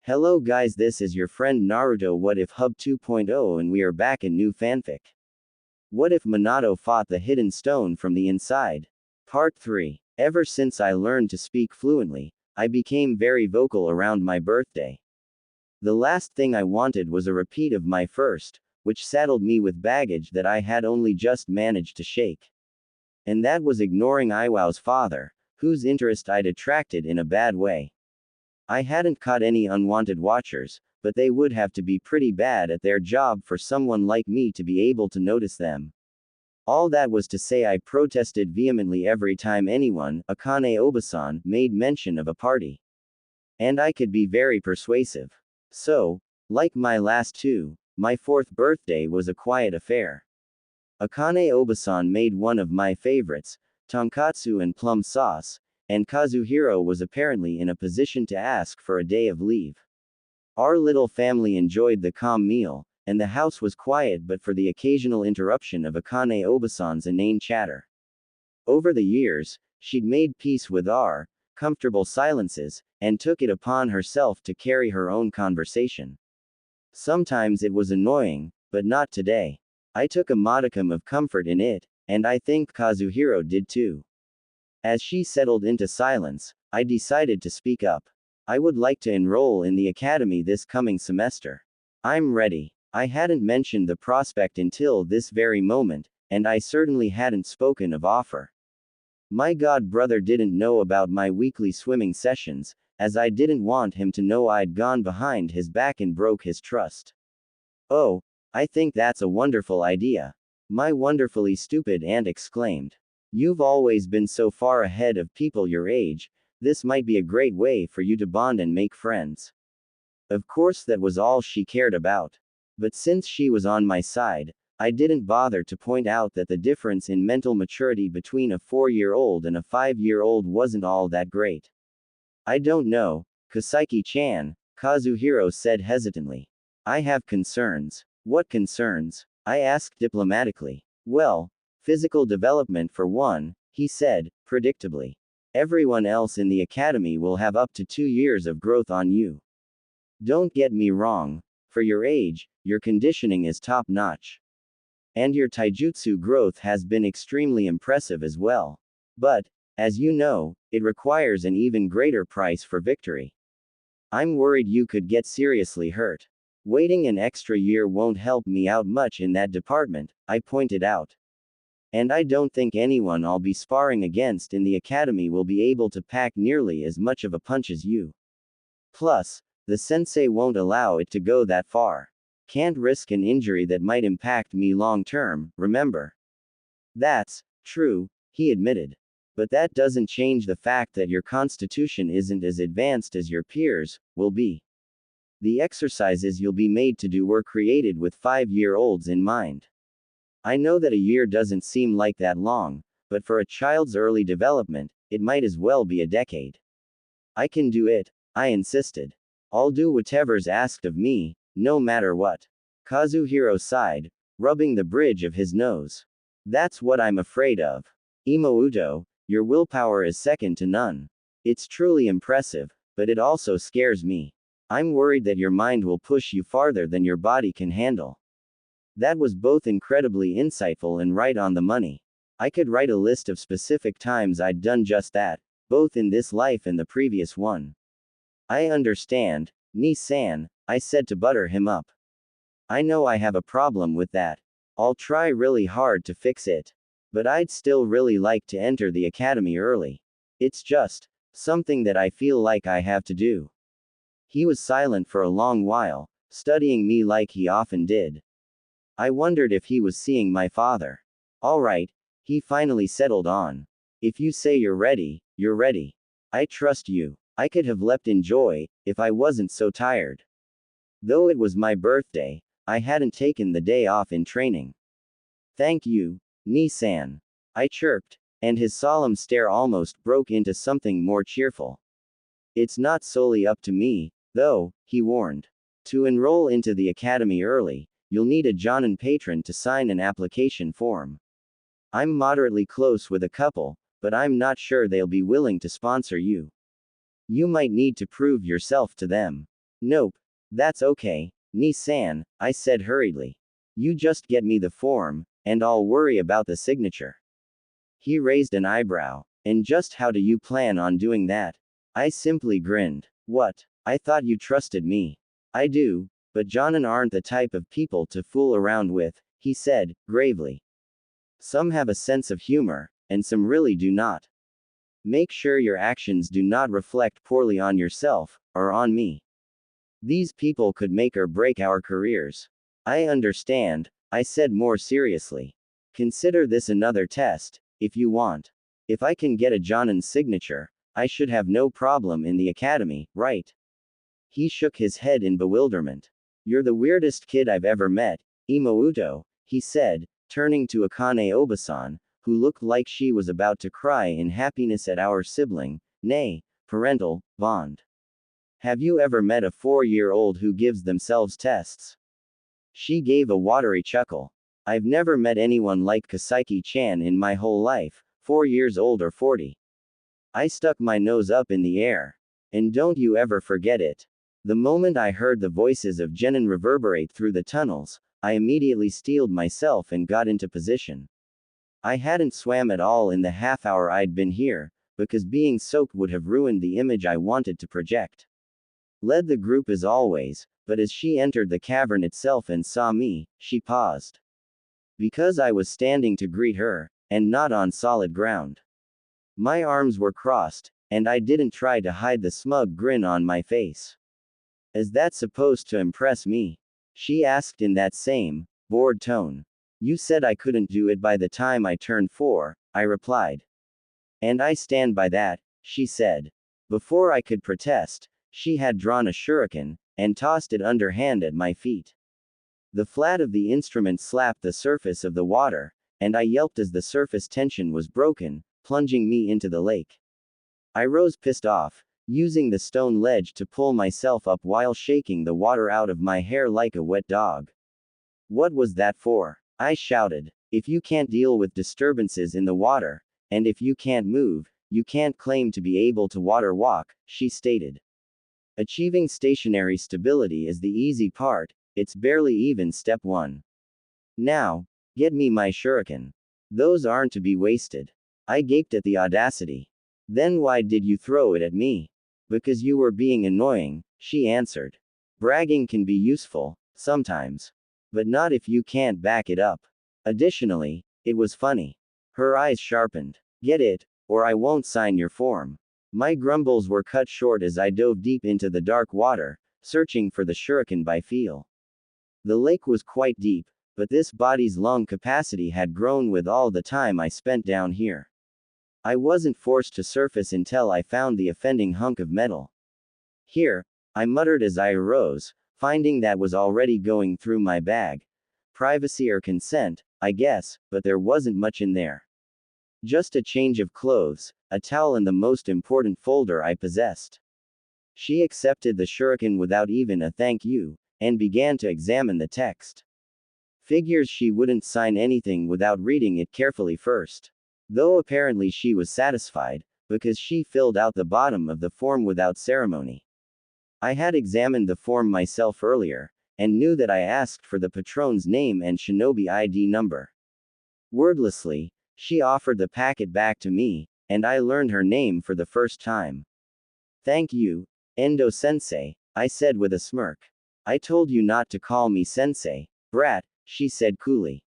Hello guys, this is your friend Naruto. What if Hub 2.0 and we are back in new fanfic? What if Minato fought the hidden stone from the inside? Part 3. Ever since I learned to speak fluently, I became very vocal around my birthday. The last thing I wanted was a repeat of my first, which saddled me with baggage that I had only just managed to shake. And that was ignoring Iwao's father, whose interest I'd attracted in a bad way. I hadn't caught any unwanted watchers, but they would have to be pretty bad at their job for someone like me to be able to notice them. All that was to say, I protested vehemently every time anyone, Akane Obasan, made mention of a party. And I could be very persuasive. So, like my last two, my fourth birthday was a quiet affair. Akane Obasan made one of my favorites, tonkatsu and plum sauce, and Kazuhiro was apparently in a position to ask for a day of leave. Our little family enjoyed the calm meal, and the house was quiet but for the occasional interruption of Akane Obasan's inane chatter. Over the years, she'd made peace with our comfortable silences, and took it upon herself to carry her own conversation. Sometimes it was annoying, but not today. I took a modicum of comfort in it, and I think Kazuhiro did too. As she settled into silence, I decided to speak up. I would like to enroll in the academy this coming semester. I'm ready. I hadn't mentioned the prospect until this very moment, and I certainly hadn't spoken of offer. My god brother didn't know about my weekly swimming sessions, as I didn't want him to know I'd gone behind his back and broke his trust. Oh, I think that's a wonderful idea. My wonderfully stupid aunt exclaimed. You've always been so far ahead of people your age, this might be a great way for you to bond and make friends. Of course, that was all she cared about. But since she was on my side, I didn't bother to point out that the difference in mental maturity between a 4-year-old and a 5-year-old wasn't all that great. I don't know, Kaseki-chan, Kazuhiro said hesitantly. I have concerns. What concerns? I asked diplomatically. Well, physical development for one, he said, predictably. Everyone else in the academy will have up to 2 years of growth on you. Don't get me wrong, for your age, your conditioning is top-notch. And your taijutsu growth has been extremely impressive as well. But, as you know, it requires an even greater price for victory. I'm worried you could get seriously hurt. Waiting an extra year won't help me out much in that department, I pointed out. And I don't think anyone I'll be sparring against in the academy will be able to pack nearly as much of a punch as you. Plus, the sensei won't allow it to go that far. Can't risk an injury that might impact me long term, remember? That's true, he admitted. But that doesn't change the fact that your constitution isn't as advanced as your peers will be. The exercises you'll be made to do were created with 5-year-olds in mind. I know that a year doesn't seem like that long, but for a child's early development, it might as well be a decade. I can do it, I insisted. I'll do whatever's asked of me, no matter what. Kazuhiro sighed, rubbing the bridge of his nose. That's what I'm afraid of. Imouto, your willpower is second to none. It's truly impressive, but it also scares me. I'm worried that your mind will push you farther than your body can handle. That was both incredibly insightful and right on the money. I could write a list of specific times I'd done just that, both in this life and the previous one. I understand, Ni-san, I said to butter him up. I know I have a problem with that. I'll try really hard to fix it. But I'd still really like to enter the academy early. It's just something that I feel like I have to do. He was silent for a long while, studying me like he often did. I wondered if he was seeing my father. All right, he finally settled on. If you say you're ready, you're ready. I trust you. I could have leapt in joy, if I wasn't so tired. Though it was my birthday, I hadn't taken the day off in training. Thank you, Ni-san. I chirped, and his solemn stare almost broke into something more cheerful. It's not solely up to me, though, he warned. To enroll into the academy early, you'll need a Jonin patron to sign an application form. I'm moderately close with a couple, but I'm not sure they'll be willing to sponsor you. You might need to prove yourself to them. Nope. That's okay, Ni-san, I said hurriedly. You just get me the form, and I'll worry about the signature. He raised an eyebrow. And just how do you plan on doing that? I simply grinned. What? I thought you trusted me. I do, but Jonin aren't the type of people to fool around with, he said, gravely. Some have a sense of humor, and some really do not. Make sure your actions do not reflect poorly on yourself, or on me. These people could make or break our careers. I understand, I said more seriously. Consider this another test, if you want. If I can get a Jonin's signature, I should have no problem in the academy, right? He shook his head in bewilderment. You're the weirdest kid I've ever met, Imouto, he said, turning to Akane Obasan, who looked like she was about to cry in happiness at our sibling, nay, parental, bond. Have you ever met a 4-year-old who gives themselves tests? She gave a watery chuckle. I've never met anyone like Kaseki-chan in my whole life, 4 years old or 40. I stuck my nose up in the air. And don't you ever forget it. The moment I heard the voices of Genin reverberate through the tunnels, I immediately steeled myself and got into position. I hadn't swam at all in the half hour I'd been here, because being soaked would have ruined the image I wanted to project. Led the group as always, but as she entered the cavern itself and saw me, she paused. Because I was standing to greet her, and not on solid ground. My arms were crossed, and I didn't try to hide the smug grin on my face. Is that supposed to impress me? She asked in that same, bored tone. You said I couldn't do it by the time I turned 4, I replied. And I stand by that, she said. Before I could protest, she had drawn a shuriken, and tossed it underhand at my feet. The flat of the instrument slapped the surface of the water, and I yelped as the surface tension was broken, plunging me into the lake. I rose pissed off, using the stone ledge to pull myself up while shaking the water out of my hair like a wet dog. What was that for? I shouted. If you can't deal with disturbances in the water, and if you can't move, you can't claim to be able to water walk, she stated. Achieving stationary stability is the easy part, it's barely even step 1. Now, get me my shuriken. Those aren't to be wasted. I gaped at the audacity. Then why did you throw it at me? Because you were being annoying, she answered. Bragging can be useful, sometimes. But not if you can't back it up. Additionally, it was funny. Her eyes sharpened. Get it, or I won't sign your form. My grumbles were cut short as I dove deep into the dark water, searching for the shuriken by feel. The lake was quite deep, but this body's lung capacity had grown with all the time I spent down here. I wasn't forced to surface until I found the offending hunk of metal. Here, I muttered as I arose, finding that was already going through my bag. Privacy or consent, I guess, but there wasn't much in there. Just a change of clothes, a towel and the most important folder I possessed. She accepted the shuriken without even a thank you, and began to examine the text. Figures she wouldn't sign anything without reading it carefully first. Though apparently she was satisfied, because she filled out the bottom of the form without ceremony. I had examined the form myself earlier, and knew that I asked for the patron's name and shinobi ID number. Wordlessly, she offered the packet back to me, and I learned her name for the first time. Thank you, Endo-sensei, I said with a smirk. I told you not to call me sensei, brat, she said coolly.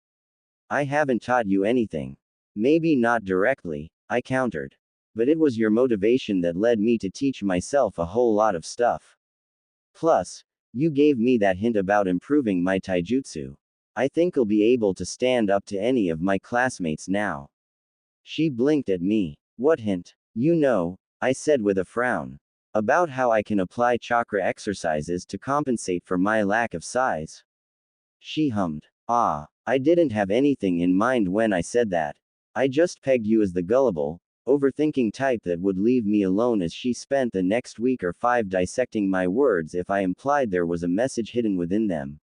I haven't taught you anything. Maybe not directly, I countered. But it was your motivation that led me to teach myself a whole lot of stuff. Plus, you gave me that hint about improving my taijutsu. I think I'll be able to stand up to any of my classmates now. She blinked at me. What hint? You know, I said with a frown. About how I can apply chakra exercises to compensate for my lack of size. She hummed. Ah, I didn't have anything in mind when I said that. I just pegged you as the gullible, overthinking type that would leave me alone as she spent the next week or 5 dissecting my words if I implied there was a message hidden within them.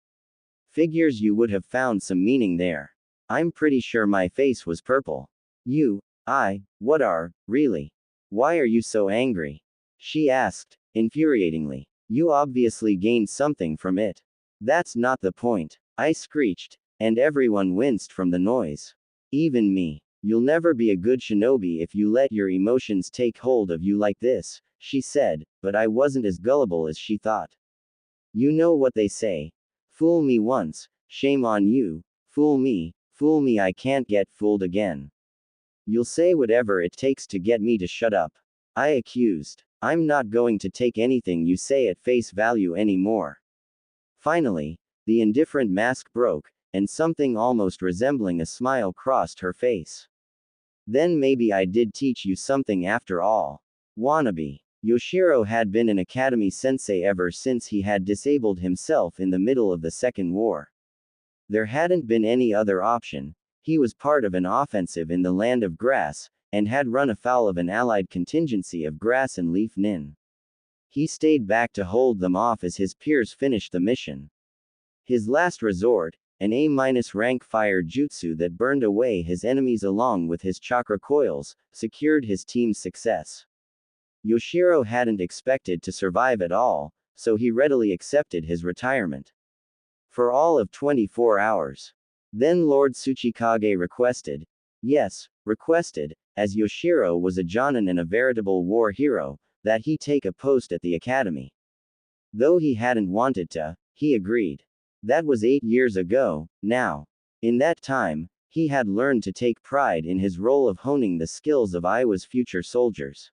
Figures you would have found some meaning there. I'm pretty sure my face was purple. What are, really? Why are you so angry? She asked, infuriatingly. You obviously gained something from it. That's not the point, I screeched, and everyone winced from the noise. Even me. You'll never be a good shinobi if you let your emotions take hold of you like this, she said, but I wasn't as gullible as she thought. You know what they say. Fool me once, shame on you. Fool me, I can't get fooled again. You'll say whatever it takes to get me to shut up. I accused. I'm not going to take anything you say at face value anymore. Finally, the indifferent mask broke, and something almost resembling a smile crossed her face. Then maybe I did teach you something after all. Wannabe. Yoshiro had been an academy sensei ever since he had disabled himself in the middle of the Second War. There hadn't been any other option. He was part of an offensive in the land of grass, and had run afoul of an allied contingency of grass and leaf nin. He stayed back to hold them off as his peers finished the mission. His last resort, an A-rank fire jutsu that burned away his enemies along with his chakra coils, secured his team's success. Yoshiro hadn't expected to survive at all, so he readily accepted his retirement. For all of 24 hours. Then Lord Tsuchikage requested, as Yoshiro was a jonin and a veritable war hero, that he take a post at the academy. Though he hadn't wanted to, he agreed. That was 8 years ago, now. In that time, he had learned to take pride in his role of honing the skills of Iowa's future soldiers.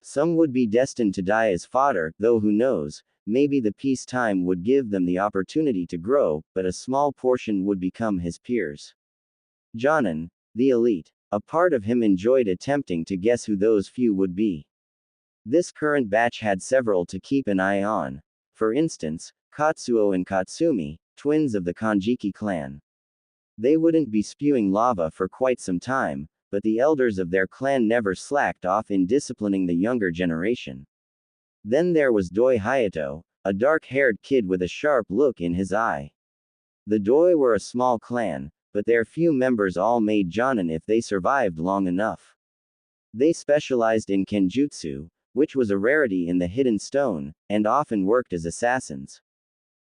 Some would be destined to die as fodder, though who knows, maybe the peacetime would give them the opportunity to grow, but a small portion would become his peers. Jonin, the elite. A part of him enjoyed attempting to guess who those few would be. This current batch had several to keep an eye on. For instance, Katsuo and Katsumi, twins of the Kanjiki clan. They wouldn't be spewing lava for quite some time, but the elders of their clan never slacked off in disciplining the younger generation. Then there was Doi Hayato, a dark-haired kid with a sharp look in his eye. The Doi were a small clan, but their few members all made jonin if they survived long enough. They specialized in kenjutsu, which was a rarity in the Hidden Stone, and often worked as assassins.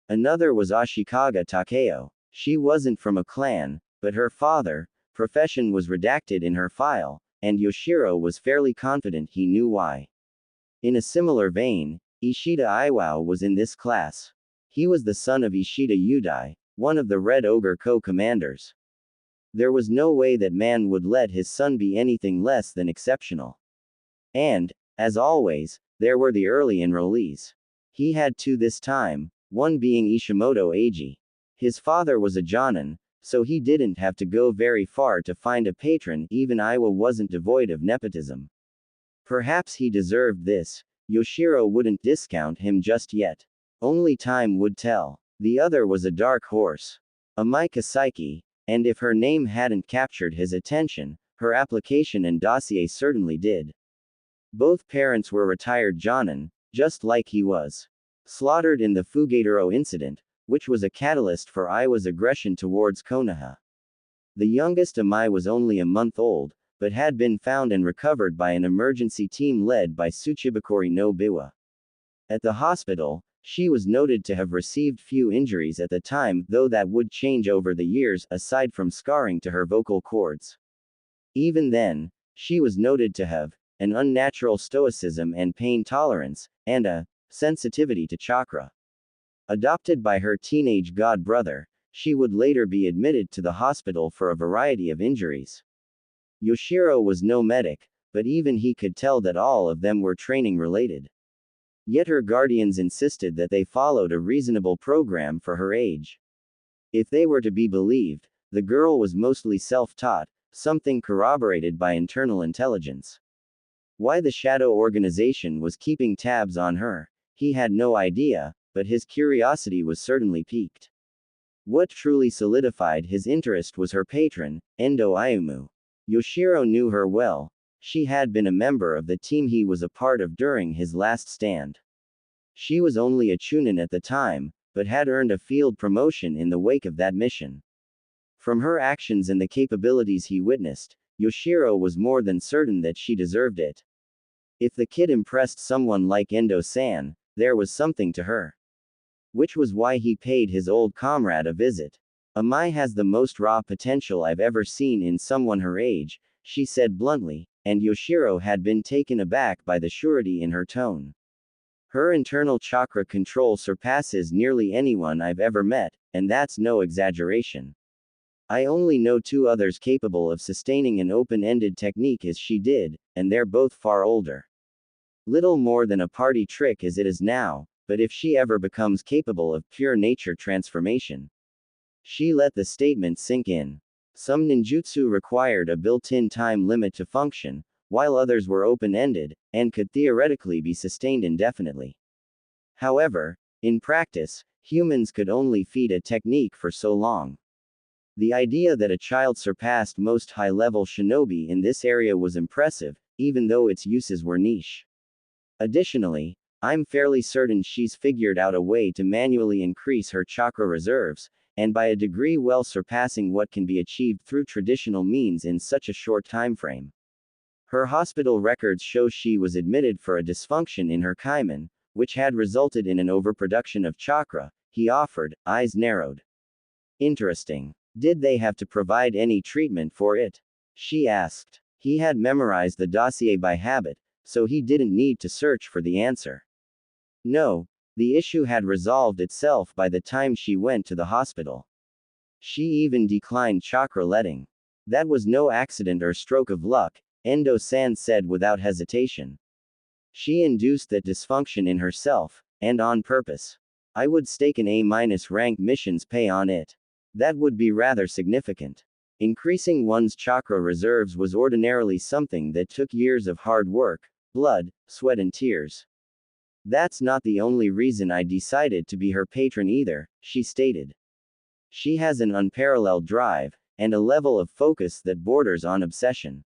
Another was Ashikaga Takeo. She wasn't from a clan, but her father, profession was redacted in her file, and Yoshiro was fairly confident he knew why. In a similar vein, Ishida Iwao was in this class. He was the son of Ishida Udai, one of the Red Ogre co-commanders. There was no way that man would let his son be anything less than exceptional. And, as always, there were the early enrollees. He had two this time, one being Ishimoto Eiji. His father was a jonin, so he didn't have to go very far to find a patron. Even Iwa wasn't devoid of nepotism. Perhaps he deserved this. Yoshiro wouldn't discount him just yet. Only time would tell. The other was a dark horse. Amika Saiki, and if her name hadn't captured his attention, her application and dossier certainly did. Both parents were retired jonin, just like he was. Slaughtered in the Fugataro incident, which was a catalyst for Iwa's aggression towards Konoha. The youngest Amai was only a month old, but had been found and recovered by an emergency team led by Tsuchibakori no Biwa. At the hospital, she was noted to have received few injuries at the time, though that would change over the years, aside from scarring to her vocal cords. Even then, she was noted to have an unnatural stoicism and pain tolerance, and a sensitivity to chakra. Adopted by her teenage god brother, she would later be admitted to the hospital for a variety of injuries. Yoshiro was no medic, but even he could tell that all of them were training related. Yet her guardians insisted that they followed a reasonable program for her age. If they were to be believed, the girl was mostly self-taught, something corroborated by internal intelligence. Why the shadow organization was keeping tabs on her, he had no idea, but his curiosity was certainly piqued. What truly solidified his interest was her patron, Endo Ayumu. Yoshiro knew her well. She had been a member of the team he was a part of during his last stand. She was only a chunin at the time, but had earned a field promotion in the wake of that mission. From her actions and the capabilities he witnessed, Yoshiro was more than certain that she deserved it. If the kid impressed someone like Endo-san, there was something to her. Which was why he paid his old comrade a visit. Amai has the most raw potential I've ever seen in someone her age, she said bluntly, and Yoshiro had been taken aback by the surety in her tone. Her internal chakra control surpasses nearly anyone I've ever met, and that's no exaggeration. I only know 2 others capable of sustaining an open-ended technique as she did, and they're both far older. Little more than a party trick as it is now, but if she ever becomes capable of pure nature transformation. She let the statement sink in. Some ninjutsu required a built-in time limit to function, while others were open-ended, and could theoretically be sustained indefinitely. However, in practice, humans could only feed a technique for so long. The idea that a child surpassed most high-level shinobi in this area was impressive, even though its uses were niche. Additionally, I'm fairly certain she's figured out a way to manually increase her chakra reserves, and by a degree well surpassing what can be achieved through traditional means in such a short time frame. Her hospital records show she was admitted for a dysfunction in her kaiman, which had resulted in an overproduction of chakra, he offered, eyes narrowed. Interesting. Did they have to provide any treatment for it? She asked. He had memorized the dossier by habit, so he didn't need to search for the answer. No, the issue had resolved itself by the time she went to the hospital. She even declined chakra letting. That was no accident or stroke of luck, Endo-san said without hesitation. She induced that dysfunction in herself, and on purpose. I would stake an A- rank mission's pay on it. That would be rather significant. Increasing one's chakra reserves was ordinarily something that took years of hard work, blood, sweat and tears. That's not the only reason I decided to be her patron either, she stated. She has an unparalleled drive, and a level of focus that borders on obsession.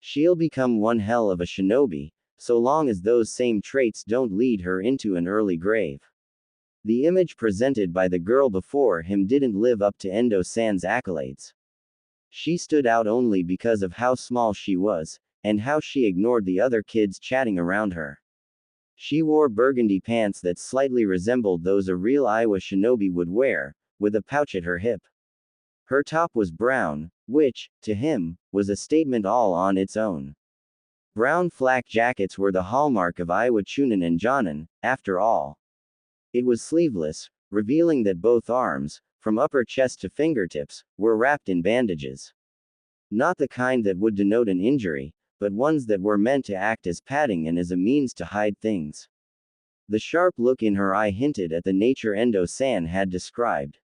She'll become one hell of a shinobi, so long as those same traits don't lead her into an early grave. The image presented by the girl before him didn't live up to Endo-san's accolades. She stood out only because of how small she was, and how she ignored the other kids chatting around her. She wore burgundy pants that slightly resembled those a real Iowa shinobi would wear, with a pouch at her hip. Her top was brown, which, to him, was a statement all on its own. Brown flak jackets were the hallmark of Iowa chunin and jonin, after all. It was sleeveless, revealing that both arms, from upper chest to fingertips, were wrapped in bandages. Not the kind that would denote an injury, but ones that were meant to act as padding and as a means to hide things. The sharp look in her eye hinted at the nature Endo-san had described.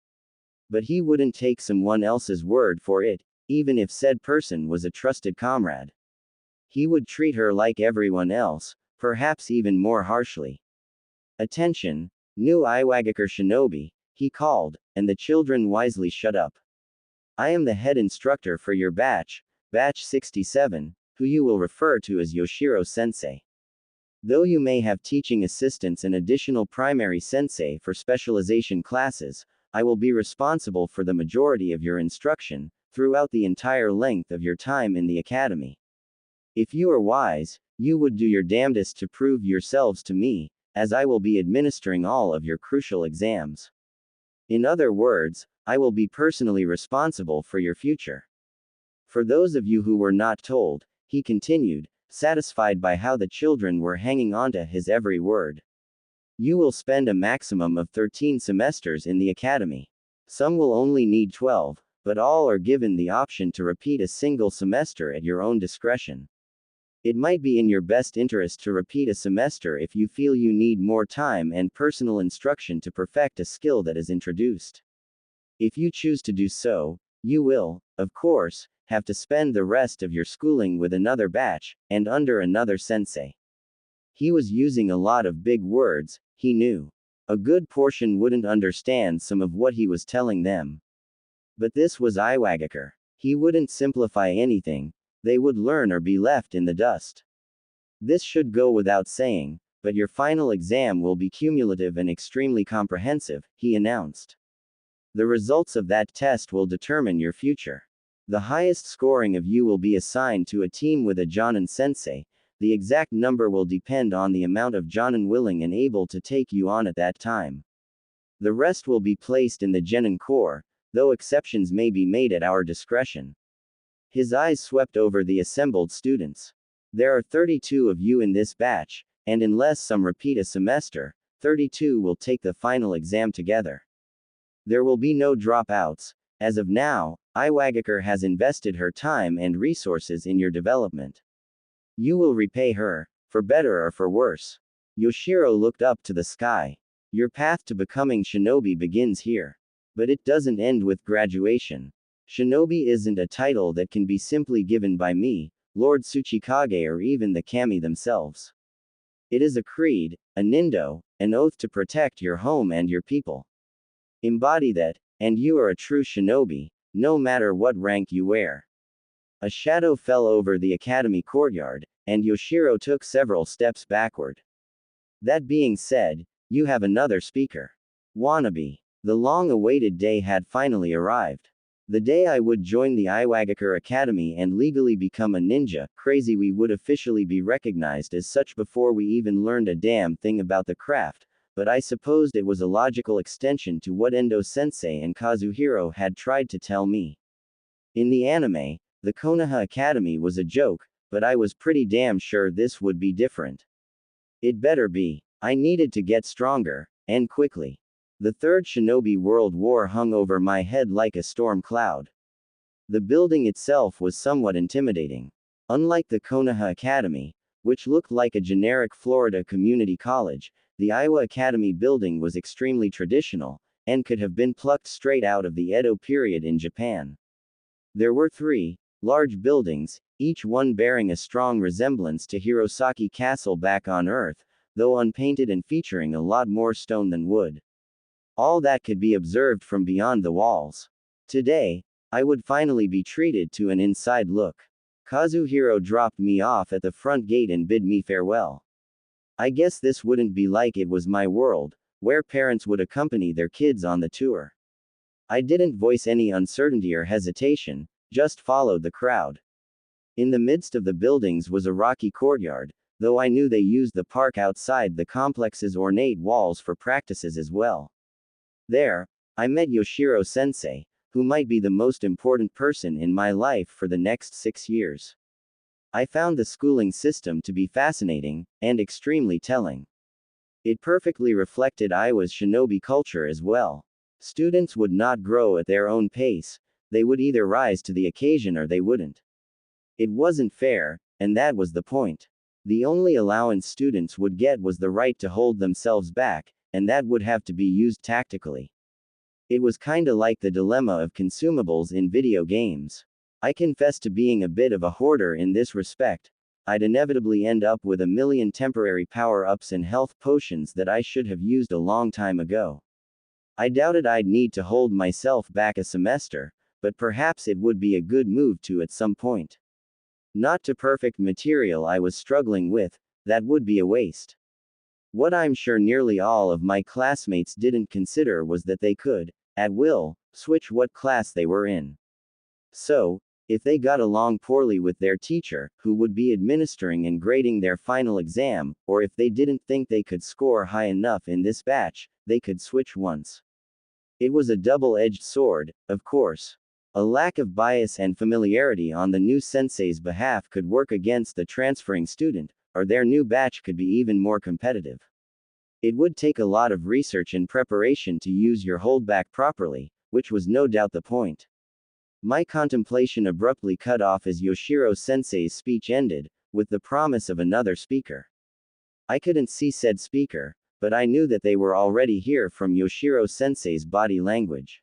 But he wouldn't take someone else's word for it, even if said person was a trusted comrade. He would treat her like everyone else, perhaps even more harshly. Attention, new Iwagakure shinobi, he called, and the children wisely shut up. I am the head instructor for your batch, batch 67, who you will refer to as Yoshiro-sensei. Though you may have teaching assistants and additional primary sensei for specialization classes, I will be responsible for the majority of your instruction, throughout the entire length of your time in the academy. If you are wise, you would do your damnedest to prove yourselves to me, as I will be administering all of your crucial exams. In other words, I will be personally responsible for your future. For those of you who were not told, he continued, satisfied by how the children were hanging onto his every word. You will spend a maximum of 13 semesters in the academy. Some will only need 12, but all are given the option to repeat a single semester at your own discretion. It might be in your best interest to repeat a semester if you feel you need more time and personal instruction to perfect a skill that is introduced. If you choose to do so, you will, of course, have to spend the rest of your schooling with another batch, and under another sensei. He was using a lot of big words, he knew. A good portion wouldn't understand some of what he was telling them. But this was Iwagakure. He wouldn't simplify anything, they would learn or be left in the dust. This should go without saying, but your final exam will be cumulative and extremely comprehensive, he announced. The results of that test will determine your future. The highest scoring of you will be assigned to a team with a Jonin sensei, the exact number will depend on the amount of Jonin willing and able to take you on at that time. The rest will be placed in the Genin Corps, though exceptions may be made at our discretion. His eyes swept over the assembled students. There are 32 of you in this batch, and unless some repeat a semester, 32 will take the final exam together. There will be no dropouts. As of now, Iwagakure has invested her time and resources in your development. You will repay her, for better or for worse. Yoshiro looked up to the sky. Your path to becoming shinobi begins here. But it doesn't end with graduation. Shinobi isn't a title that can be simply given by me, Lord Tsuchikage, or even the kami themselves. It is a creed, a nindo, an oath to protect your home and your people. Embody that, and you are a true shinobi, no matter what rank you wear. A shadow fell over the academy courtyard, and Yoshiro took several steps backward. That being said, you have another speaker. Wannabe. The long-awaited day had finally arrived. The day I would join the Iwagakure Academy and legally become a ninja. Crazy, we would officially be recognized as such before we even learned a damn thing about the craft, but I supposed it was a logical extension to what Endo-sensei and Kazuhiro had tried to tell me. In the anime, the Konoha Academy was a joke, but I was pretty damn sure this would be different. It better be. I needed to get stronger, and quickly. The Third Shinobi World War hung over my head like a storm cloud. The building itself was somewhat intimidating. Unlike the Konoha Academy, which looked like a generic Florida community college, the Iowa Academy building was extremely traditional, and could have been plucked straight out of the Edo period in Japan. There were 3 large buildings, each one bearing a strong resemblance to Hirosaki Castle back on Earth, though unpainted and featuring a lot more stone than wood. All that could be observed from beyond the walls. Today, I would finally be treated to an inside look. Kazuhiro dropped me off at the front gate and bid me farewell. I guess this wouldn't be like it was my world, where parents would accompany their kids on the tour. I didn't voice any uncertainty or hesitation, just followed the crowd. In the midst of the buildings was a rocky courtyard, though I knew they used the park outside the complex's ornate walls for practices as well. There, I met Yoshiro Sensei, who might be the most important person in my life for the next 6 years. I found the schooling system to be fascinating, and extremely telling. It perfectly reflected Iowa's shinobi culture as well. Students would not grow at their own pace, they would either rise to the occasion or they wouldn't. It wasn't fair, and that was the point. The only allowance students would get was the right to hold themselves back, and that would have to be used tactically. It was kinda like the dilemma of consumables in video games. I confess to being a bit of a hoarder in this respect. I'd inevitably end up with a million temporary power-ups and health potions that I should have used a long time ago. I doubted I'd need to hold myself back a semester, but perhaps it would be a good move to at some point. Not to perfect material I was struggling with, that would be a waste. What I'm sure nearly all of my classmates didn't consider was that they could, at will, switch what class they were in. So, if they got along poorly with their teacher, who would be administering and grading their final exam, or if they didn't think they could score high enough in this batch, they could switch once. It was a double-edged sword, of course. A lack of bias and familiarity on the new sensei's behalf could work against the transferring student, or their new batch could be even more competitive. It would take a lot of research and preparation to use your holdback properly, which was no doubt the point. My contemplation abruptly cut off as Yoshiro Sensei's speech ended, with the promise of another speaker. I couldn't see said speaker, but I knew that they were already here from Yoshiro Sensei's body language.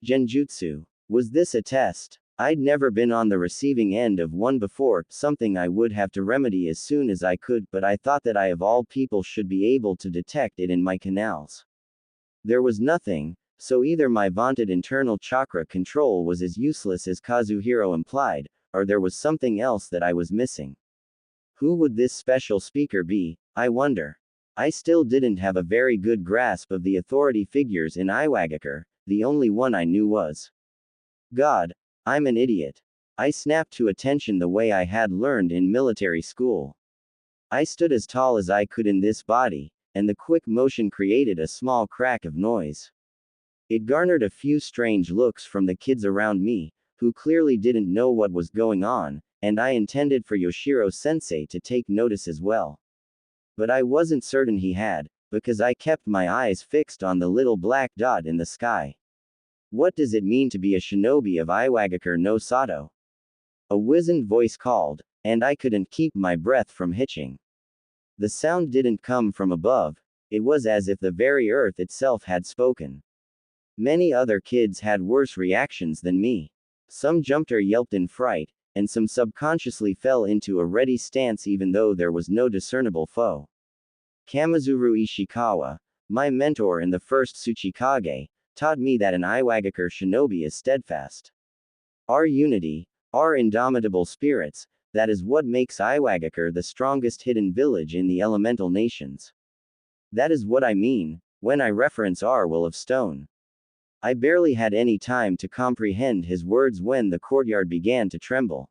Genjutsu. Was this a test? I'd never been on the receiving end of one before, something I would have to remedy as soon as I could, but I thought that I of all people should be able to detect it in my canals. There was nothing, so either my vaunted internal chakra control was as useless as Kazuhiro implied, or there was something else that I was missing. Who would this special speaker be, I wonder? I still didn't have a very good grasp of the authority figures in Iwagakure, the only one I knew was God. I'm an idiot. I snapped to attention the way I had learned in military school. I stood as tall as I could in this body, and the quick motion created a small crack of noise. It garnered a few strange looks from the kids around me, who clearly didn't know what was going on, and I intended for Yoshiro-sensei to take notice as well. But I wasn't certain he had, because I kept my eyes fixed on the little black dot in the sky. What does it mean to be a shinobi of Iwagakure no Sato? A wizened voice called, and I couldn't keep my breath from hitching. The sound didn't come from above, it was as if the very earth itself had spoken. Many other kids had worse reactions than me. Some jumped or yelped in fright, and some subconsciously fell into a ready stance even though there was no discernible foe. Kamizuru Ishikawa, my mentor in the first Tsuchikage, taught me that an Iwagakure shinobi is steadfast. Our unity, our indomitable spirits, that is what makes Iwagakure the strongest hidden village in the elemental nations. That is what I mean when I reference our will of stone. I barely had any time to comprehend his words when the courtyard began to tremble.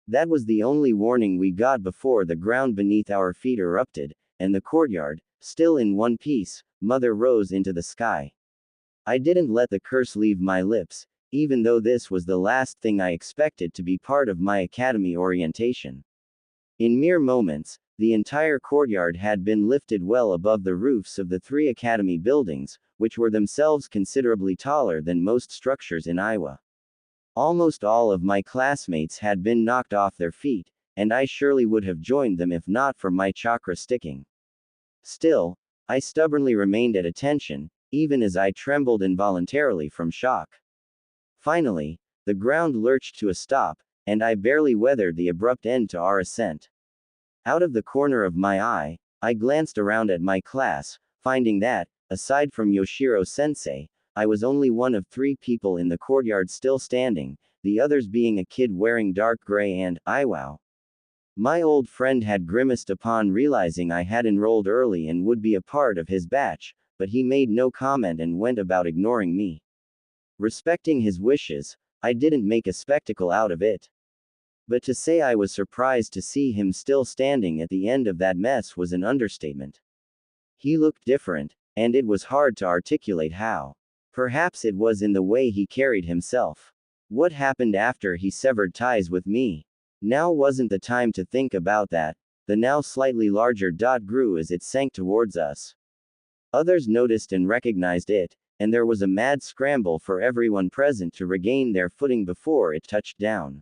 That was the only warning we got before the ground beneath our feet erupted, and the courtyard, still in one piece, rose into the sky. I didn't let the curse leave my lips, even though this was the last thing I expected to be part of my academy orientation. In mere moments, the entire courtyard had been lifted well above the roofs of the 3 academy buildings, which were themselves considerably taller than most structures in Iowa. Almost all of my classmates had been knocked off their feet, and I surely would have joined them if not for my chakra sticking. Still, I stubbornly remained at attention, even as I trembled involuntarily from shock. Finally, the ground lurched to a stop, and I barely weathered the abrupt end to our ascent. Out of the corner of my eye, I glanced around at my class, finding that, aside from Yoshiro-sensei, I was only one of 3 people in the courtyard still standing, the others being a kid wearing dark gray and, Iwao. My old friend had grimaced upon realizing I had enrolled early and would be a part of his batch, but he made no comment and went about ignoring me. Respecting his wishes, I didn't make a spectacle out of it. But to say I was surprised to see him still standing at the end of that mess was an understatement. He looked different, and it was hard to articulate how. Perhaps it was in the way he carried himself. What happened after he severed ties with me? Now wasn't the time to think about that. The now slightly larger dot grew as it sank towards us. Others noticed and recognized it, and there was a mad scramble for everyone present to regain their footing before it touched down.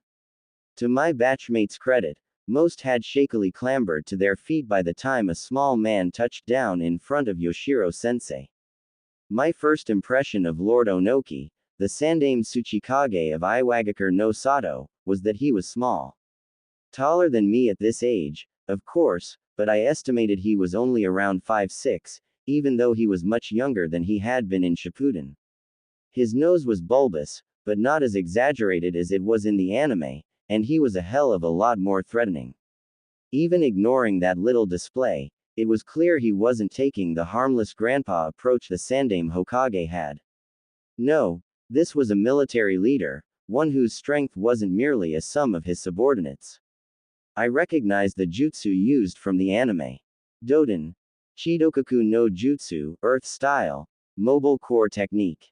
To my batchmates' credit, most had shakily clambered to their feet by the time a small man touched down in front of Yoshiro-sensei. My first impression of Lord Onoki, the Sandaime Tsuchikage of Iwagakure no Sato, was that he was small. Taller than me at this age, of course, but I estimated he was only around 5'6", even though he was much younger than he had been in Shippuden. His nose was bulbous, but not as exaggerated as it was in the anime, and he was a hell of a lot more threatening. Even ignoring that little display, it was clear he wasn't taking the harmless grandpa approach the Sandaime Hokage had. No, this was a military leader, one whose strength wasn't merely a sum of his subordinates. I recognized the jutsu used from the anime. Doden. Chidokaku no Jutsu, Earth Style, Mobile Core Technique.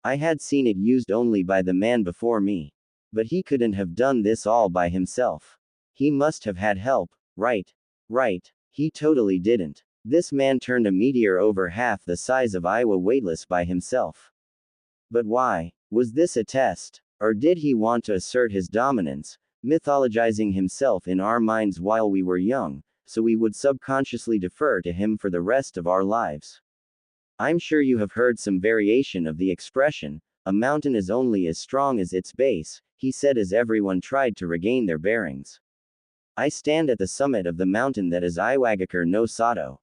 I had seen it used only by the man before me. But he couldn't have done this all by himself. He must have had help, right? Right. He totally didn't. This man turned a meteor over half the size of Iowa weightless by himself. But why? Was this a test? Or did he want to assert his dominance, mythologizing himself in our minds while we were young, so we would subconsciously defer to him for the rest of our lives? I'm sure you have heard some variation of the expression, a mountain is only as strong as its base, he said as everyone tried to regain their bearings. I stand at the summit of the mountain that is Iwagakure no Sato.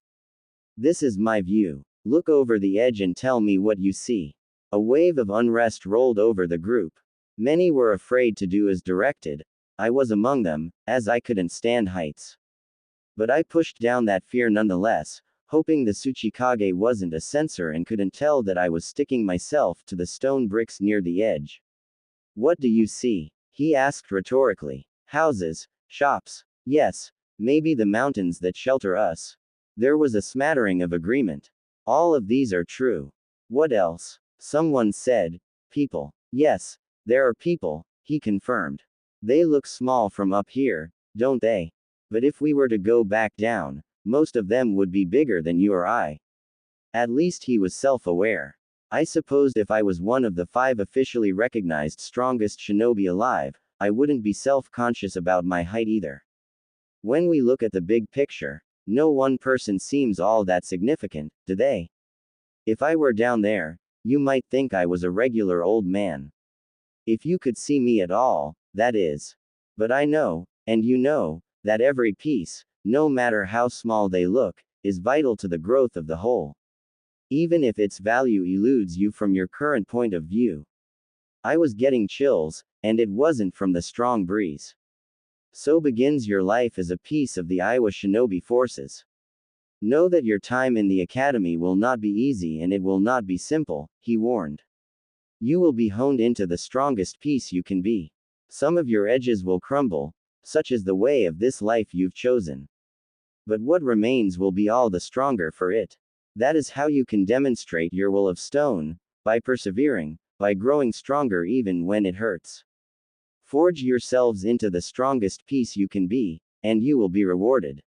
This is my view. Look over the edge and tell me what you see. A wave of unrest rolled over the group. Many were afraid to do as directed. I was among them, as I couldn't stand heights. But I pushed down that fear nonetheless, hoping the Tsuchikage wasn't a censor and couldn't tell that I was sticking myself to the stone bricks near the edge. What do you see? He asked rhetorically. Houses, shops. Yes, Maybe the mountains that shelter us. There was a smattering of agreement. All of these are true. What else? Someone said, people. Yes, there are people, he confirmed. They look small from up here, don't they? But if we were to go back down, most of them would be bigger than you or I. At least he was self-aware. I supposed if I was one of the 5 officially recognized strongest shinobi alive, I wouldn't be self-conscious about my height either. When we look at the big picture, no one person seems all that significant, do they? If I were down there, you might think I was a regular old man. If you could see me at all, that is. But I know, and you know, that every piece, no matter how small they look, is vital to the growth of the whole. Even if its value eludes you from your current point of view. I was getting chills, and it wasn't from the strong breeze. So begins your life as a piece of the Iowa Shinobi forces. Know that your time in the academy will not be easy and it will not be simple, he warned. You will be honed into the strongest piece you can be. Some of your edges will crumble, such is the way of this life you've chosen. But what remains will be all the stronger for it. That is how you can demonstrate your will of stone, by persevering, by growing stronger even when it hurts. Forge yourselves into the strongest piece you can be, and you will be rewarded.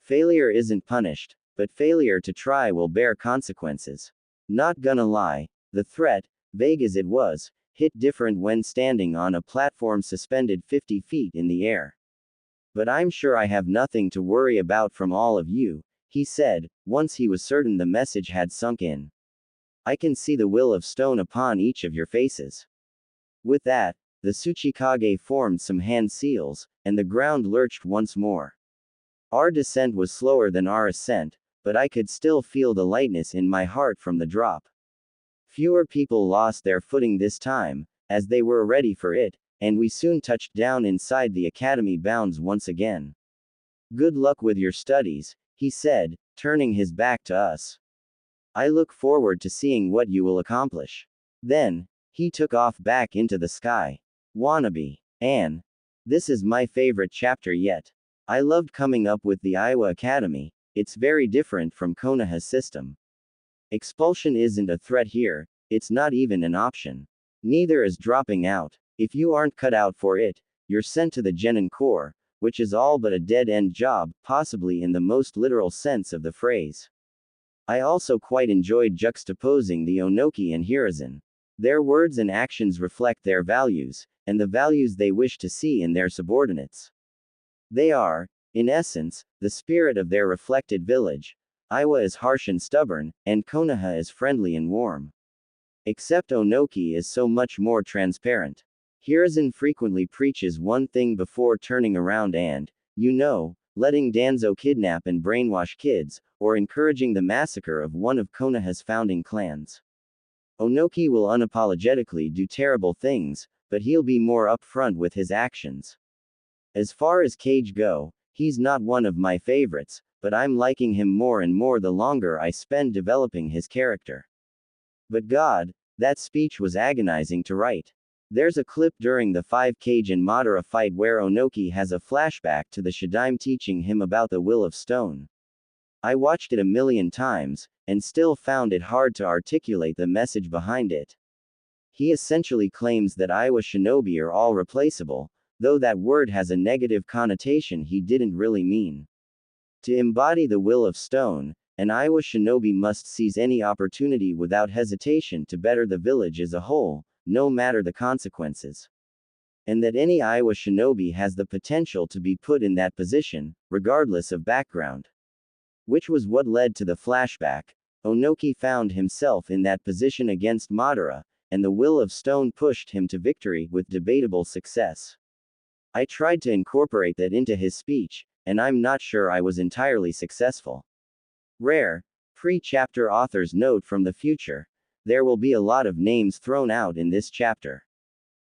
Failure isn't punished, but failure to try will bear consequences. Not gonna lie, the threat, vague as it was, hit different when standing on a platform suspended 50 feet in the air. But I'm sure I have nothing to worry about from all of you, he said, once he was certain the message had sunk in. I can see the will of stone upon each of your faces. With that, the Tsuchikage formed some hand seals, and the ground lurched once more. Our descent was slower than our ascent, but I could still feel the lightness in my heart from the drop. Fewer people lost their footing this time, as they were ready for it, and we soon touched down inside the academy bounds once again. Good luck with your studies, he said, turning his back to us. I look forward to seeing what you will accomplish. Then, he took off back into the sky. Wannabe. Anne. This is my favorite chapter yet. I loved coming up with the Iowa Academy, it's very different from Konoha's system. Expulsion isn't a threat here, it's not even an option. Neither is dropping out. If you aren't cut out for it, you're sent to the Genin Corps, which is all but a dead-end job, possibly in the most literal sense of the phrase. I also quite enjoyed juxtaposing the Onoki and Hiruzen. Their words and actions reflect their values, and the values they wish to see in their subordinates. They are, in essence, the spirit of their reflected village. Iowa is harsh and stubborn, and Konoha is friendly and warm. Except Onoki is so much more transparent. Hiruzen frequently preaches one thing before turning around and, letting Danzo kidnap and brainwash kids, or encouraging the massacre of one of Konoha's founding clans. Onoki will unapologetically do terrible things, but he'll be more upfront with his actions. As far as Cage go, he's not one of my favorites, but I'm liking him more and more the longer I spend developing his character. But God, that speech was agonizing to write. There's a clip during the 5 Cage and Madara fight where Onoki has a flashback to the Shadaime teaching him about the will of stone. I watched it a million times, and still found it hard to articulate the message behind it. He essentially claims that Iowa Shinobi are all replaceable, though that word has a negative connotation he didn't really mean. To embody the will of stone, an Iowa Shinobi must seize any opportunity without hesitation to better the village as a whole, no matter the consequences. And that any Iowa Shinobi has the potential to be put in that position, regardless of background. Which was what led to the flashback. Onoki found himself in that position against Madara, and the will of stone pushed him to victory with debatable success. I tried to incorporate that into his speech, and I'm not sure I was entirely successful. Rare. Pre-chapter author's note from the future. There will be a lot of names thrown out in this chapter.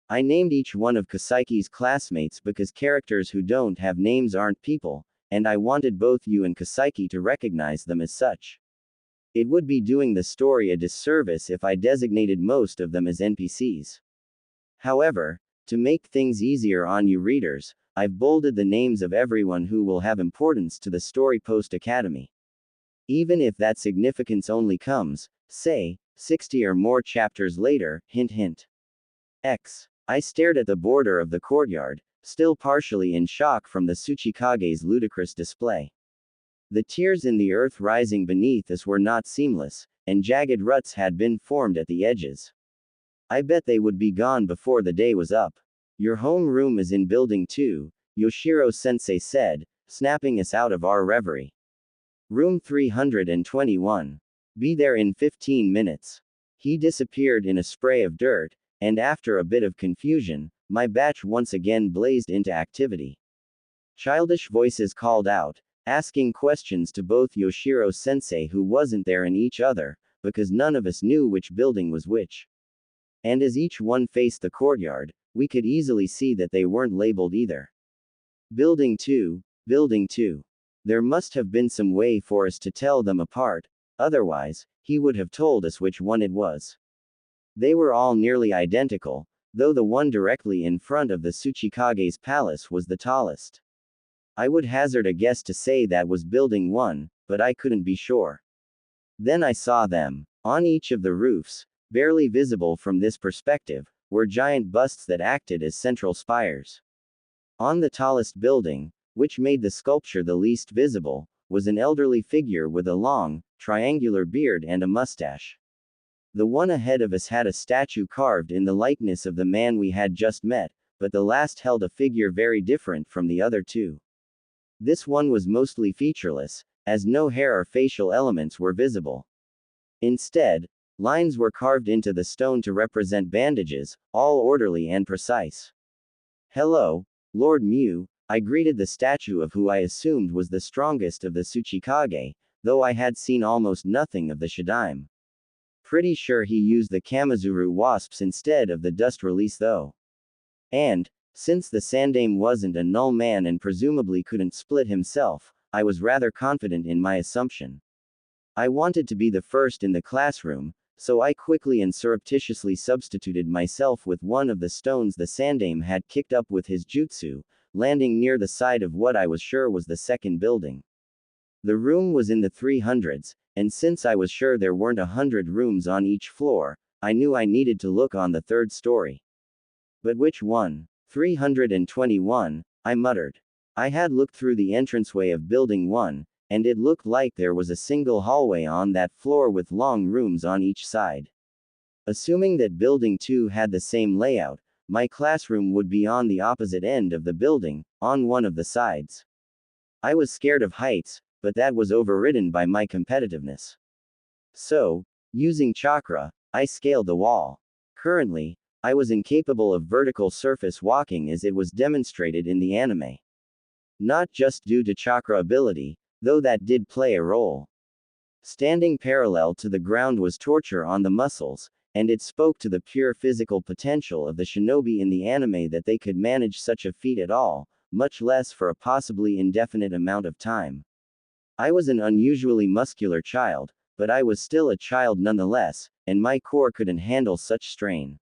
I named each one of Kasaki's classmates because characters who don't have names aren't people, and I wanted both you and Kasaki to recognize them as such. It would be doing the story a disservice if I designated most of them as NPCs. However, to make things easier on you readers, I've bolded the names of everyone who will have importance to the story post-academy. Even if that significance only comes, say, 60 or more chapters later, hint hint. X. I stared at the border of the courtyard, still partially in shock from the Tsuchikage's ludicrous display. The tears in the earth rising beneath us were not seamless, and jagged ruts had been formed at the edges. I bet they would be gone before the day was up. Your home room is in Building 2, Yoshiro-sensei said, snapping us out of our reverie. Room 321. Be there in 15 minutes. He disappeared in a spray of dirt, and after a bit of confusion, my batch once again blazed into activity. Childish voices called out, asking questions to both Yoshiro-sensei who wasn't there and each other, because none of us knew which building was which. And as each one faced the courtyard, we could easily see that they weren't labeled either. Building 2, Building 2. There must have been some way for us to tell them apart, otherwise, he would have told us which one it was. They were all nearly identical, though the one directly in front of the Tsuchikage's palace was the tallest. I would hazard a guess to say that was Building 1, but I couldn't be sure. Then I saw them. On each of the roofs, barely visible from this perspective, were giant busts that acted as central spires. On the tallest building, which made the sculpture the least visible, was an elderly figure with a long, triangular beard and a mustache. The one ahead of us had a statue carved in the likeness of the man we had just met, but the last held a figure very different from the other two. This one was mostly featureless, as no hair or facial elements were visible. Instead, lines were carved into the stone to represent bandages, all orderly and precise. Hello, Lord Mu, I greeted the statue of who I assumed was the strongest of the Tsuchikage, though I had seen almost nothing of the Shadaime. Pretty sure he used the Kamizuru wasps instead of the dust release though. And, since the Sandaime wasn't a null man and presumably couldn't split himself, I was rather confident in my assumption. I wanted to be the first in the classroom, so I quickly and surreptitiously substituted myself with one of the stones the Sandaime had kicked up with his jutsu, landing near the side of what I was sure was the second building. The room was in the 300s, and since I was sure there weren't 100 rooms on each floor, I knew I needed to look on the third story. But which one? 321, I muttered. I had looked through the entranceway of Building 1, and it looked like there was a single hallway on that floor with long rooms on each side. Assuming that Building 2 had the same layout, my classroom would be on the opposite end of the building, on one of the sides. I was scared of heights, but that was overridden by my competitiveness. So, using chakra, I scaled the wall. Currently, I was incapable of vertical surface walking as it was demonstrated in the anime. Not just due to chakra ability, though that did play a role. Standing parallel to the ground was torture on the muscles, and it spoke to the pure physical potential of the shinobi in the anime that they could manage such a feat at all, much less for a possibly indefinite amount of time. I was an unusually muscular child, but I was still a child nonetheless, and my core couldn't handle such strain.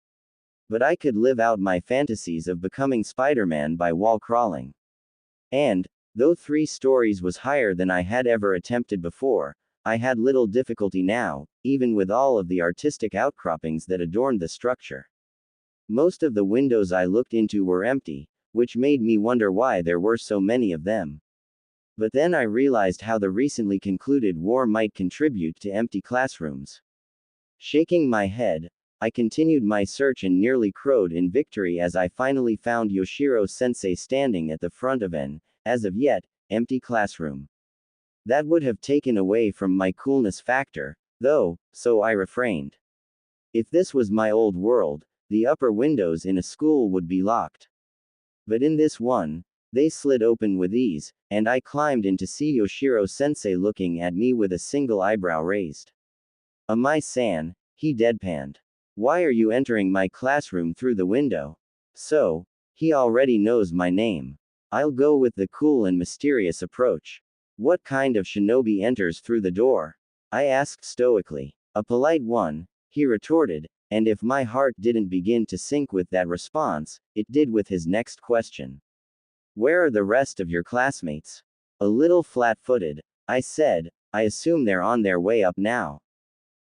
But I could live out my fantasies of becoming Spider-Man by wall crawling. And, though 3 stories was higher than I had ever attempted before, I had little difficulty now, even with all of the artistic outcroppings that adorned the structure. Most of the windows I looked into were empty, which made me wonder why there were so many of them. But then I realized how the recently concluded war might contribute to empty classrooms. Shaking my head, I continued my search and nearly crowed in victory as I finally found Yoshiro-sensei standing at the front of an, as of yet, empty classroom. That would have taken away from my coolness factor, though, so I refrained. If this was my old world, the upper windows in a school would be locked. But in this one, they slid open with ease, and I climbed in to see Yoshiro-sensei looking at me with a single eyebrow raised. Amai-san, he deadpanned. Why are you entering my classroom through the window? So, he already knows my name. I'll go with the cool and mysterious approach. What kind of shinobi enters through the door? I asked stoically. A polite one, he retorted, and if my heart didn't begin to sink with that response, it did with his next question. Where are the rest of your classmates? A little flat-footed, I said, I assume they're on their way up now.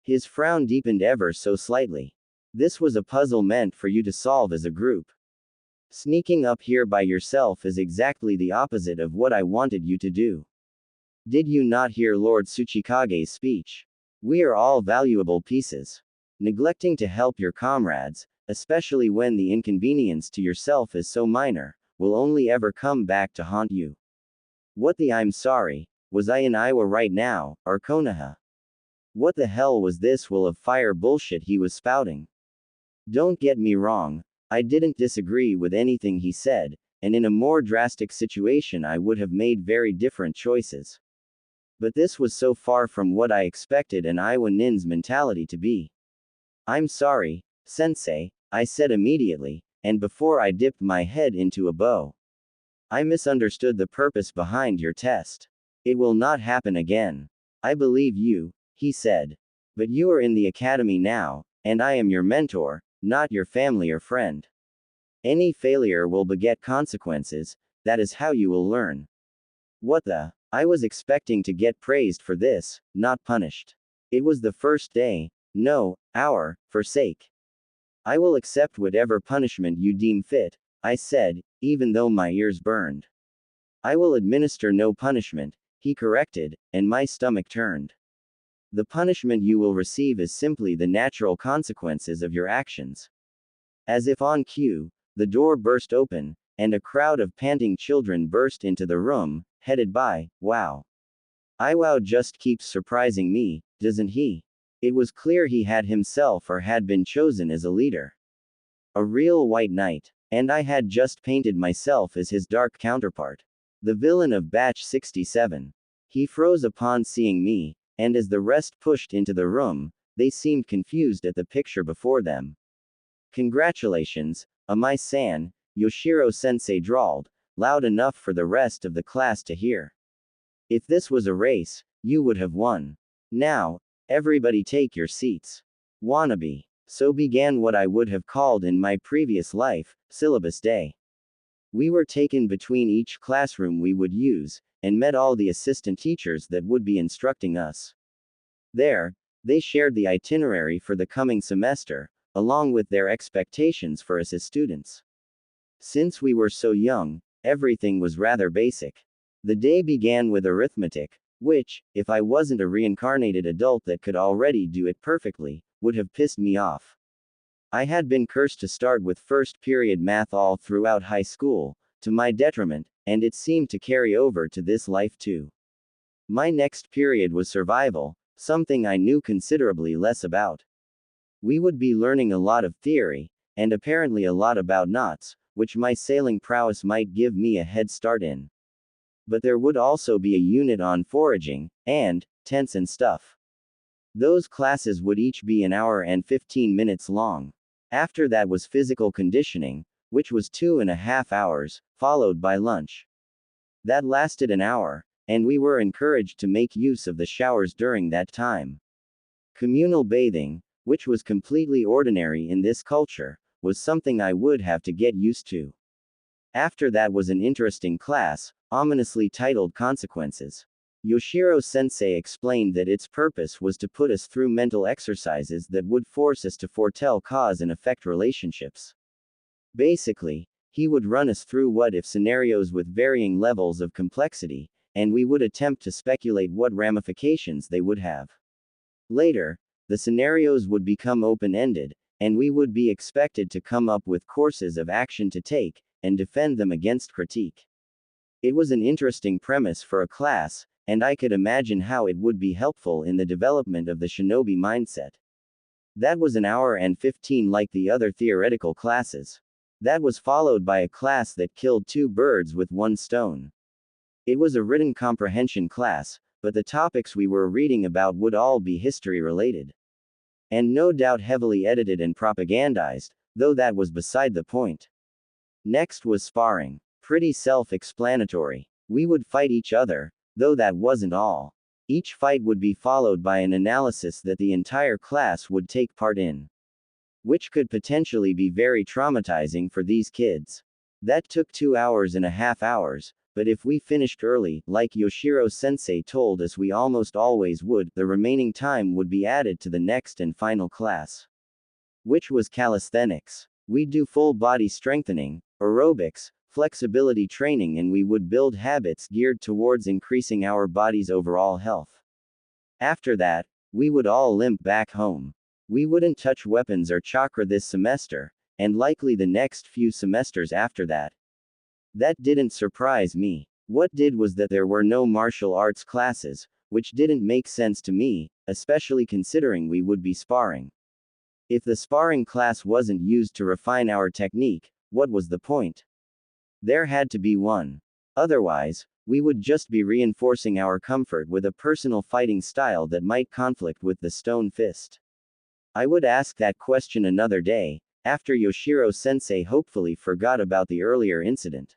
His frown deepened ever so slightly. This was a puzzle meant for you to solve as a group. Sneaking up here by yourself is exactly the opposite of what I wanted you to do. Did you not hear Lord Tsuchikage's speech? We are all valuable pieces. Neglecting to help your comrades, especially when the inconvenience to yourself is so minor, will only ever come back to haunt you. What the I'm sorry, was I in Iowa right now, or Konoha? What the hell was this will of fire bullshit he was spouting? Don't get me wrong, I didn't disagree with anything he said, and in a more drastic situation I would have made very different choices. But this was so far from what I expected an Iowa nin's mentality to be. I'm sorry, sensei, I said immediately, and before I dipped my head into a bow. I misunderstood the purpose behind your test. It will not happen again. I believe you, he said. But you are in the academy now, and I am your mentor, not your family or friend. Any failure will beget consequences, that is how you will learn. What the? I was expecting to get praised for this, not punished. It was the first day, no, hour, for sake. I will accept whatever punishment you deem fit, I said, even though my ears burned. I will administer no punishment, he corrected, and my stomach turned. The punishment you will receive is simply the natural consequences of your actions. As if on cue, the door burst open, and a crowd of panting children burst into the room, headed by, Wow. Iwao just keeps surprising me, doesn't he? It was clear he had himself or had been chosen as a leader. A real white knight. And I had just painted myself as his dark counterpart. The villain of Batch 67. He froze upon seeing me, and as the rest pushed into the room, they seemed confused at the picture before them. Congratulations, Amai-san, Yoshiro-sensei drawled, loud enough for the rest of the class to hear. If this was a race, you would have won. Now, everybody take your seats. Wannabe. So began what I would have called in my previous life, syllabus day. We were taken between each classroom we would use, and met all the assistant teachers that would be instructing us. There, they shared the itinerary for the coming semester, along with their expectations for us as students. Since we were so young, everything was rather basic. The day began with arithmetic, which, if I wasn't a reincarnated adult that could already do it perfectly, would have pissed me off. I had been cursed to start with first period math all throughout high school, to my detriment, and it seemed to carry over to this life too. My next period was survival, something I knew considerably less about. We would be learning a lot of theory, and apparently a lot about knots, which my sailing prowess might give me a head start in. But there would also be a unit on foraging, and tents and stuff. Those classes would each be an hour and 15 minutes long. After that was physical conditioning, which was 2.5 hours, followed by lunch. That lasted an hour, and we were encouraged to make use of the showers during that time. Communal bathing, which was completely ordinary in this culture, was something I would have to get used to. After that was an interesting class, ominously titled Consequences. Yoshiro-sensei explained that its purpose was to put us through mental exercises that would force us to foretell cause and effect relationships. Basically, he would run us through what-if scenarios with varying levels of complexity, and we would attempt to speculate what ramifications they would have. Later, the scenarios would become open-ended, and we would be expected to come up with courses of action to take, and defend them against critique. It was an interesting premise for a class, and I could imagine how it would be helpful in the development of the shinobi mindset. That was an hour and 15 like the other theoretical classes. That was followed by a class that killed 2 birds with 1 stone. It was a written comprehension class, but the topics we were reading about would all be history related. And no doubt heavily edited and propagandized, though that was beside the point. Next was sparring. Pretty self-explanatory. We would fight each other, though that wasn't all. Each fight would be followed by an analysis that the entire class would take part in. Which could potentially be very traumatizing for these kids. That took 2.5 hours, but if we finished early, like Yoshiro-sensei told us we almost always would, the remaining time would be added to the next and final class, which was calisthenics. We'd do full body strengthening, aerobics, flexibility training, and we would build habits geared towards increasing our body's overall health. After that, we would all limp back home. We wouldn't touch weapons or chakra this semester, and likely the next few semesters after that. That didn't surprise me. What did was that there were no martial arts classes, which didn't make sense to me, especially considering we would be sparring. If the sparring class wasn't used to refine our technique, what was the point? There had to be one. Otherwise, we would just be reinforcing our comfort with a personal fighting style that might conflict with the stone fist. I would ask that question another day, after Yoshiro-sensei hopefully forgot about the earlier incident.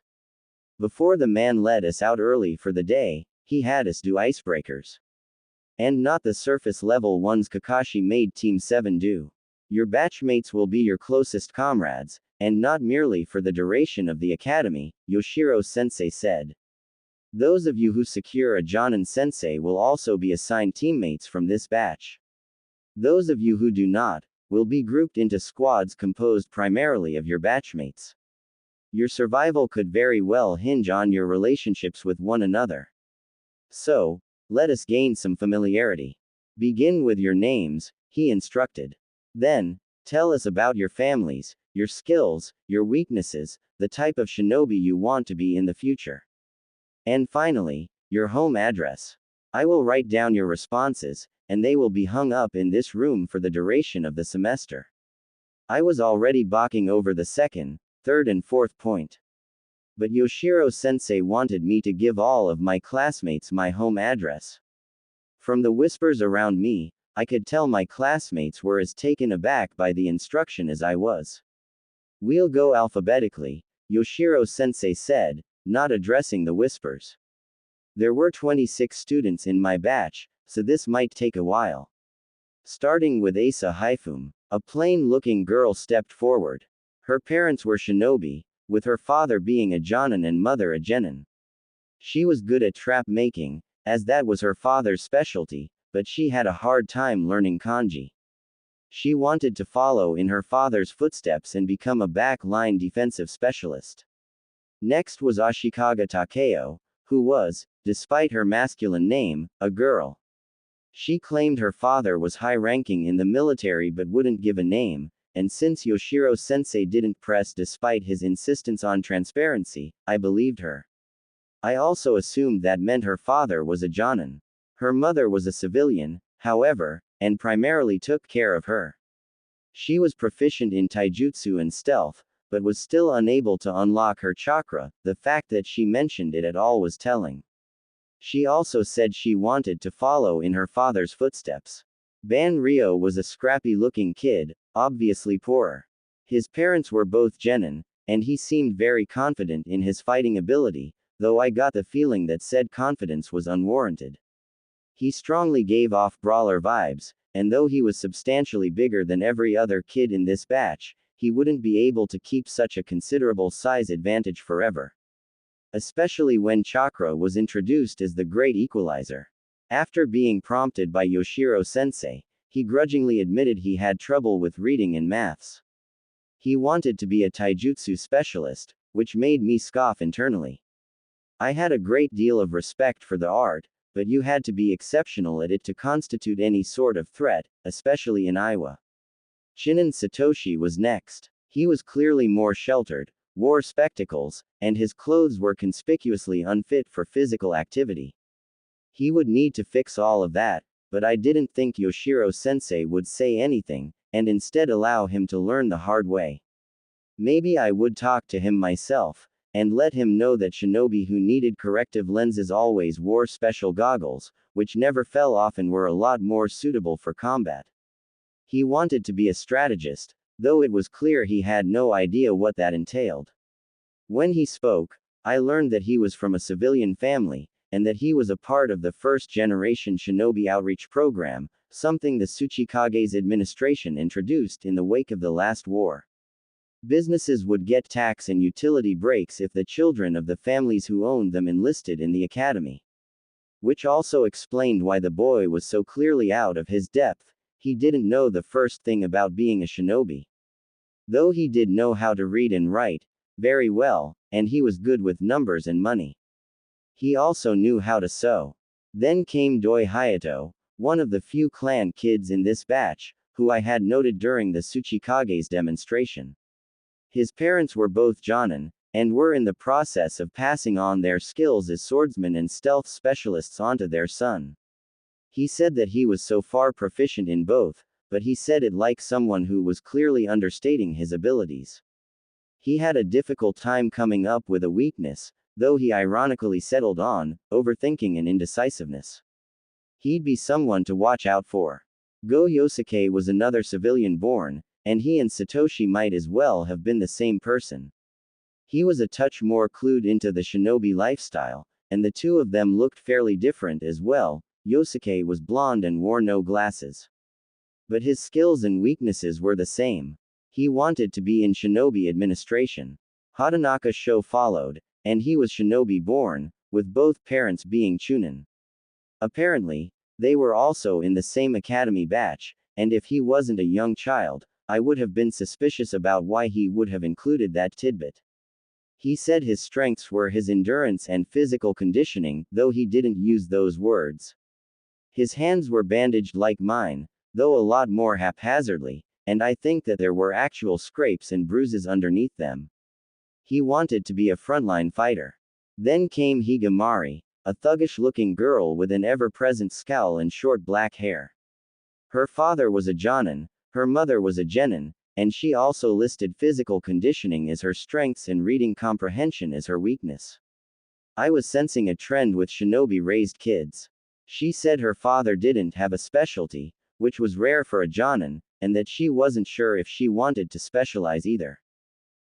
Before the man let us out early for the day, he had us do icebreakers. And not the surface level ones Kakashi made Team 7 do. Your batchmates will be your closest comrades, and not merely for the duration of the academy, Yoshiro-sensei said. Those of you who secure a Jonin-sensei will also be assigned teammates from this batch. Those of you who do not, will be grouped into squads composed primarily of your batchmates. Your survival could very well hinge on your relationships with one another. So, let us gain some familiarity. Begin with your names, he instructed. Then, tell us about your families, your skills, your weaknesses, the type of shinobi you want to be in the future. And finally, your home address. I will write down your responses, and they will be hung up in this room for the duration of the semester. I was already balking over the second, third, and fourth point. But Yoshiro-sensei wanted me to give all of my classmates my home address. From the whispers around me, I could tell my classmates were as taken aback by the instruction as I was. We'll go alphabetically, Yoshiro-sensei said, not addressing the whispers. There were 26 students in my batch, so this might take a while. Starting with Asa Haifum, a plain-looking girl stepped forward. Her parents were shinobi, with her father being a jonin and mother a genin. She was good at trap making, as that was her father's specialty, but she had a hard time learning kanji. She wanted to follow in her father's footsteps and become a back-line defensive specialist. Next was Ashikaga Takeo, who was, despite her masculine name, a girl. She claimed her father was high-ranking in the military but wouldn't give a name, and since Yoshiro-sensei didn't press despite his insistence on transparency, I believed her. I also assumed that meant her father was a jonin. Her mother was a civilian, however, and primarily took care of her. She was proficient in taijutsu and stealth, but was still unable to unlock her chakra. The fact that she mentioned it at all was telling. She also said she wanted to follow in her father's footsteps. Banryo was a scrappy-looking kid, obviously poorer. His parents were both genin, and he seemed very confident in his fighting ability, though I got the feeling that said confidence was unwarranted. He strongly gave off brawler vibes, and though he was substantially bigger than every other kid in this batch, he wouldn't be able to keep such a considerable size advantage forever. Especially when chakra was introduced as the great equalizer. After being prompted by Yoshiro-sensei, he grudgingly admitted he had trouble with reading and maths. He wanted to be a taijutsu specialist, which made me scoff internally. I had a great deal of respect for the art, but you had to be exceptional at it to constitute any sort of threat, especially in Iowa. Shinin Satoshi was next. He was clearly more sheltered, wore spectacles, and his clothes were conspicuously unfit for physical activity. He would need to fix all of that, but I didn't think Yoshiro-sensei would say anything, and instead allow him to learn the hard way. Maybe I would talk to him myself, and let him know that shinobi who needed corrective lenses always wore special goggles, which never fell off and were a lot more suitable for combat. He wanted to be a strategist, though it was clear he had no idea what that entailed. When he spoke, I learned that he was from a civilian family, and that he was a part of the first-generation shinobi outreach program, something the Tsuchikage's administration introduced in the wake of the last war. Businesses would get tax and utility breaks if the children of the families who owned them enlisted in the academy. Which also explained why the boy was so clearly out of his depth. He didn't know the first thing about being a shinobi. Though he did know how to read and write very well, and he was good with numbers and money. He also knew how to sew. Then came Doi Hayato, one of the few clan kids in this batch, who I had noted during the Tsuchikage's demonstration. His parents were both jonin, and were in the process of passing on their skills as swordsmen and stealth specialists onto their son. He said that he was so far proficient in both, but he said it like someone who was clearly understating his abilities. He had a difficult time coming up with a weakness, though he ironically settled on overthinking and indecisiveness. He'd be someone to watch out for. Go Yosuke was another civilian born, and he and Satoshi might as well have been the same person. He was a touch more clued into the shinobi lifestyle, and the two of them looked fairly different as well. Yosuke was blonde and wore no glasses. But his skills and weaknesses were the same. He wanted to be in shinobi administration. Hatanaka's show followed, and he was shinobi born, with both parents being chunin. Apparently, they were also in the same academy batch, and if he wasn't a young child, I would have been suspicious about why he would have included that tidbit. He said his strengths were his endurance and physical conditioning, though he didn't use those words. His hands were bandaged like mine, though a lot more haphazardly, and I think that there were actual scrapes and bruises underneath them. He wanted to be a frontline fighter. Then came Higamari, a thuggish-looking girl with an ever-present scowl and short black hair. Her father was a jonin, her mother was a genin, and she also listed physical conditioning as her strengths and reading comprehension as her weakness. I was sensing a trend with shinobi-raised kids. She said her father didn't have a specialty, which was rare for a jonin, and that she wasn't sure if she wanted to specialize either.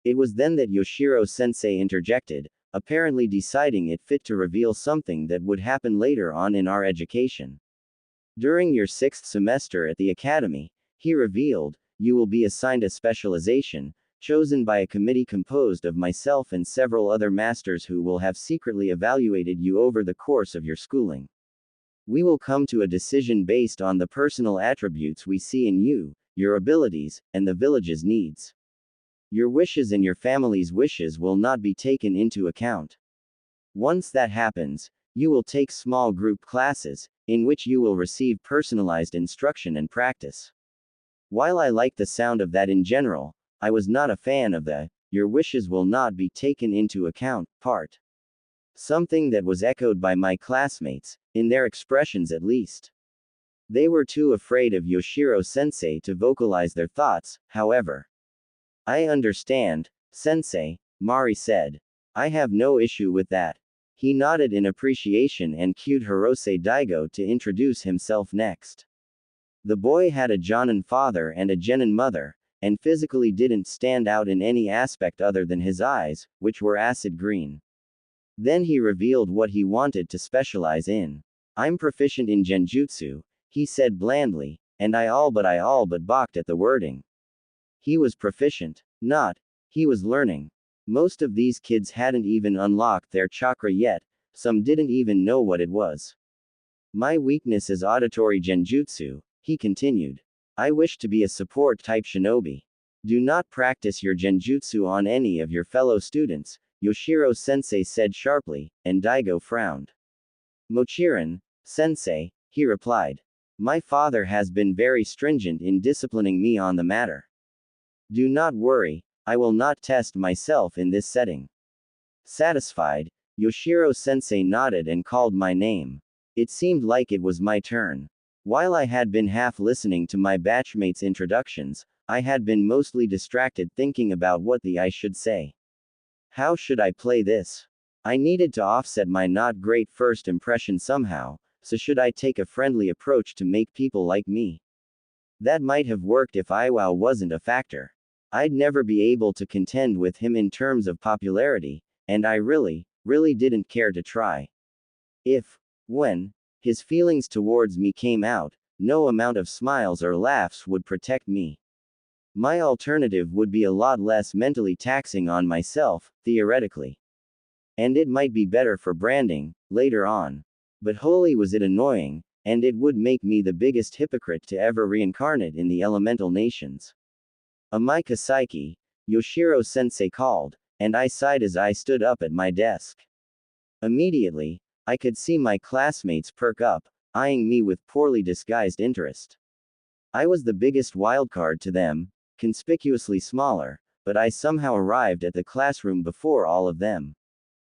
It was then that Yoshiro-sensei interjected, apparently deciding it fit to reveal something that would happen later on in our education. During your 6th semester at the academy, he revealed, you will be assigned a specialization, chosen by a committee composed of myself and several other masters who will have secretly evaluated you over the course of your schooling. We will come to a decision based on the personal attributes we see in you, your abilities, and the village's needs. Your wishes and your family's wishes will not be taken into account. Once that happens, you will take small group classes, in which you will receive personalized instruction and practice. While I liked the sound of that in general, I was not a fan of the, your wishes will not be taken into account, part. Something that was echoed by my classmates, in their expressions at least. They were too afraid of Yoshiro-sensei to vocalize their thoughts, however. I understand, sensei, Mari said. I have no issue with that. He nodded in appreciation and cued Hirose Daigo to introduce himself next. The boy had a jonin father and a genin mother, and physically didn't stand out in any aspect other than his eyes, which were acid green. Then he revealed what he wanted to specialize in. I'm proficient in genjutsu, he said blandly, and I all but balked at the wording. He was proficient. Not. He was learning. Most of these kids hadn't even unlocked their chakra yet, some didn't even know what it was. My weakness is auditory genjutsu, he continued. I wish to be a support-type shinobi. Do not practice your genjutsu on any of your fellow students, Yoshiro-sensei said sharply, and Daigo frowned. Mochiron, sensei, he replied. My father has been very stringent in disciplining me on the matter. Do not worry, I will not test myself in this setting. Satisfied, Yoshiro-sensei nodded and called my name. It seemed like it was my turn. While I had been half listening to my batchmates' introductions, I had been mostly distracted thinking about what I should say. How should I play this? I needed to offset my not great first impression somehow, so should I take a friendly approach to make people like me? That might have worked if Iwao wasn't a factor. I'd never be able to contend with him in terms of popularity, and I really didn't care to try. When his feelings towards me came out, no amount of smiles or laughs would protect me. My alternative would be a lot less mentally taxing on myself, theoretically. And it might be better for branding, later on. But holy was it annoying, and it would make me the biggest hypocrite to ever reincarnate in the elemental nations. Amai Kasaiki, Yoshiro sensei called, and I sighed as I stood up at my desk. Immediately, I could see my classmates perk up, eyeing me with poorly disguised interest. I was the biggest wildcard to them, conspicuously smaller, but I somehow arrived at the classroom before all of them.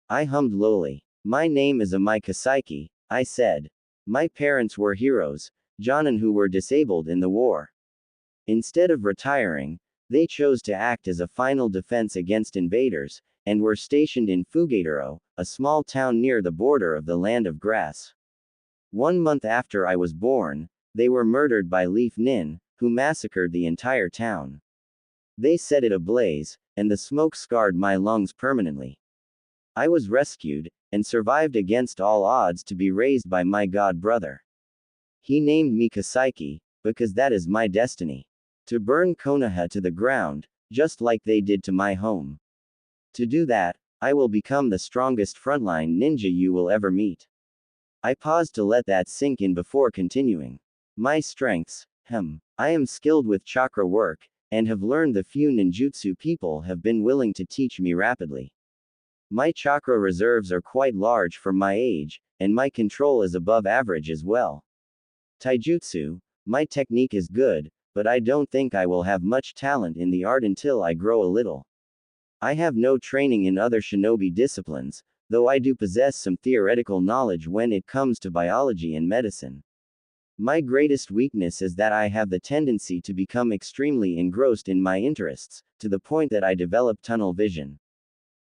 I hummed lowly. My name is Amai Kasaiki, I said. My parents were heroes, Jonin who were disabled in the war. Instead of retiring, they chose to act as a final defense against invaders, and were stationed in Fugataro, a small town near the border of the Land of Grass. 1 month after I was born, they were murdered by Leaf Nin, who massacred the entire town. They set it ablaze, and the smoke scarred my lungs permanently. I was rescued, and survived against all odds to be raised by my god brother. He named me Kasaiki, because that is my destiny. To burn Konoha to the ground, just like they did to my home. To do that, I will become the strongest frontline ninja you will ever meet. I paused to let that sink in before continuing. My strengths, I am skilled with chakra work, and have learned the few ninjutsu people have been willing to teach me rapidly. My chakra reserves are quite large for my age, and my control is above average as well. Taijutsu, my technique is good, but I don't think I will have much talent in the art until I grow a little. I have no training in other shinobi disciplines, though I do possess some theoretical knowledge when it comes to biology and medicine. My greatest weakness is that I have the tendency to become extremely engrossed in my interests, to the point that I develop tunnel vision.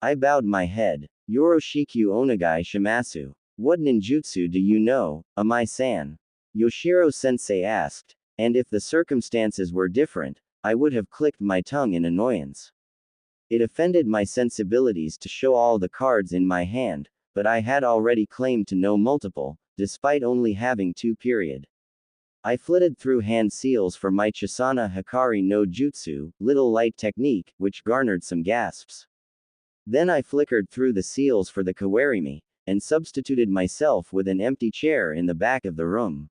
I bowed my head. Yoroshiku onagai shimasu. What ninjutsu do you know, Amai-san? Yoshiro sensei asked, and if the circumstances were different, I would have clicked my tongue in annoyance. It offended my sensibilities to show all the cards in my hand, but I had already claimed to know multiple, despite only having 2. I flitted through hand seals for my Chisana Hikari no Jutsu, little light technique, which garnered some gasps. Then I flickered through the seals for the Kawarimi, and substituted myself with an empty chair in the back of the room.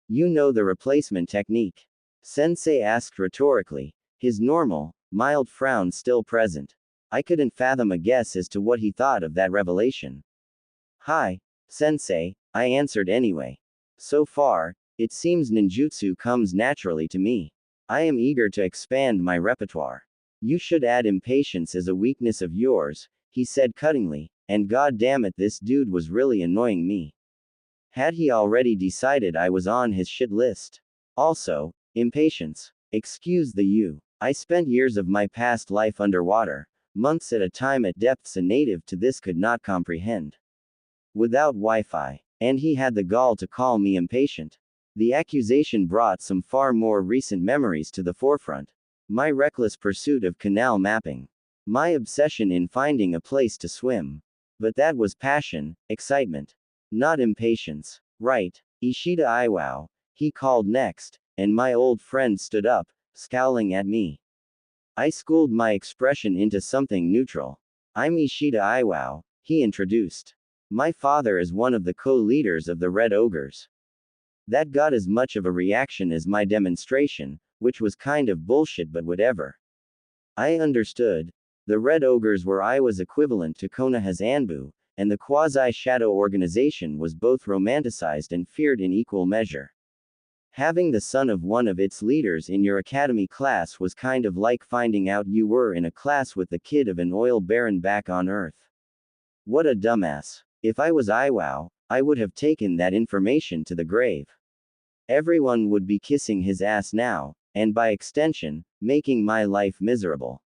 You know the replacement technique? Sensei asked rhetorically, his normal, mild frown still present. I couldn't fathom a guess as to what he thought of that revelation. Hi, Sensei, I answered anyway. So far, it seems ninjutsu comes naturally to me. I am eager to expand my repertoire. You should add impatience as a weakness of yours, he said cuttingly, and god damn it, this dude was really annoying me. Had he already decided I was on his shit list? Also, impatience. Excuse the you. I spent years of my past life underwater, months at a time at depths a native to this could not comprehend. Without Wi-Fi. And he had the gall to call me impatient. The accusation brought some far more recent memories to the forefront. My reckless pursuit of canal mapping. My obsession in finding a place to swim. But that was passion, excitement. Not impatience. Right. Ishida Iwao, he called next, and my old friend stood up, scowling at me. I schooled my expression into something neutral. I'm Ishida Iwao, he introduced. My father is one of the co-leaders of the Red Ogres. That got as much of a reaction as my demonstration, which was kind of bullshit but whatever. I understood. The Red Ogres were Iwa's equivalent to Konoha's Anbu, and the quasi-shadow organization was both romanticized and feared in equal measure. Having the son of one of its leaders in your academy class was kind of like finding out you were in a class with the kid of an oil baron back on Earth. What a dumbass. If I was Iwao, I would have taken that information to the grave. Everyone would be kissing his ass now, and by extension, making my life miserable.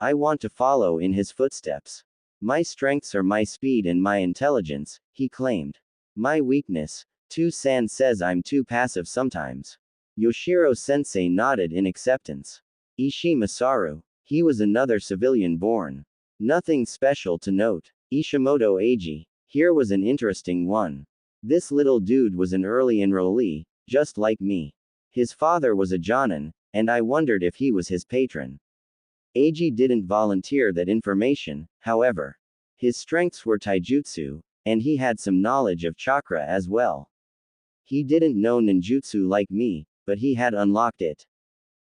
I want to follow in his footsteps. My strengths are my speed and my intelligence, he claimed. My weakness, Tu-san says I'm too passive sometimes. Yoshiro sensei nodded in acceptance. Ishii Masaru, he was another civilian born. Nothing special to note. Ishimoto Eiji, here was an interesting one. This little dude was an early enrollee, just like me. His father was a jonin, and I wondered if he was his patron. Eiji didn't volunteer that information, however. His strengths were taijutsu, and he had some knowledge of chakra as well. He didn't know ninjutsu like me, but he had unlocked it.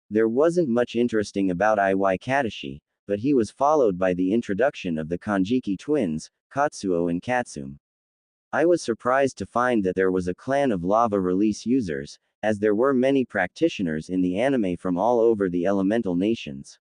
There wasn't much interesting about Iwai Katashi, but he was followed by the introduction of the Kanjiki twins, Katsuo and Katsum. I was surprised to find that there was a clan of lava release users, as there were many practitioners in the anime from all over the elemental nations.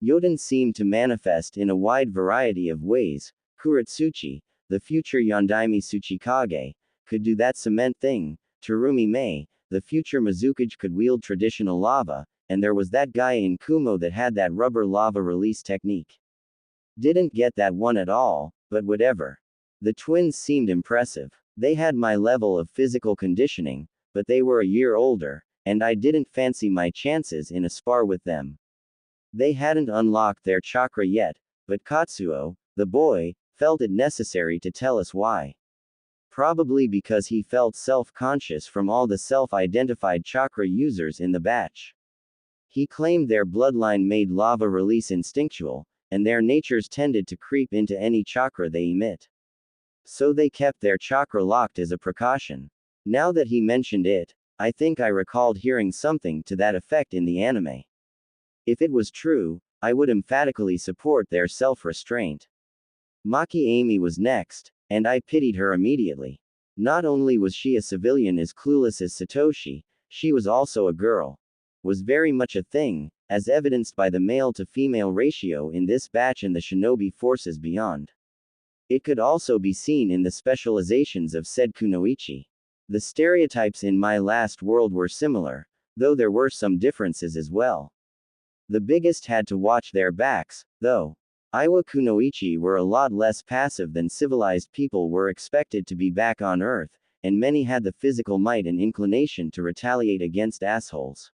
Yoden seemed to manifest in a wide variety of ways. Kuretsuchi, the future Yondaime Tsuchikage, could do that cement thing. Terumi Mei, the future Mizukage, could wield traditional lava, and there was that guy in Kumo that had that rubber lava release technique. Didn't get that one at all, but whatever. The twins seemed impressive. They had my level of physical conditioning, but they were a year older, and I didn't fancy my chances in a spar with them. They hadn't unlocked their chakra yet, but Katsuo, the boy, felt it necessary to tell us why. Probably because he felt self-conscious from all the self-identified chakra users in the batch. He claimed their bloodline made lava release instinctual, and their natures tended to creep into any chakra they emit. So they kept their chakra locked as a precaution. Now that he mentioned it, I think I recalled hearing something to that effect in the anime. If it was true, I would emphatically support their self-restraint. Maki Amy was next, and I pitied her immediately. Not only was she a civilian as clueless as Satoshi, she was also a girl. Was very much a thing, as evidenced by the male-to-female ratio in this batch and the shinobi forces beyond. It could also be seen in the specializations of said kunoichi. The stereotypes in my last world were similar, though there were some differences as well. The biggest had to watch their backs, though. Iwa kunoichi were a lot less passive than civilized people were expected to be back on Earth, and many had the physical might and inclination to retaliate against assholes.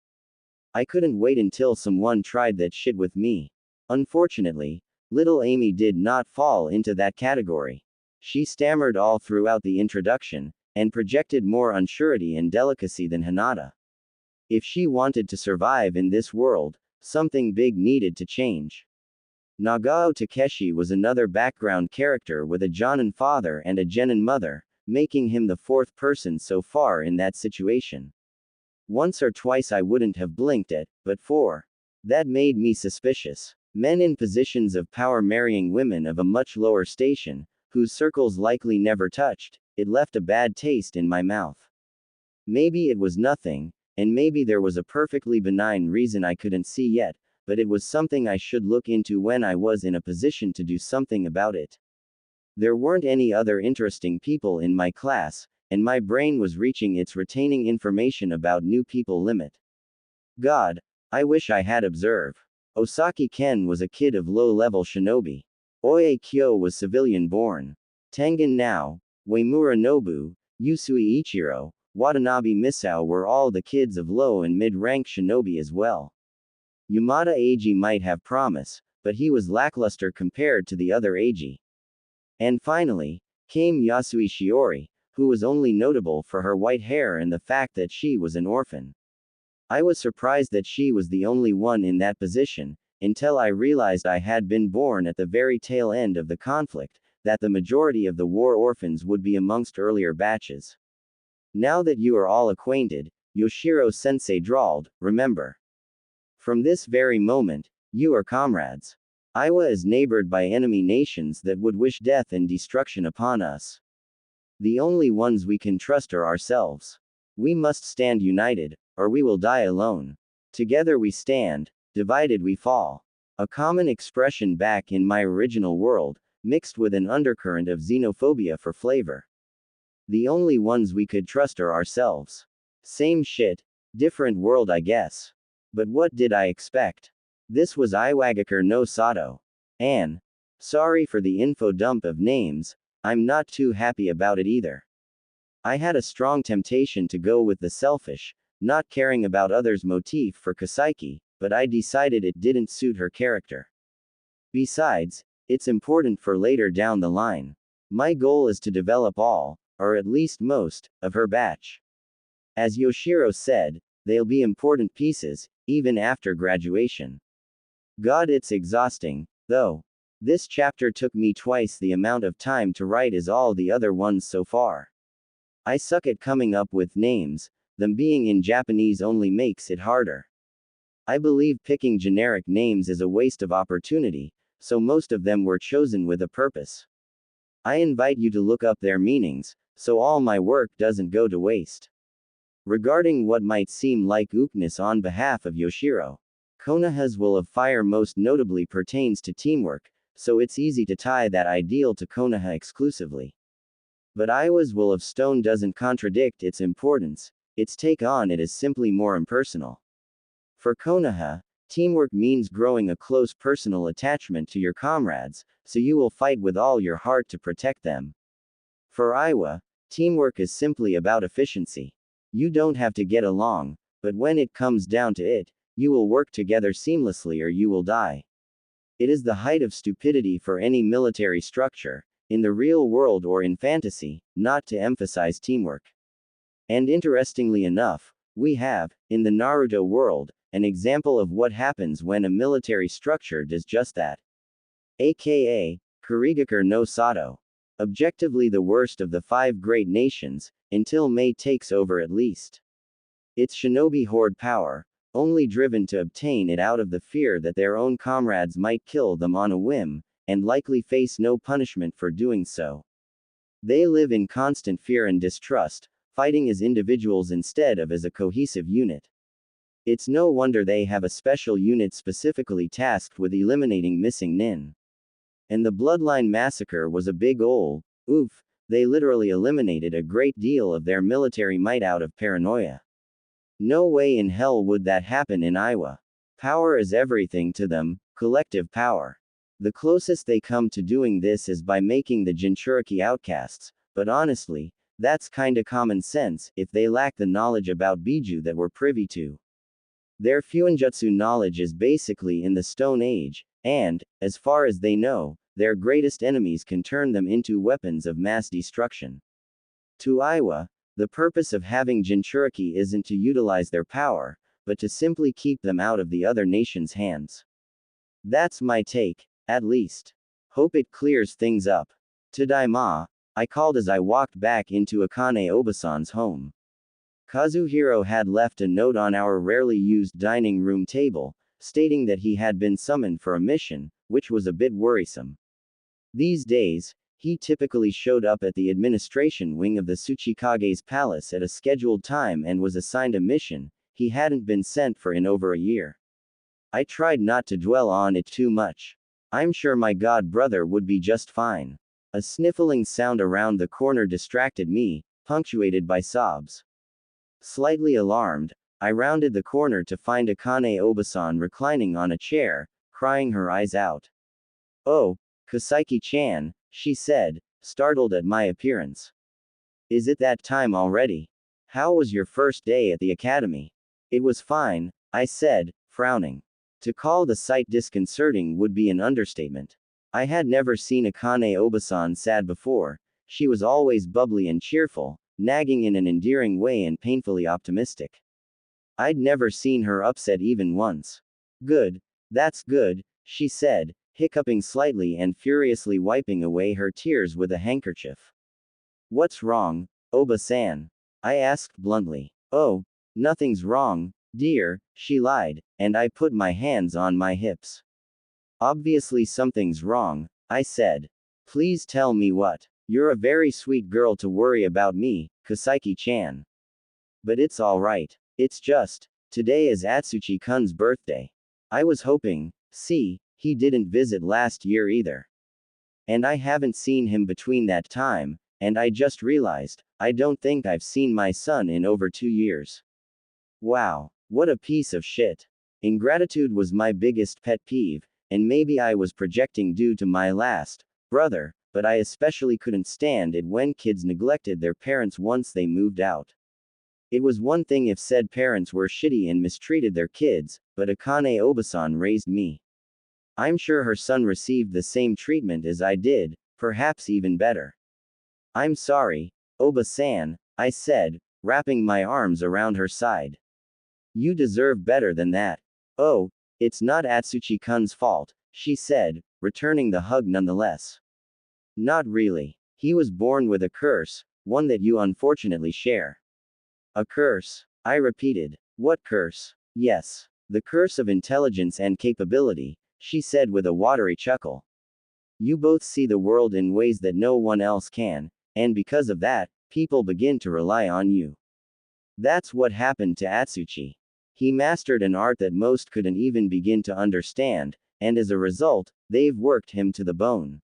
I couldn't wait until someone tried that shit with me. Unfortunately, little Amy did not fall into that category. She stammered all throughout the introduction, and projected more unsurety and delicacy than Hinata. If she wanted to survive in this world, something big needed to change. Nagao Takeshi was another background character with a Jonin father and a Genin mother, making him the fourth person so far in that situation. Once or twice I wouldn't have blinked at, but four. That made me suspicious. Men in positions of power marrying women of a much lower station, whose circles likely never touched, it left a bad taste in my mouth. Maybe it was nothing, and maybe there was a perfectly benign reason I couldn't see yet, but it was something I should look into when I was in a position to do something about it. There weren't any other interesting people in my class, and my brain was reaching its retaining information about new people limit. God, I wish I had observed. Osaki Ken was a kid of low-level shinobi. Oe Kyo was civilian-born. Tengen Nao, Uemura Nobu, Yusui Ichiro, Watanabe Misao were all the kids of low and mid-rank shinobi as well. Yamada Eiji might have promise, but he was lackluster compared to the other Eiji. And finally, came Yasui Shiori, who was only notable for her white hair and the fact that she was an orphan. I was surprised that she was the only one in that position, until I realized I had been born at the very tail end of the conflict, that the majority of the war orphans would be amongst earlier batches. Now that you are all acquainted, Yoshiro-sensei drawled, remember. From this very moment, you are comrades. Iwa is neighbored by enemy nations that would wish death and destruction upon us. The only ones we can trust are ourselves. We must stand united, or we will die alone. Together we stand, divided we fall. A common expression back in my original world, mixed with an undercurrent of xenophobia for flavor. The only ones we could trust are ourselves. Same shit, different world I guess. But what did I expect? This was Iwagakure no Sato. And, sorry for the info dump of names, I'm not too happy about it either. I had a strong temptation to go with the selfish, not caring about others motif for Kasaiki, but I decided it didn't suit her character. Besides, it's important for later down the line. My goal is to develop all, or at least most, of her batch. As Yoshiro said, they'll be important pieces, even after graduation. God, it's exhausting, though. This chapter took me twice the amount of time to write as all the other ones so far. I suck at coming up with names, them being in Japanese only makes it harder. I believe picking generic names is a waste of opportunity, so most of them were chosen with a purpose. I invite you to look up their meanings, so all my work doesn't go to waste. Regarding what might seem like weakness on behalf of Yoshiro, Konoha's will of fire most notably pertains to teamwork, so it's easy to tie that ideal to Konoha exclusively. But Iwa's will of stone doesn't contradict its importance, its take on it is simply more impersonal. For Konoha, teamwork means growing a close personal attachment to your comrades, so you will fight with all your heart to protect them. For Iwa, teamwork is simply about efficiency. You don't have to get along, but when it comes down to it, you will work together seamlessly or you will die. It is the height of stupidity for any military structure, in the real world or in fantasy, not to emphasize teamwork. And interestingly enough, we have, in the Naruto world, an example of what happens when a military structure does just that. AKA, Kurigakure no Sato. Objectively the worst of the 5 great nations, until Mei takes over at least. Its shinobi hoard power, only driven to obtain it out of the fear that their own comrades might kill them on a whim, and likely face no punishment for doing so. They live in constant fear and distrust, fighting as individuals instead of as a cohesive unit. It's no wonder they have a special unit specifically tasked with eliminating missing nin. And the Bloodline Massacre was a big ol' oof, they literally eliminated a great deal of their military might out of paranoia. No way in hell would that happen in Iwa. Power is everything to them, collective power. The closest they come to doing this is by making the Jinchuriki outcasts, but honestly, that's kinda common sense, if they lack the knowledge about Biju that we're privy to. Their Fuinjutsu knowledge is basically in the Stone Age, and, as far as they know, their greatest enemies can turn them into weapons of mass destruction. To Iwa, the purpose of having Jinchuriki isn't to utilize their power, but to simply keep them out of the other nation's hands. That's my take, at least. Hope it clears things up. Tadaima, I called as I walked back into Akane Obasan's home. Kazuhiro had left a note on our rarely used dining room table, stating that he had been summoned for a mission, which was a bit worrisome. These days, he typically showed up at the administration wing of the Tsuchikage's palace at a scheduled time and was assigned a mission he hadn't been sent for in over a year. I tried not to dwell on it too much. I'm sure my god brother would be just fine. A sniffling sound around the corner distracted me, punctuated by sobs. Slightly alarmed, I rounded the corner to find Akane Obasan reclining on a chair, crying her eyes out. "Oh, Kaseki-chan," she said, startled at my appearance. "Is it that time already? How was your first day at the academy?" "It was fine," I said, frowning. To call the sight disconcerting would be an understatement. I had never seen Akane Obasan sad before. She was always bubbly and cheerful, nagging in an endearing way and painfully optimistic. I'd never seen her upset even once. "Good. That's good," she said, hiccuping slightly and furiously wiping away her tears with a handkerchief. "What's wrong, Oba-san?" I asked bluntly. "Oh, nothing's wrong, dear," she lied, and I put my hands on my hips. "Obviously something's wrong," I said. "Please tell me what." "You're a very sweet girl to worry about me, Kaseki-chan. But it's alright. It's just, today is Atsuchi-kun's birthday. I was hoping, see, he didn't visit last year either. And I haven't seen him between that time, and I just realized, I don't think I've seen my son in over 2 years. Wow, what a piece of shit. Ingratitude was my biggest pet peeve, and maybe I was projecting due to my last brother, but I especially couldn't stand it when kids neglected their parents once they moved out. It was one thing if said parents were shitty and mistreated their kids, but Akane Obasan raised me. I'm sure her son received the same treatment as I did, perhaps even better. "I'm sorry, Oba-san," I said, wrapping my arms around her side. You deserve better than that. Oh, it's not Atsuchi-kun's fault, she said, returning the hug nonetheless. Not really. He was born with a curse, one that you unfortunately share. A curse? I repeated. What curse? Yes. The curse of intelligence and capability, she said with a watery chuckle. You both see the world in ways that no one else can, and because of that, people begin to rely on you. That's what happened to Atsuchi. He mastered an art that most couldn't even begin to understand, and as a result, they've worked him to the bone.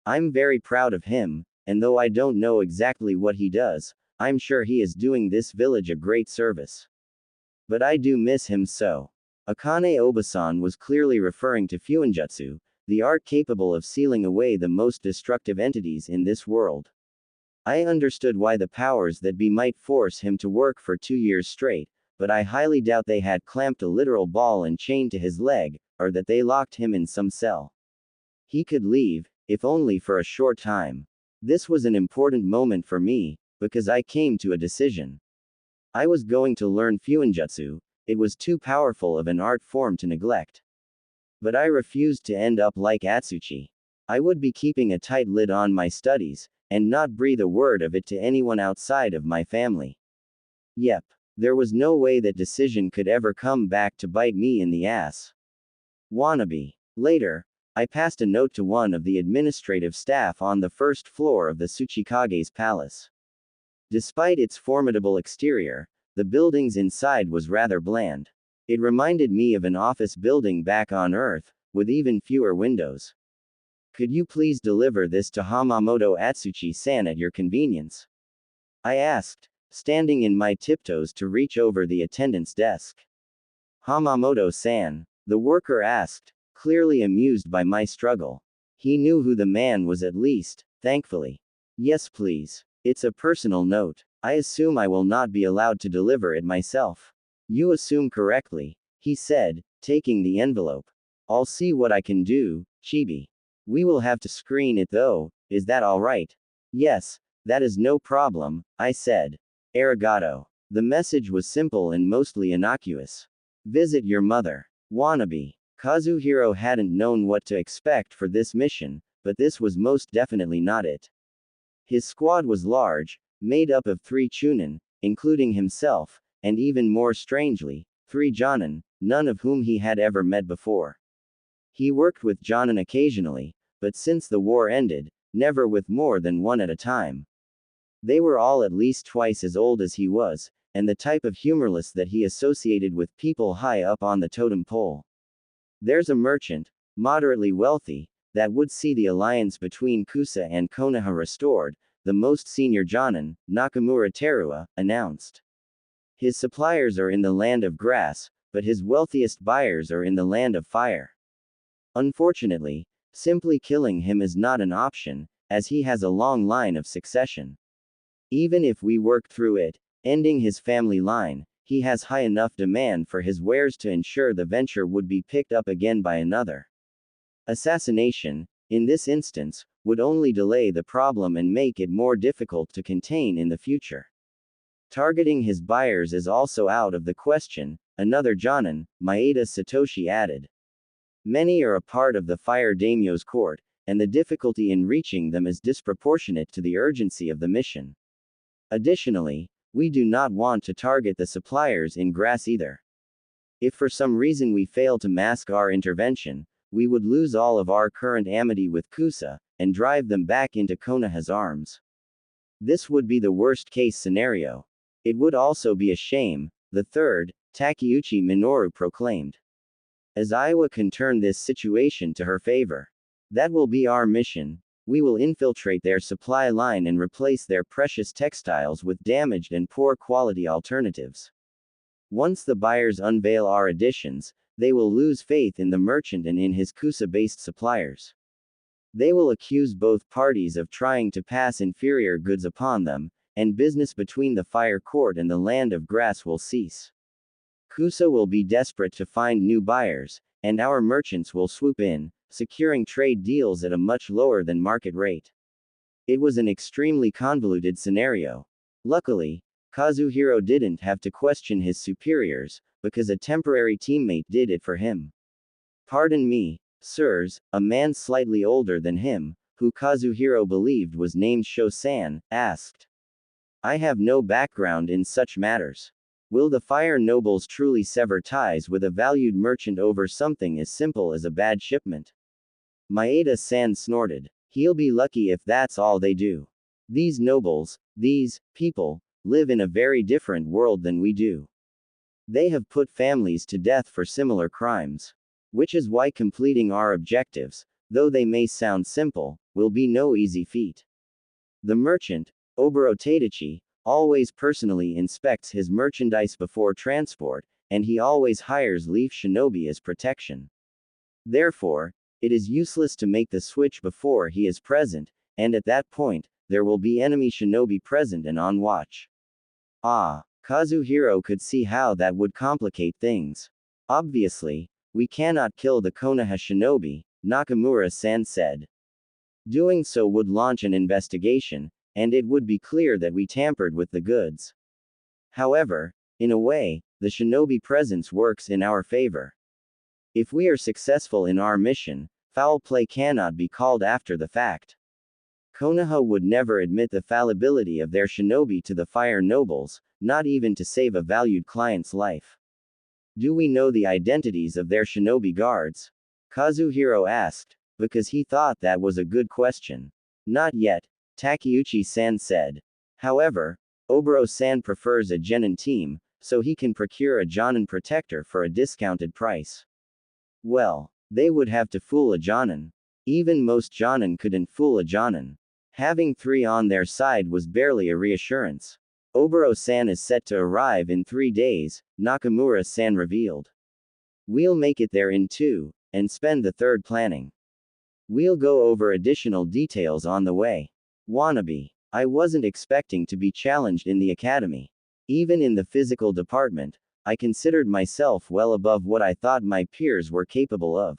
I'm very proud of him, and though I don't know exactly what he does, I'm sure he is doing this village a great service. But I do miss him so. Akane Obasan was clearly referring to Fuinjutsu, the art capable of sealing away the most destructive entities in this world. I understood why the powers that be might force him to work for 2 years straight, but I highly doubt they had clamped a literal ball and chain to his leg, or that they locked him in some cell. He could leave, if only for a short time. This was an important moment for me, because I came to a decision. I was going to learn Fuinjutsu, it was too powerful of an art form to neglect. But I refused to end up like Atsuchi. I would be keeping a tight lid on my studies, and not breathe a word of it to anyone outside of my family. Yep. There was no way that decision could ever come back to bite me in the ass. Wannabe. Later, I passed a note to one of the administrative staff on the first floor of the Tsuchikage's palace. Despite its formidable exterior, the building's inside was rather bland. It reminded me of an office building back on Earth, with even fewer windows. Could you please deliver this to Hamamoto Atsuchi-san at your convenience? I asked, standing in my tiptoes to reach over the attendant's desk. Hamamoto-san, the worker asked, clearly amused by my struggle. He knew who the man was at least, thankfully. Yes, please. It's a personal note. I assume I will not be allowed to deliver it myself. You assume correctly, he said, taking the envelope. I'll see what I can do, Chibi. We will have to screen it though, is that alright? Yes, that is no problem, I said. Arigato. The message was simple and mostly innocuous. Visit your mother. Wannabe. Kazuhiro hadn't known what to expect for this mission, but this was most definitely not it. His squad was large, made up of 3 chunin, including himself, and even more strangely, 3 jonin, none of whom he had ever met before. He worked with jonin occasionally, but since the war ended, never with more than 1 at a time. They were all at least twice as old as he was, and the type of humorless that he associated with people high up on the totem pole. There's a merchant, moderately wealthy, that would see the alliance between Kusa and Konoha restored, the most senior jonin, Nakamura Teruya, announced. His suppliers are in the land of grass, but his wealthiest buyers are in the land of fire. Unfortunately, simply killing him is not an option, as he has a long line of succession. Even if we work through it, ending his family line, he has high enough demand for his wares to ensure the venture would be picked up again by another. Assassination, in this instance, would only delay the problem and make it more difficult to contain in the future. Targeting his buyers is also out of the question, another jonin, Maeda Satoshi added. Many are a part of the fire daimyo's court, and the difficulty in reaching them is disproportionate to the urgency of the mission. Additionally, we do not want to target the suppliers in grass either. If for some reason we fail to mask our intervention, we would lose all of our current amity with Kusa, and drive them back into Konoha's arms. This would be the worst-case scenario. It would also be a shame, the third, Takeuchi Minoru proclaimed. As Iowa can turn this situation to her favor. That will be our mission. We will infiltrate their supply line and replace their precious textiles with damaged and poor quality alternatives. Once the buyers unveil our additions, they will lose faith in the merchant and in his Kusa-based suppliers. They will accuse both parties of trying to pass inferior goods upon them, and business between the fire court and the land of grass will cease. Kusa will be desperate to find new buyers, and our merchants will swoop in, securing trade deals at a much lower than market rate. It was an extremely convoluted scenario. Luckily, Kazuhiro didn't have to question his superiors, because a temporary teammate did it for him. Pardon me, sirs, a man slightly older than him, who Kazuhiro believed was named Sho-san, asked. I have no background in such matters. Will the fire nobles truly sever ties with a valued merchant over something as simple as a bad shipment? Maeda-san snorted. He'll be lucky if that's all they do. These nobles, these people, live in a very different world than we do. They have put families to death for similar crimes. Which is why completing our objectives, though they may sound simple, will be no easy feat. The merchant, Oboro Tadachi, always personally inspects his merchandise before transport, and he always hires leaf shinobi as protection. Therefore, it is useless to make the switch before he is present, and at that point, there will be enemy shinobi present and on watch. Ah, Kazuhiro could see how that would complicate things. Obviously, we cannot kill the Konoha shinobi, Nakamura-san said. Doing so would launch an investigation, and it would be clear that we tampered with the goods. However, in a way, the shinobi presence works in our favor. If we are successful in our mission, foul play cannot be called after the fact. Konoha would never admit the fallibility of their shinobi to the fire nobles, not even to save a valued client's life. Do we know the identities of their shinobi guards? Kazuhiro asked, because he thought that was a good question. Not yet, Takeuchi-san said. However, Oboro-san prefers a genin team, so he can procure a jonin protector for a discounted price. Well, they would have to fool a jonin. Even most jonin couldn't fool a jonin. Having 3 on their side was barely a reassurance. Oboro-san is set to arrive in 3 days, Nakamura-san revealed. We'll make it there in 2, and spend the 3rd planning. We'll go over additional details on the way. Wannabe. I wasn't expecting to be challenged in the academy. Even in the physical department, I considered myself well above what I thought my peers were capable of.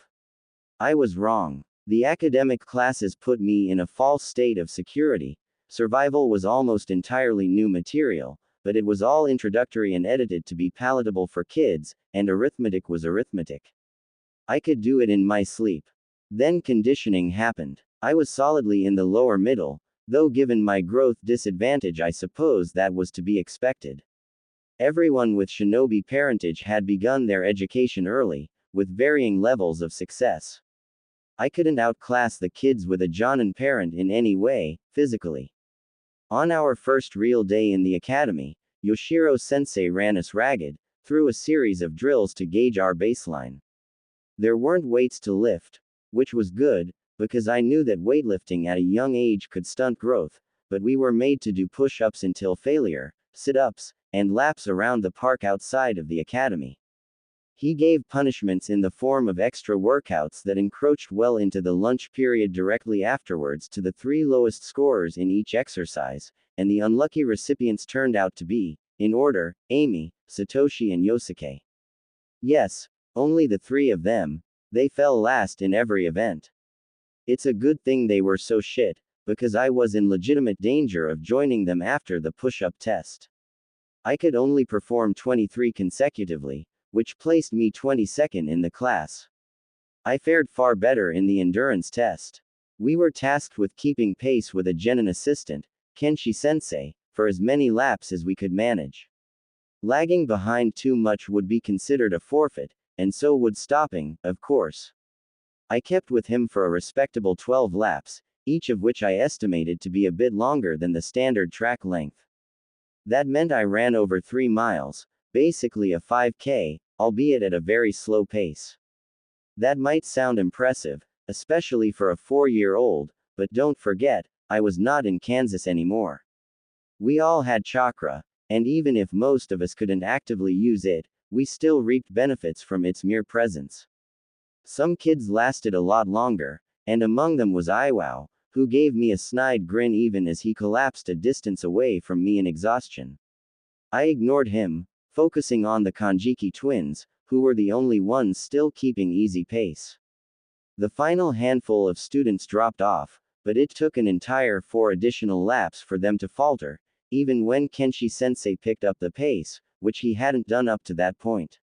I was wrong. The academic classes put me in a false state of security. Survival was almost entirely new material, but it was all introductory and edited to be palatable for kids, and arithmetic was arithmetic. I could do it in my sleep. Then conditioning happened. I was solidly in the lower middle, though given my growth disadvantage I suppose that was to be expected. Everyone with shinobi parentage had begun their education early, with varying levels of success. I couldn't outclass the kids with a jonin parent in any way, physically. On our first real day in the academy, Yoshiro-sensei ran us ragged, through a series of drills to gauge our baseline. There weren't weights to lift, which was good, because I knew that weightlifting at a young age could stunt growth, but we were made to do push-ups until failure, sit-ups, and laps around the park outside of the academy. He gave punishments in the form of extra workouts that encroached well into the lunch period directly afterwards to the 3 lowest scorers in each exercise, and the unlucky recipients turned out to be, in order, Amy, Satoshi and Yosuke. Yes, only the 3 of them. They fell last in every event. It's a good thing they were so shit, because I was in legitimate danger of joining them after the push-up test. I could only perform 23 consecutively, which placed me 22nd in the class. I fared far better in the endurance test. We were tasked with keeping pace with a genin assistant, Kenshi-sensei, for as many laps as we could manage. Lagging behind too much would be considered a forfeit, and so would stopping, of course. I kept with him for a respectable 12 laps, each of which I estimated to be a bit longer than the standard track length. That meant I ran over 3 miles, basically a 5K, albeit at a very slow pace. That might sound impressive, especially for a 4-year-old, but don't forget, I was not in Kansas anymore. We all had chakra, and even if most of us couldn't actively use it, we still reaped benefits from its mere presence. Some kids lasted a lot longer, and among them was Iwao, who gave me a snide grin even as he collapsed a distance away from me in exhaustion. I ignored him, focusing on the Kanjiki twins, who were the only ones still keeping easy pace. The final handful of students dropped off, but it took an entire 4 additional laps for them to falter, even when Kenshi-sensei picked up the pace, which he hadn't done up to that point.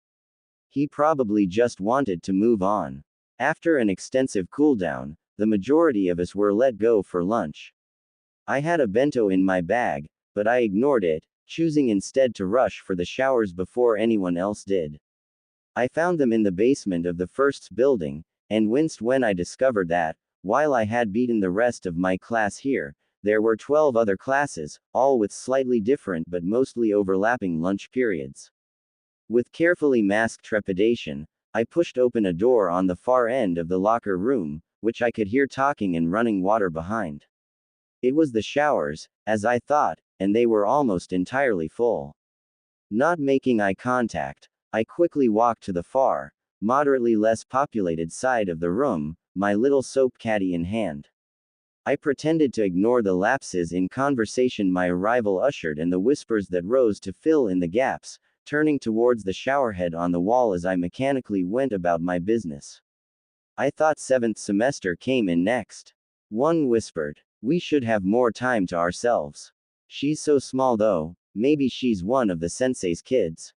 He probably just wanted to move on. After an extensive cooldown, the majority of us were let go for lunch. I had a bento in my bag, but I ignored it, choosing instead to rush for the showers before anyone else did. I found them in the basement of the first building, and winced when I discovered that, while I had beaten the rest of my class here, there were 12 other classes, all with slightly different but mostly overlapping lunch periods. With carefully masked trepidation, I pushed open a door on the far end of the locker room, which I could hear talking and running water behind. It was the showers, as I thought, and they were almost entirely full. Not making eye contact, I quickly walked to the far, moderately less populated side of the room, my little soap caddy in hand. I pretended to ignore the lapses in conversation my arrival ushered and the whispers that rose to fill in the gaps, turning towards the showerhead on the wall as I mechanically went about my business. I thought 7th semester came in next. One whispered, "We should have more time to ourselves. She's so small though, maybe she's one of the sensei's kids."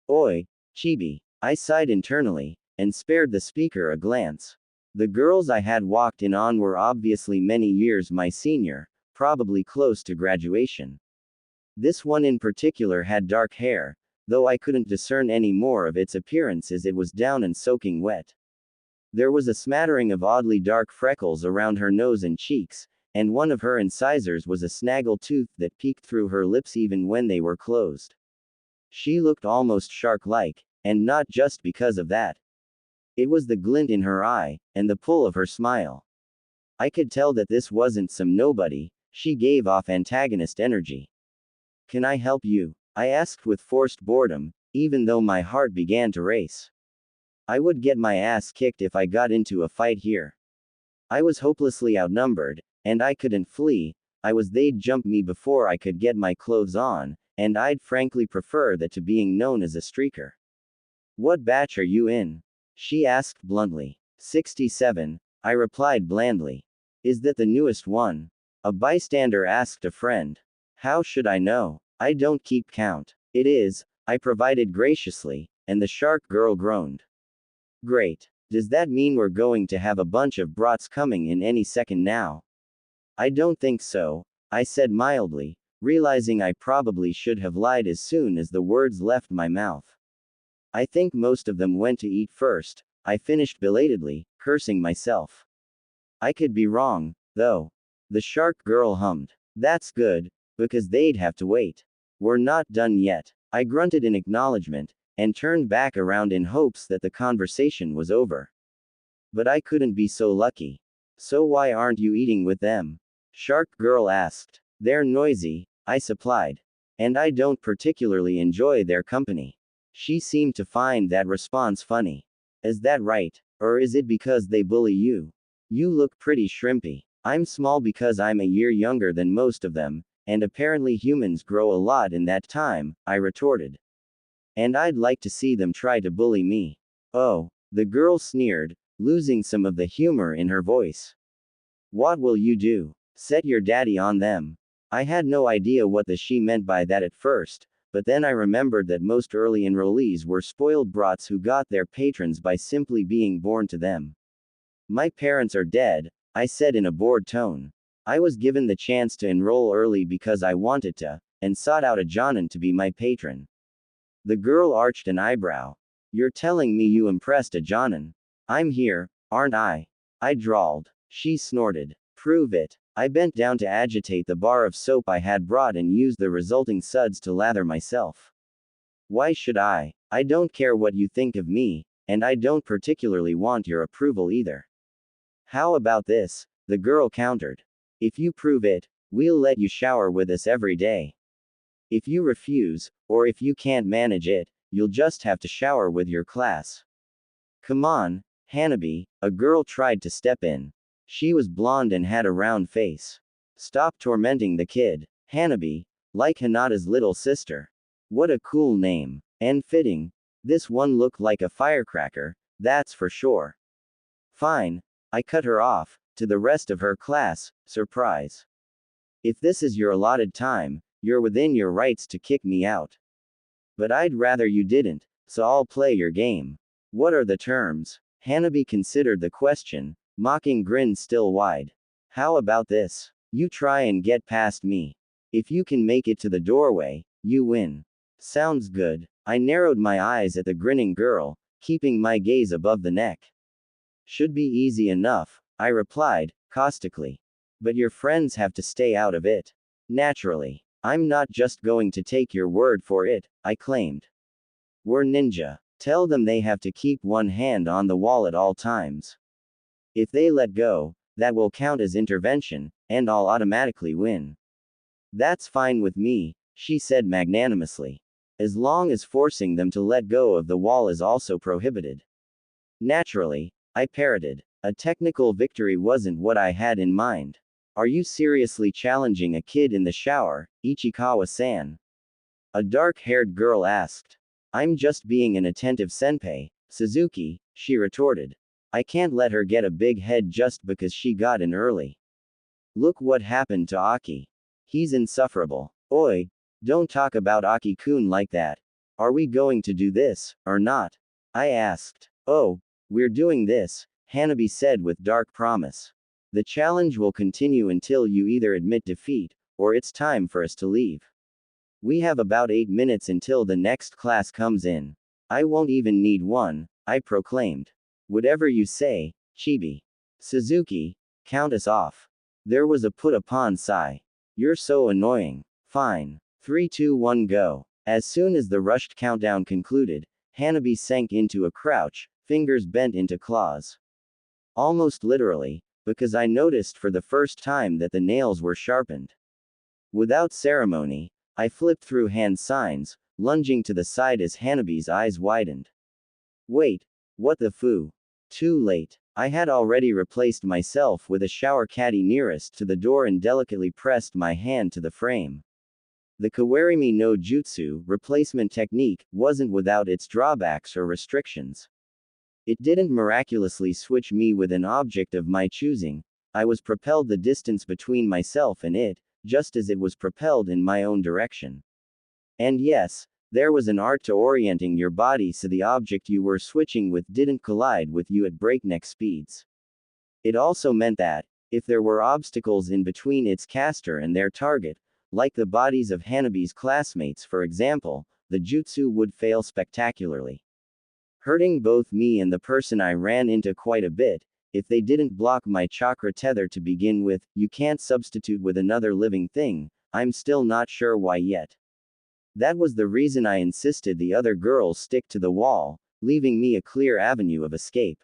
Oi, chibi. I sighed internally, and spared the speaker a glance. The girls I had walked in on were obviously many years my senior, probably close to graduation. This one in particular had dark hair, though I couldn't discern any more of its appearance as it was down and soaking wet. There was a smattering of oddly dark freckles around her nose and cheeks, and one of her incisors was a snaggle tooth that peeked through her lips even when they were closed. She looked almost shark-like, and not just because of that. It was the glint in her eye, and the pull of her smile. I could tell that this wasn't some nobody. She gave off antagonist energy. "Can I help you?" I asked with forced boredom, even though my heart began to race. I would get my ass kicked if I got into a fight here. I was hopelessly outnumbered, and I couldn't flee. They'd jump me before I could get my clothes on, and I'd frankly prefer that to being known as a streaker. "What batch are you in?" she asked bluntly. 67, I replied blandly. "Is that the newest one?" a bystander asked a friend. "How should I know? I don't keep count." "It is," I provided graciously, and the shark girl groaned. "Great. Does that mean we're going to have a bunch of brats coming in any second now?" "I don't think so," I said mildly, realizing I probably should have lied as soon as the words left my mouth. "I think most of them went to eat first," I finished belatedly, cursing myself. "I could be wrong, though." The shark girl hummed. "That's good, because they'd have to wait. We're not done yet." I grunted in acknowledgement, and turned back around in hopes that the conversation was over. But I couldn't be so lucky. "So why aren't you eating with them?" Shark girl asked. "They're noisy," I supplied. "And I don't particularly enjoy their company." She seemed to find that response funny. "Is that right? Or is it because they bully you? You look pretty shrimpy." "I'm small because I'm a year younger than most of them, and apparently humans grow a lot in that time," I retorted. "And I'd like to see them try to bully me." "Oh," the girl sneered, losing some of the humor in her voice. "What will you do? Set your daddy on them?" I had no idea what she meant by that at first, but then I remembered that most early enrollees were spoiled brats who got their patrons by simply being born to them. "My parents are dead," I said in a bored tone. "I was given the chance to enroll early because I wanted to, and sought out a jonin to be my patron." The girl arched an eyebrow. "You're telling me you impressed a jonin? I'm here, aren't I?" I drawled. She snorted. "Prove it." I bent down to agitate the bar of soap I had brought and used the resulting suds to lather myself. "Why should I? I don't care what you think of me, and I don't particularly want your approval either." "How about this?" the girl countered. "If you prove it, we'll let you shower with us every day. If you refuse, or if you can't manage it, you'll just have to shower with your class." "Come on, Hanabi," a girl tried to step in. She was blonde and had a round face. "Stop tormenting the kid." Hanabi, like Hinata's little sister. What a cool name. And fitting. This one looked like a firecracker, that's for sure. "Fine." I cut her off, to the rest of her class, surprise. "If this is your allotted time, you're within your rights to kick me out. But I'd rather you didn't," so I'll play your game. What are the terms? Hanabi considered the question, mocking grin still wide. How about this? You try and get past me. If you can make it to the doorway, you win. Sounds good. I narrowed my eyes at the grinning girl, keeping my gaze above the neck. Should be easy enough, I replied, caustically. But your friends have to stay out of it. Naturally. I'm not just going to take your word for it, I claimed. We're ninja. Tell them they have to keep one hand on the wall at all times. If they let go, that will count as intervention, and I'll automatically win. That's fine with me, she said magnanimously. As long as forcing them to let go of the wall is also prohibited. Naturally, I parroted. A technical victory wasn't what I had in mind. Are you seriously challenging a kid in the shower, Ichikawa-san? A dark-haired girl asked. I'm just being an attentive senpai, Suzuki, she retorted. I can't let her get a big head just because she got in early. Look what happened to Aki. He's insufferable. Oi, don't talk about Aki-kun like that. Are we going to do this, or not? I asked. Oh, we're doing this, Hanabi said with dark promise. The challenge will continue until you either admit defeat, or it's time for us to leave. We have about 8 minutes until the next class comes in. I won't even need one, I proclaimed. Whatever you say, Chibi. Suzuki, count us off. There was a put-upon sigh. You're so annoying. Fine. 3, 2, 1, go. As soon as the rushed countdown concluded, Hanabi sank into a crouch, fingers bent into claws. Almost literally, because I noticed for the first time that the nails were sharpened. Without ceremony, I flipped through hand signs, lunging to the side as Hanabi's eyes widened. Wait, what the foo? Too late. I had already replaced myself with a shower caddy nearest to the door and delicately pressed my hand to the frame. The Kawarimi no Jutsu replacement technique wasn't without its drawbacks or restrictions. It didn't miraculously switch me with an object of my choosing. I was propelled the distance between myself and it, just as it was propelled in my own direction. And yes, there was an art to orienting your body so the object you were switching with didn't collide with you at breakneck speeds. It also meant that, if there were obstacles in between its caster and their target, like the bodies of Hanabi's classmates for example, the jutsu would fail spectacularly. Hurting both me and the person I ran into quite a bit. If they didn't block my chakra tether to begin with, you can't substitute with another living thing, I'm still not sure why yet. That was the reason I insisted the other girls stick to the wall, leaving me a clear avenue of escape.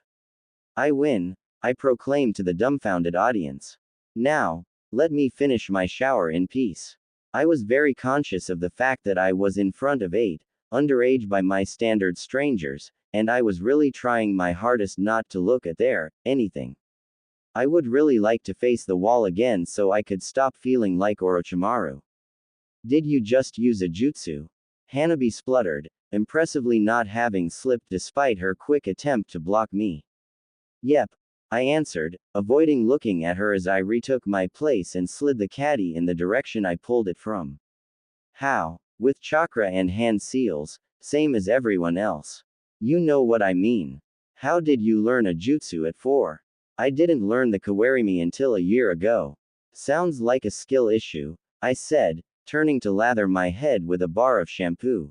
I win, I proclaimed to the dumbfounded audience. Now, let me finish my shower in peace. I was very conscious of the fact that I was in front of 8, underage by my standard strangers, and I was really trying my hardest not to look at anything. I would really like to face the wall again so I could stop feeling like Orochimaru. Did you just use a jutsu? Hanabi spluttered, impressively not having slipped despite her quick attempt to block me. Yep, I answered, avoiding looking at her as I retook my place and slid the caddy in the direction I pulled it from. How? With chakra and hand seals, same as everyone else. You know what I mean. How did you learn a jutsu at 4? I didn't learn the Kawarimi until a year ago. Sounds like a skill issue, I said, turning to lather my head with a bar of shampoo.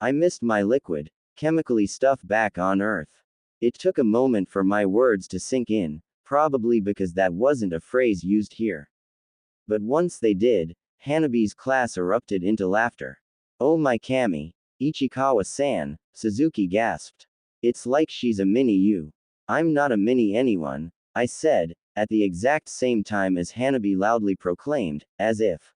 I missed my liquid, chemically stuff back on Earth. It took a moment for my words to sink in, probably because that wasn't a phrase used here. But once they did, Hanabi's class erupted into laughter. Oh my kami, Ichikawa-san, Suzuki gasped. It's like she's a mini you. I'm not a mini anyone, I said, at the exact same time as Hanabi loudly proclaimed, as if.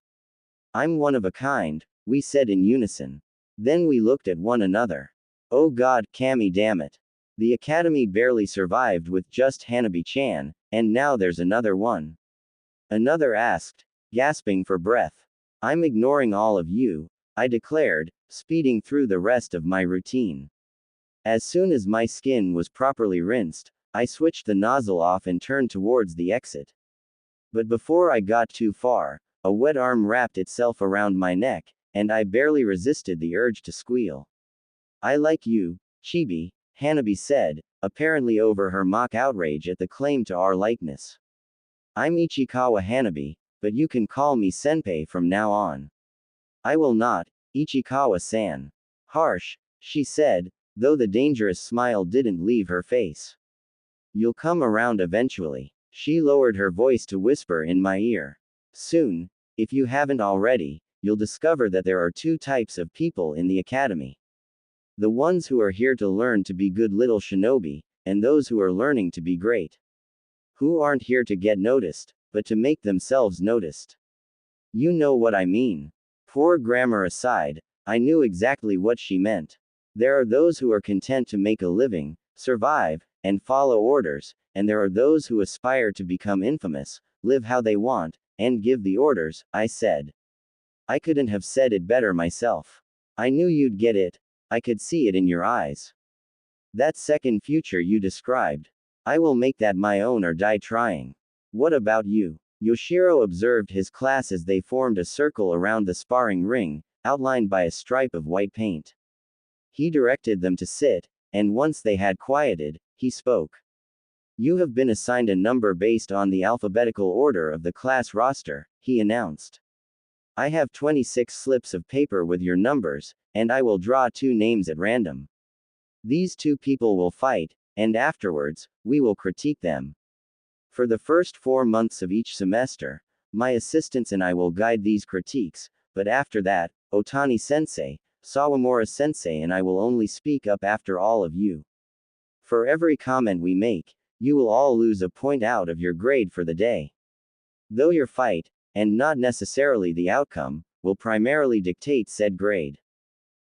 I'm one of a kind, we said in unison. Then we looked at one another. Oh god, Kami damn it. The academy barely survived with just Hanabi-chan, and now there's another one. Another asked, gasping for breath. I'm ignoring all of you, I declared, speeding through the rest of my routine. As soon as my skin was properly rinsed, I switched the nozzle off and turned towards the exit. But before I got too far, a wet arm wrapped itself around my neck, and I barely resisted the urge to squeal. I like you, Chibi, Hanabi said, apparently over her mock outrage at the claim to our likeness. I'm Ichikawa Hanabi, but you can call me Senpai from now on. I will not, Ichikawa-san. Harsh, she said, though the dangerous smile didn't leave her face. You'll come around eventually. She lowered her voice to whisper in my ear. Soon, if you haven't already, you'll discover that there are two types of people in the academy. The ones who are here to learn to be good little shinobi, and those who are learning to be great. Who aren't here to get noticed, but to make themselves noticed. You know what I mean. Poor grammar aside, I knew exactly what she meant. There are those who are content to make a living, survive, and follow orders, and there are those who aspire to become infamous, live how they want, and give the orders, I said. I couldn't have said it better myself. I knew you'd get it. I could see it in your eyes. That second future you described. I will make that my own or die trying. What about you? Yoshiro observed his class as they formed a circle around the sparring ring, outlined by a stripe of white paint. He directed them to sit, and once they had quieted, he spoke. You have been assigned a number based on the alphabetical order of the class roster, he announced. I have 26 slips of paper with your numbers, and I will draw 2 names at random. These 2 people will fight, and afterwards, we will critique them. For the first 4 months of each semester, my assistants and I will guide these critiques, but after that, Otani-sensei, Sawamura-sensei and I will only speak up after all of you. For every comment we make, you will all lose a point out of your grade for the day. Though your fight, and not necessarily the outcome, will primarily dictate said grade.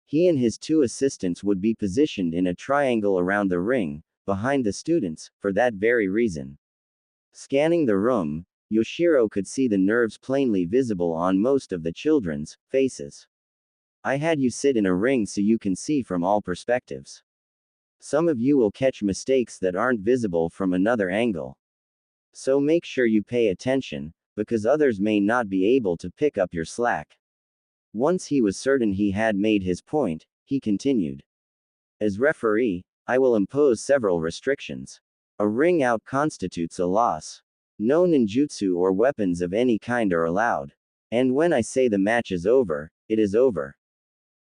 He and his 2 assistants would be positioned in a triangle around the ring, behind the students, for that very reason. Scanning the room, Yoshiro could see the nerves plainly visible on most of the children's faces. I had you sit in a ring so you can see from all perspectives. Some of you will catch mistakes that aren't visible from another angle. So make sure you pay attention, because others may not be able to pick up your slack. Once he was certain he had made his point, he continued. As referee, I will impose several restrictions. A ring out constitutes a loss. No ninjutsu or weapons of any kind are allowed. And when I say the match is over, it is over.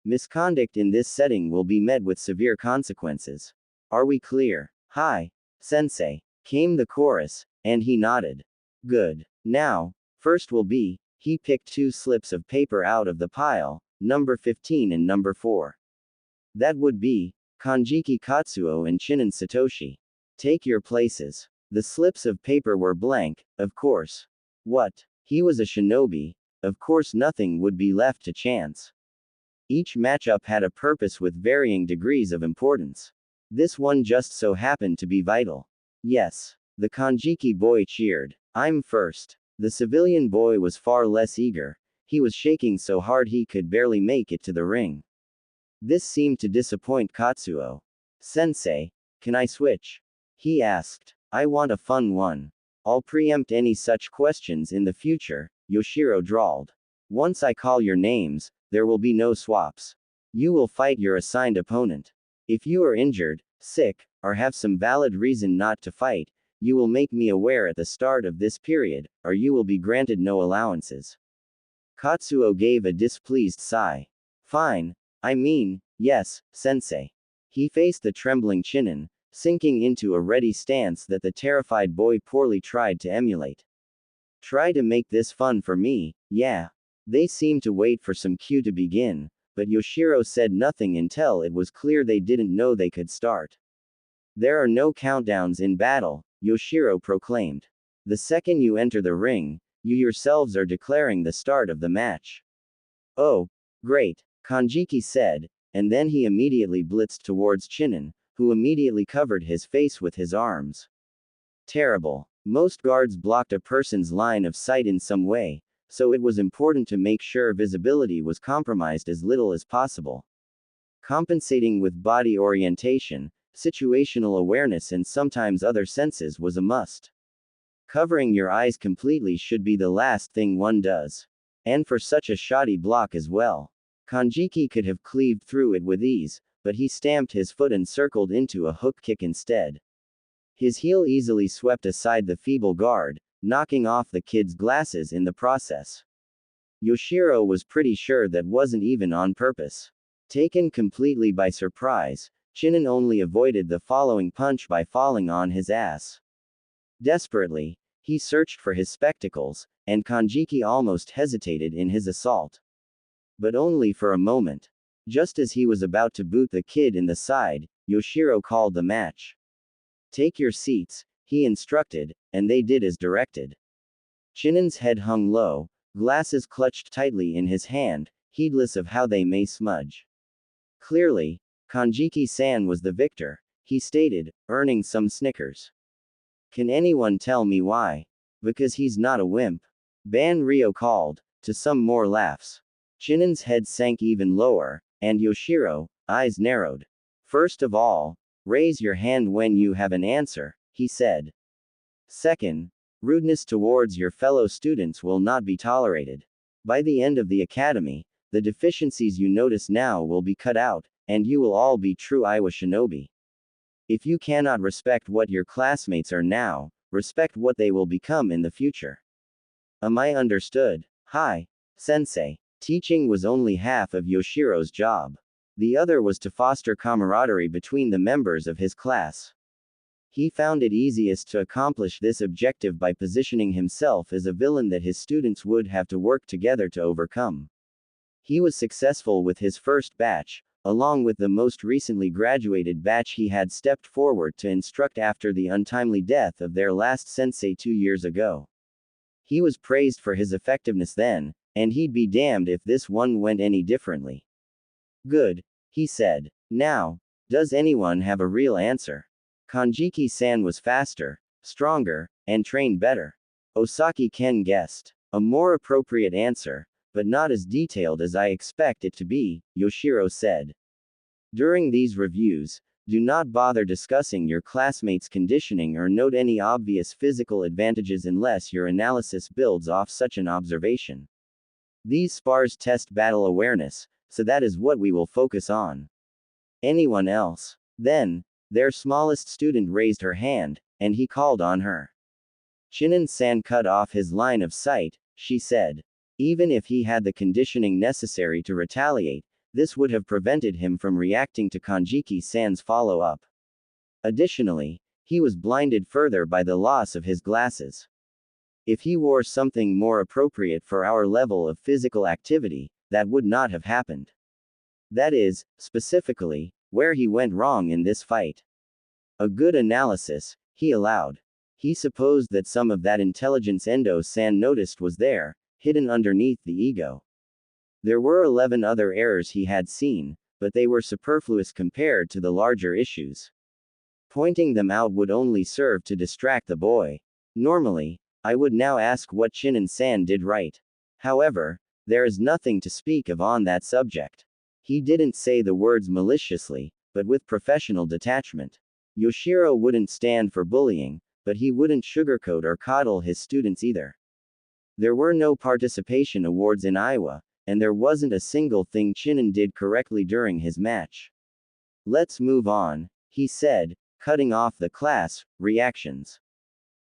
Misconduct in this setting will be met with severe consequences. Are we clear? Hi, sensei, came the chorus, and he nodded. Good. Now, first will be, he picked 2 slips of paper out of the pile, number 15 and number 4. That would be, Kanjiki Katsuo and Chinen Satoshi. Take your places. The slips of paper were blank, of course. What? He was a shinobi, of course nothing would be left to chance. Each matchup had a purpose with varying degrees of importance. This one just so happened to be vital. Yes. The Kanjiki boy cheered. I'm first. The civilian boy was far less eager. He was shaking so hard he could barely make it to the ring. This seemed to disappoint Katsuo. Sensei, can I switch? He asked. I want a fun one. I'll preempt any such questions in the future, Yoshiro drawled. Once I call your names, there will be no swaps. You will fight your assigned opponent. If you are injured, sick, or have some valid reason not to fight, you will make me aware at the start of this period, or you will be granted no allowances. Katsuo gave a displeased sigh. Fine. I mean, yes, sensei. He faced the trembling Chinen, sinking into a ready stance that the terrified boy poorly tried to emulate. Try to make this fun for me, yeah. They seemed to wait for some cue to begin, but Yoshiro said nothing until it was clear they didn't know they could start. There are no countdowns in battle, Yoshiro proclaimed. The second you enter the ring, you yourselves are declaring the start of the match. Oh, great, Kanjiki said, and then he immediately blitzed towards Chinen, who immediately covered his face with his arms. Terrible. Most guards blocked a person's line of sight in some way, so it was important to make sure visibility was compromised as little as possible. Compensating with body orientation, situational awareness and sometimes other senses was a must. Covering your eyes completely should be the last thing one does. And for such a shoddy block as well. Kanjiki could have cleaved through it with ease, but he stamped his foot and circled into a hook kick instead. His heel easily swept aside the feeble guard, knocking off the kid's glasses in the process. Yoshiro was pretty sure that wasn't even on purpose. Taken completely by surprise, Chinen only avoided the following punch by falling on his ass. Desperately, he searched for his spectacles, and Kanjiki almost hesitated in his assault. But only for a moment. Just as he was about to boot the kid in the side, Yoshiro called the match. "Take your seats," he instructed, and they did as directed. Chinen's head hung low, glasses clutched tightly in his hand, heedless of how they may smudge. Clearly, Kanjiki-san was the victor, he stated, earning some snickers. "Can anyone tell me why?" "Because he's not a wimp," Banryo called, to some more laughs. Chinen's head sank even lower, and Yoshiro, eyes narrowed. "First of all, raise your hand when you have an answer," he said. "Second, rudeness towards your fellow students will not be tolerated. By the end of the academy, the deficiencies you notice now will be cut out, and you will all be true Iwa shinobi. If you cannot respect what your classmates are now, respect what they will become in the future. Am I understood?" "Hi, sensei." Teaching was only half of Yoshiro's job. The other was to foster camaraderie between the members of his class. He found it easiest to accomplish this objective by positioning himself as a villain that his students would have to work together to overcome. He was successful with his first batch, along with the most recently graduated batch he had stepped forward to instruct after the untimely death of their last sensei 2 years ago. He was praised for his effectiveness then, and he'd be damned if this one went any differently. "Good," he said. "Now, does anyone have a real answer?" Kanjiki-san was faster, stronger, and trained better. Osaki-ken guessed. "A more appropriate answer, but not as detailed as I expect it to be," Yoshiro said. "During these reviews, do not bother discussing your classmates' conditioning or note any obvious physical advantages unless your analysis builds off such an observation. These spars test battle awareness, so that is what we will focus on. Anyone else?" Then, their smallest student raised her hand, and he called on her. Chinen-san cut off his line of sight, she said. Even if he had the conditioning necessary to retaliate, this would have prevented him from reacting to Kanjiki-san's follow-up. Additionally, he was blinded further by the loss of his glasses. If he wore something more appropriate for our level of physical activity, that would not have happened. That is, specifically, where he went wrong in this fight. A good analysis, he allowed. He supposed that some of that intelligence Endo-san noticed was there, hidden underneath the ego. There were 11 other errors he had seen, but they were superfluous compared to the larger issues. Pointing them out would only serve to distract the boy. Normally, I would now ask what Chinen-san did right. However, there is nothing to speak of on that subject. He didn't say the words maliciously, but with professional detachment. Yoshiro wouldn't stand for bullying, but he wouldn't sugarcoat or coddle his students either. There were no participation awards in Iowa, and there wasn't a single thing Chinen did correctly during his match. "Let's move on," he said, cutting off the class reactions.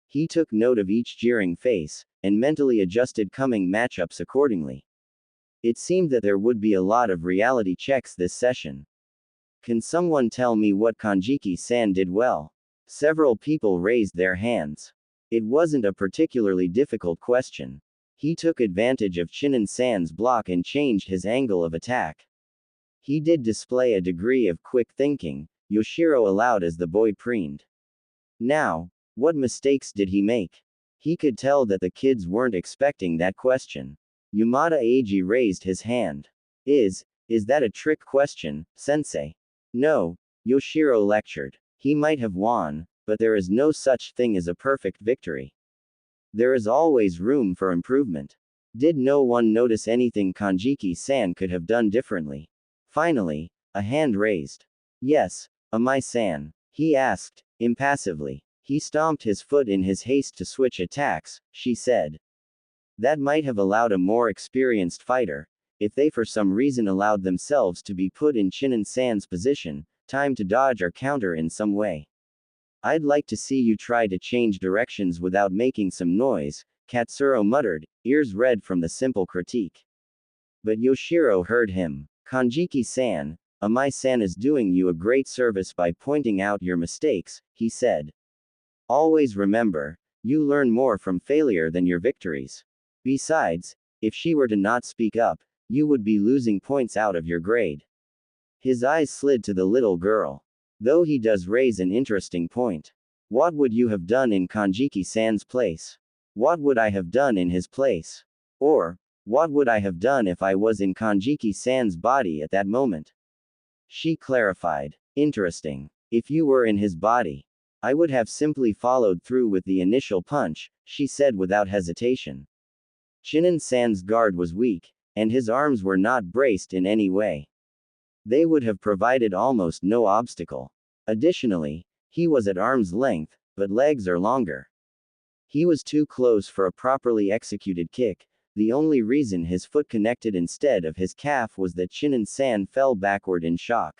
He took note of each jeering face, and mentally adjusted coming matchups accordingly. It seemed that there would be a lot of reality checks this session. "Can someone tell me what Kanjiki-san did well?" Several people raised their hands. It wasn't a particularly difficult question. He took advantage of Chinen-san's block and changed his angle of attack. He did display a degree of quick thinking, Yoshiro allowed as the boy preened. Now, what mistakes did he make? He could tell that the kids weren't expecting that question. Yamada Eiji raised his hand. Is that a trick question, sensei?" "No," Yoshiro lectured. "He might have won, but there is no such thing as a perfect victory. There is always room for improvement." Did no one notice anything Kanjiki-san could have done differently? Finally, a hand raised. "Yes, Amai-san," he asked, impassively. "He stomped his foot in his haste to switch attacks," she said. That might have allowed a more experienced fighter, if they for some reason allowed themselves to be put in Chinen-san's position, time to dodge or counter in some way. I'd like to see you try to change directions without making some noise, Katsuro muttered, ears red from the simple critique. But Yoshiro heard him. Kanjiki-san, Amai-san is doing you a great service by pointing out your mistakes, he said. Always remember, you learn more from failure than your victories. Besides, if she were to not speak up, you would be losing points out of your grade. His eyes slid to the little girl. Though he does raise an interesting point. What would you have done in Kanjiki-san's place? What would I have done in his place? Or, what would I have done if I was in Kanjiki-san's body at that moment? She clarified. Interesting. If you were in his body, I would have simply followed through with the initial punch, she said without hesitation. Chinen-san's guard was weak, and his arms were not braced in any way. They would have provided almost no obstacle. Additionally, he was at arm's length, but legs are longer. He was too close for a properly executed kick. The only reason his foot connected instead of his calf was that Chinen-san fell backward in shock.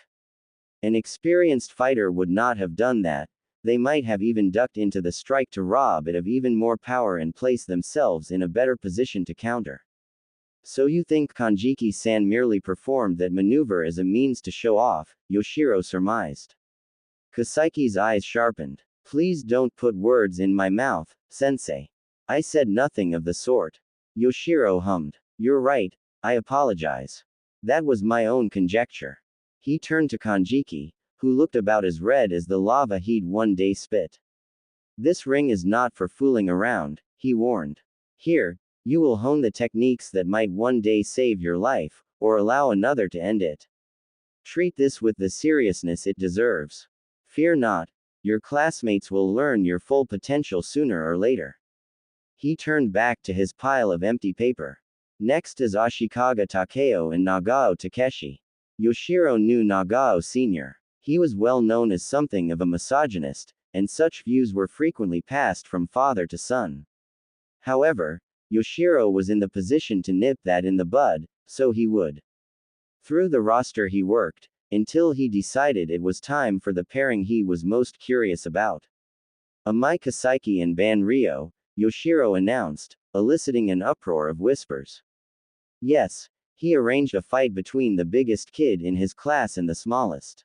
An experienced fighter would not have done that. They might have even ducked into the strike to rob it of even more power and place themselves in a better position to counter. So you think Kanjiki-san merely performed that maneuver as a means to show off, Yoshiro surmised. Kasaiki's eyes sharpened. Please don't put words in my mouth, sensei. I said nothing of the sort. Yoshiro hummed. You're right, I apologize. That was my own conjecture. He turned to Kanjiki, who looked about as red as the lava he'd one day spit. This ring is not for fooling around, he warned. Here, you will hone the techniques that might one day save your life, or allow another to end it. Treat this with the seriousness it deserves. Fear not, your classmates will learn your full potential sooner or later. He turned back to his pile of empty paper. Next is Ashikaga Takeo and Nagao Takeshi. Yoshiro knew Nagao Sr. He was well known as something of a misogynist, and such views were frequently passed from father to son. However, Yoshiro was in the position to nip that in the bud, so he would. Through the roster he worked, until he decided it was time for the pairing he was most curious about. Amai Kasaiki and Ban Ryo, Yoshiro announced, eliciting an uproar of whispers. Yes, he arranged a fight between the biggest kid in his class and the smallest.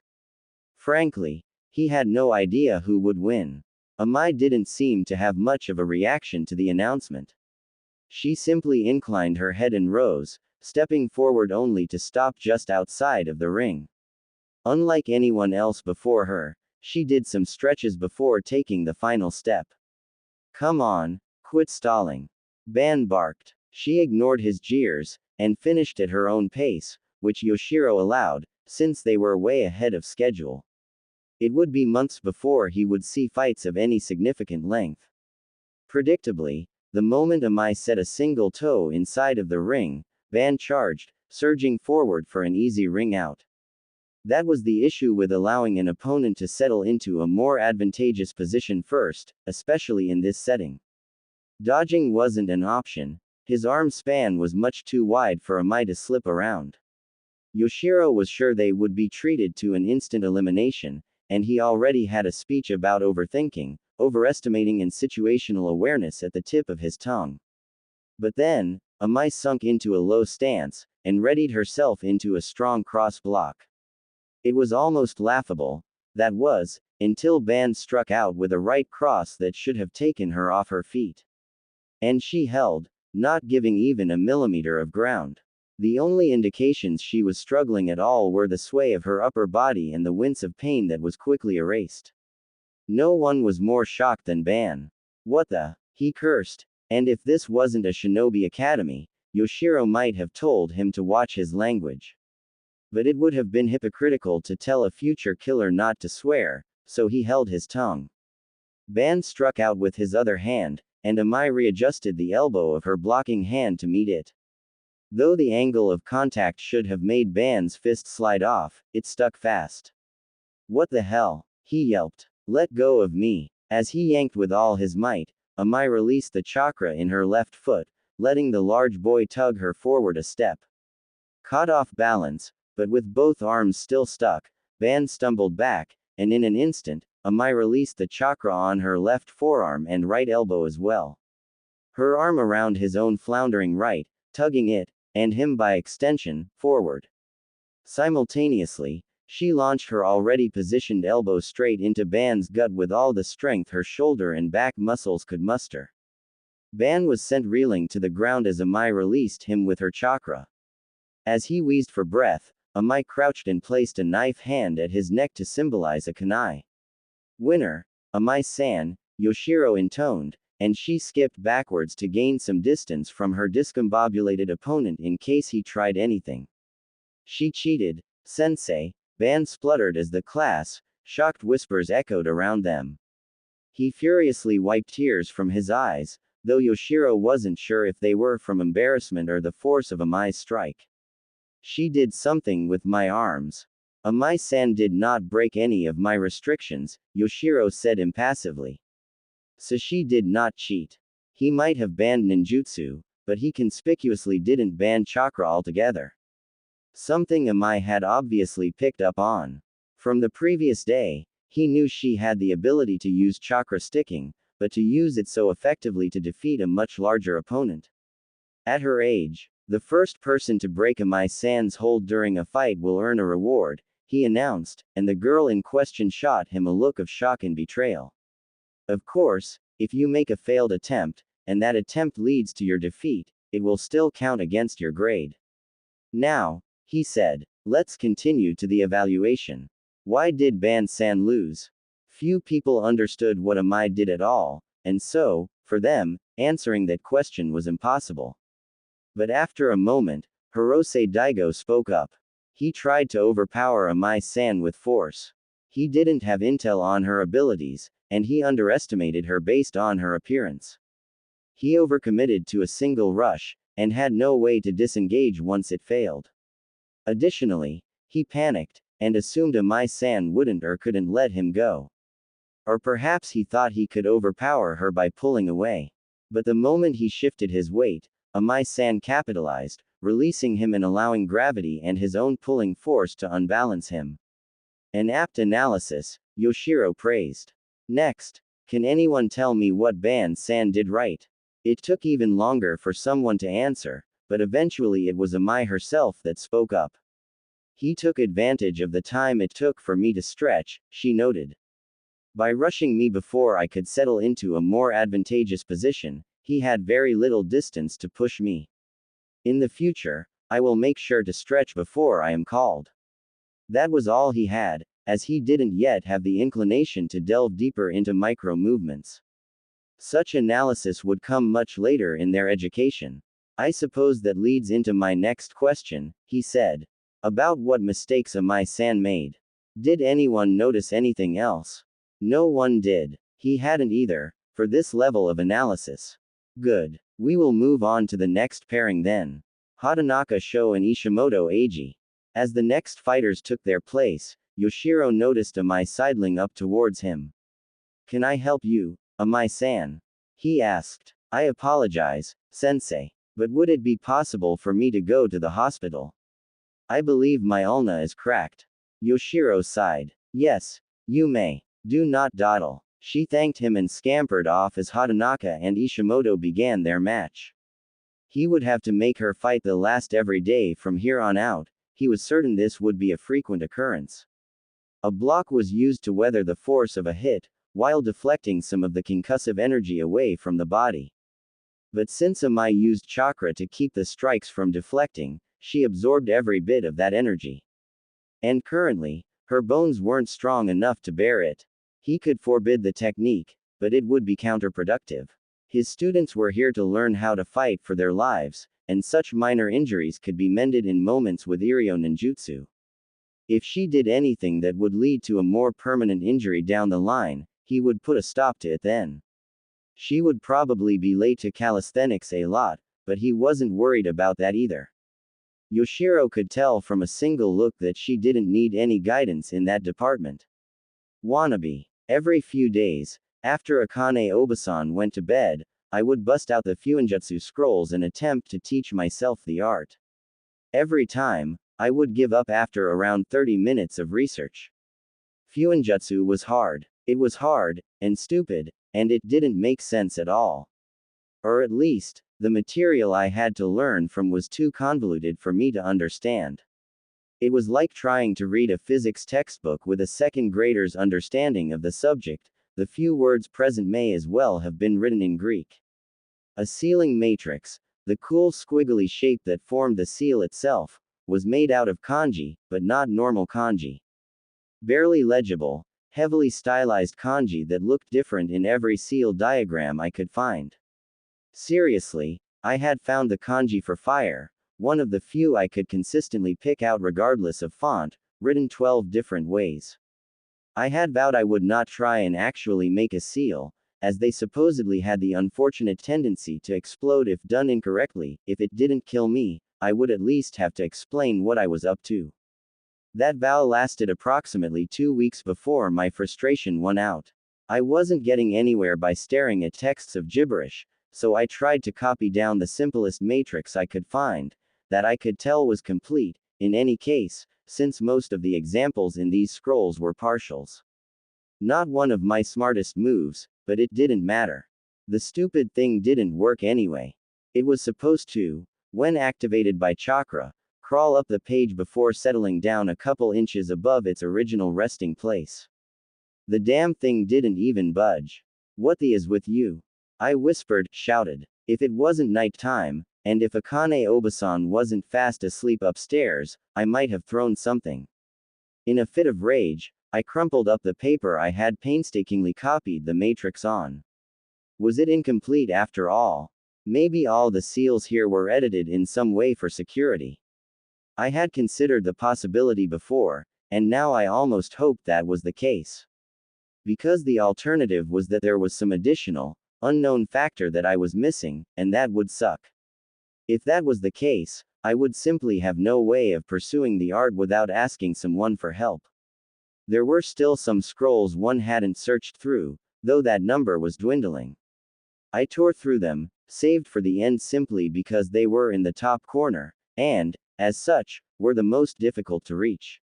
Frankly, he had no idea who would win. Amai didn't seem to have much of a reaction to the announcement. She simply inclined her head and rose, stepping forward only to stop just outside of the ring. Unlike anyone else before her, she did some stretches before taking the final step. Come on, quit stalling. Ban barked. She ignored his jeers, and finished at her own pace, which Yoshiro allowed, since they were way ahead of schedule. It would be months before he would see fights of any significant length. Predictably, the moment Amai set a single toe inside of the ring, Ban charged, surging forward for an easy ring out. That was the issue with allowing an opponent to settle into a more advantageous position first, especially in this setting. Dodging wasn't an option. His arm span was much too wide for Amai to slip around. Yoshiro was sure they would be treated to an instant elimination, and he already had a speech about overthinking, overestimating and situational awareness at the tip of his tongue. But then, Amai sunk into a low stance, and readied herself into a strong cross block. It was almost laughable, that was, until Ban struck out with a right cross that should have taken her off her feet. And she held, not giving even a millimeter of ground. The only indications she was struggling at all were the sway of her upper body and the wince of pain that was quickly erased. No one was more shocked than Ban. What the? He cursed. And if this wasn't a shinobi academy, Yoshiro might have told him to watch his language. But it would have been hypocritical to tell a future killer not to swear, so he held his tongue. Ban struck out with his other hand, and Amai readjusted the elbow of her blocking hand to meet it. Though the angle of contact should have made Ban's fist slide off, it stuck fast. What the hell? He yelped. Let go of me. As he yanked with all his might, Amai released the chakra in her left foot, letting the large boy tug her forward a step. Caught off balance, but with both arms still stuck, Ban stumbled back, and in an instant, Amai released the chakra on her left forearm and right elbow as well. Her arm around his own floundering right, tugging it, and him by extension, forward. Simultaneously, she launched her already positioned elbow straight into Ban's gut with all the strength her shoulder and back muscles could muster. Ban was sent reeling to the ground as Amai released him with her chakra. As he wheezed for breath, Amai crouched and placed a knife hand at his neck to symbolize a kunai. Winner, Amai-san, Yoshiro intoned, and she skipped backwards to gain some distance from her discombobulated opponent in case he tried anything. She cheated, sensei, Ban spluttered as the class, shocked whispers echoed around them. He furiously wiped tears from his eyes, though Yoshiro wasn't sure if they were from embarrassment or the force of Amai's strike. She did something with my arms. Amai-san did not break any of my restrictions, Yoshiro said impassively. So she did not cheat. He might have banned ninjutsu, but he conspicuously didn't ban chakra altogether. Something Amai had obviously picked up on. From the previous day, he knew she had the ability to use chakra sticking, but to use it so effectively to defeat a much larger opponent. At her age, the first person to break Amai-san's hold during a fight will earn a reward, he announced, and the girl in question shot him a look of shock and betrayal. Of course, if you make a failed attempt, and that attempt leads to your defeat, it will still count against your grade. Now, he said, let's continue to the evaluation. Why did Ban-san lose? Few people understood what Amai did at all, and so, for them, answering that question was impossible. But after a moment, Hirose Daigo spoke up. He tried to overpower Amai-san with force. He didn't have intel on her abilities, and he underestimated her based on her appearance. He overcommitted to a single rush, and had no way to disengage once it failed. Additionally, he panicked, and assumed Amai-san wouldn't or couldn't let him go. Or perhaps he thought he could overpower her by pulling away. But the moment he shifted his weight, Amai-san capitalized, releasing him and allowing gravity and his own pulling force to unbalance him. An apt analysis, Yoshiro praised. Next, can anyone tell me what Ban-san did right? It took even longer for someone to answer, but eventually it was Amai herself that spoke up. He took advantage of the time it took for me to stretch, she noted. By rushing me before I could settle into a more advantageous position, he had very little distance to push me. In the future, I will make sure to stretch before I am called. That was all he had, as he didn't yet have the inclination to delve deeper into micro movements. Such analysis would come much later in their education. I suppose that leads into my next question, he said. About what mistakes Amai-san made. Did anyone notice anything else? No one did. He hadn't either, for this level of analysis. Good. We will move on to the next pairing then. Hatanaka Sho and Ishimoto Eiji. As the next fighters took their place, Yoshiro noticed Amai sidling up towards him. Can I help you, Amai-san? He asked. I apologize, sensei. But would it be possible for me to go to the hospital? I believe my ulna is cracked. Yoshiro sighed. Yes, you may. Do not dawdle. She thanked him and scampered off as Hatanaka and Ishimoto began their match. He would have to make her fight the last every day from here on out. He was certain this would be a frequent occurrence. A block was used to weather the force of a hit, while deflecting some of the concussive energy away from the body. But since Amai used chakra to keep the strikes from deflecting, she absorbed every bit of that energy. And currently, her bones weren't strong enough to bear it. He could forbid the technique, but it would be counterproductive. His students were here to learn how to fight for their lives, and such minor injuries could be mended in moments with Iryo ninjutsu. If she did anything that would lead to a more permanent injury down the line, he would put a stop to it then. She would probably be late to calisthenics a lot, but he wasn't worried about that either. Yoshiro could tell from a single look that she didn't need any guidance in that department. Wannabe. Every few days, after Akane Obasan went to bed, I would bust out the Fuinjutsu scrolls and attempt to teach myself the art. Every time, I would give up after around 30 minutes of research. Fuinjutsu was hard. It was hard, and stupid, and it didn't make sense at all. Or at least, the material I had to learn from was too convoluted for me to understand. It was like trying to read a physics textbook with a second grader's understanding of the subject. The few words present may as well have been written in Greek. A sealing matrix, the cool squiggly shape that formed the seal itself, was made out of kanji, but not normal kanji. Barely legible, heavily stylized kanji that looked different in every seal diagram I could find. Seriously, I had found the kanji for fire, one of the few I could consistently pick out regardless of font, written 12 different ways. I had vowed I would not try and actually make a seal, as they supposedly had the unfortunate tendency to explode if done incorrectly. If it didn't kill me, I would at least have to explain what I was up to. That vow lasted approximately 2 weeks before my frustration won out. I wasn't getting anywhere by staring at texts of gibberish, so I tried to copy down the simplest matrix I could find, that I could tell was complete, in any case, since most of the examples in these scrolls were partials. Not one of my smartest moves, but it didn't matter. The stupid thing didn't work anyway. It was supposed to, when activated by chakra, crawl up the page before settling down a couple inches above its original resting place. The damn thing didn't even budge. What the is with you? I whispered, shouted. If it wasn't night time, and if Akane Obasan wasn't fast asleep upstairs, I might have thrown something. In a fit of rage, I crumpled up the paper I had painstakingly copied the matrix on. Was it incomplete after all? Maybe all the seals here were edited in some way for security. I had considered the possibility before, and now I almost hoped that was the case. Because the alternative was that there was some additional, unknown factor that I was missing, and that would suck. If that was the case, I would simply have no way of pursuing the art without asking someone for help. There were still some scrolls one hadn't searched through, though that number was dwindling. I tore through them, saved for the end simply because they were in the top corner, and, as such, were the most difficult to reach.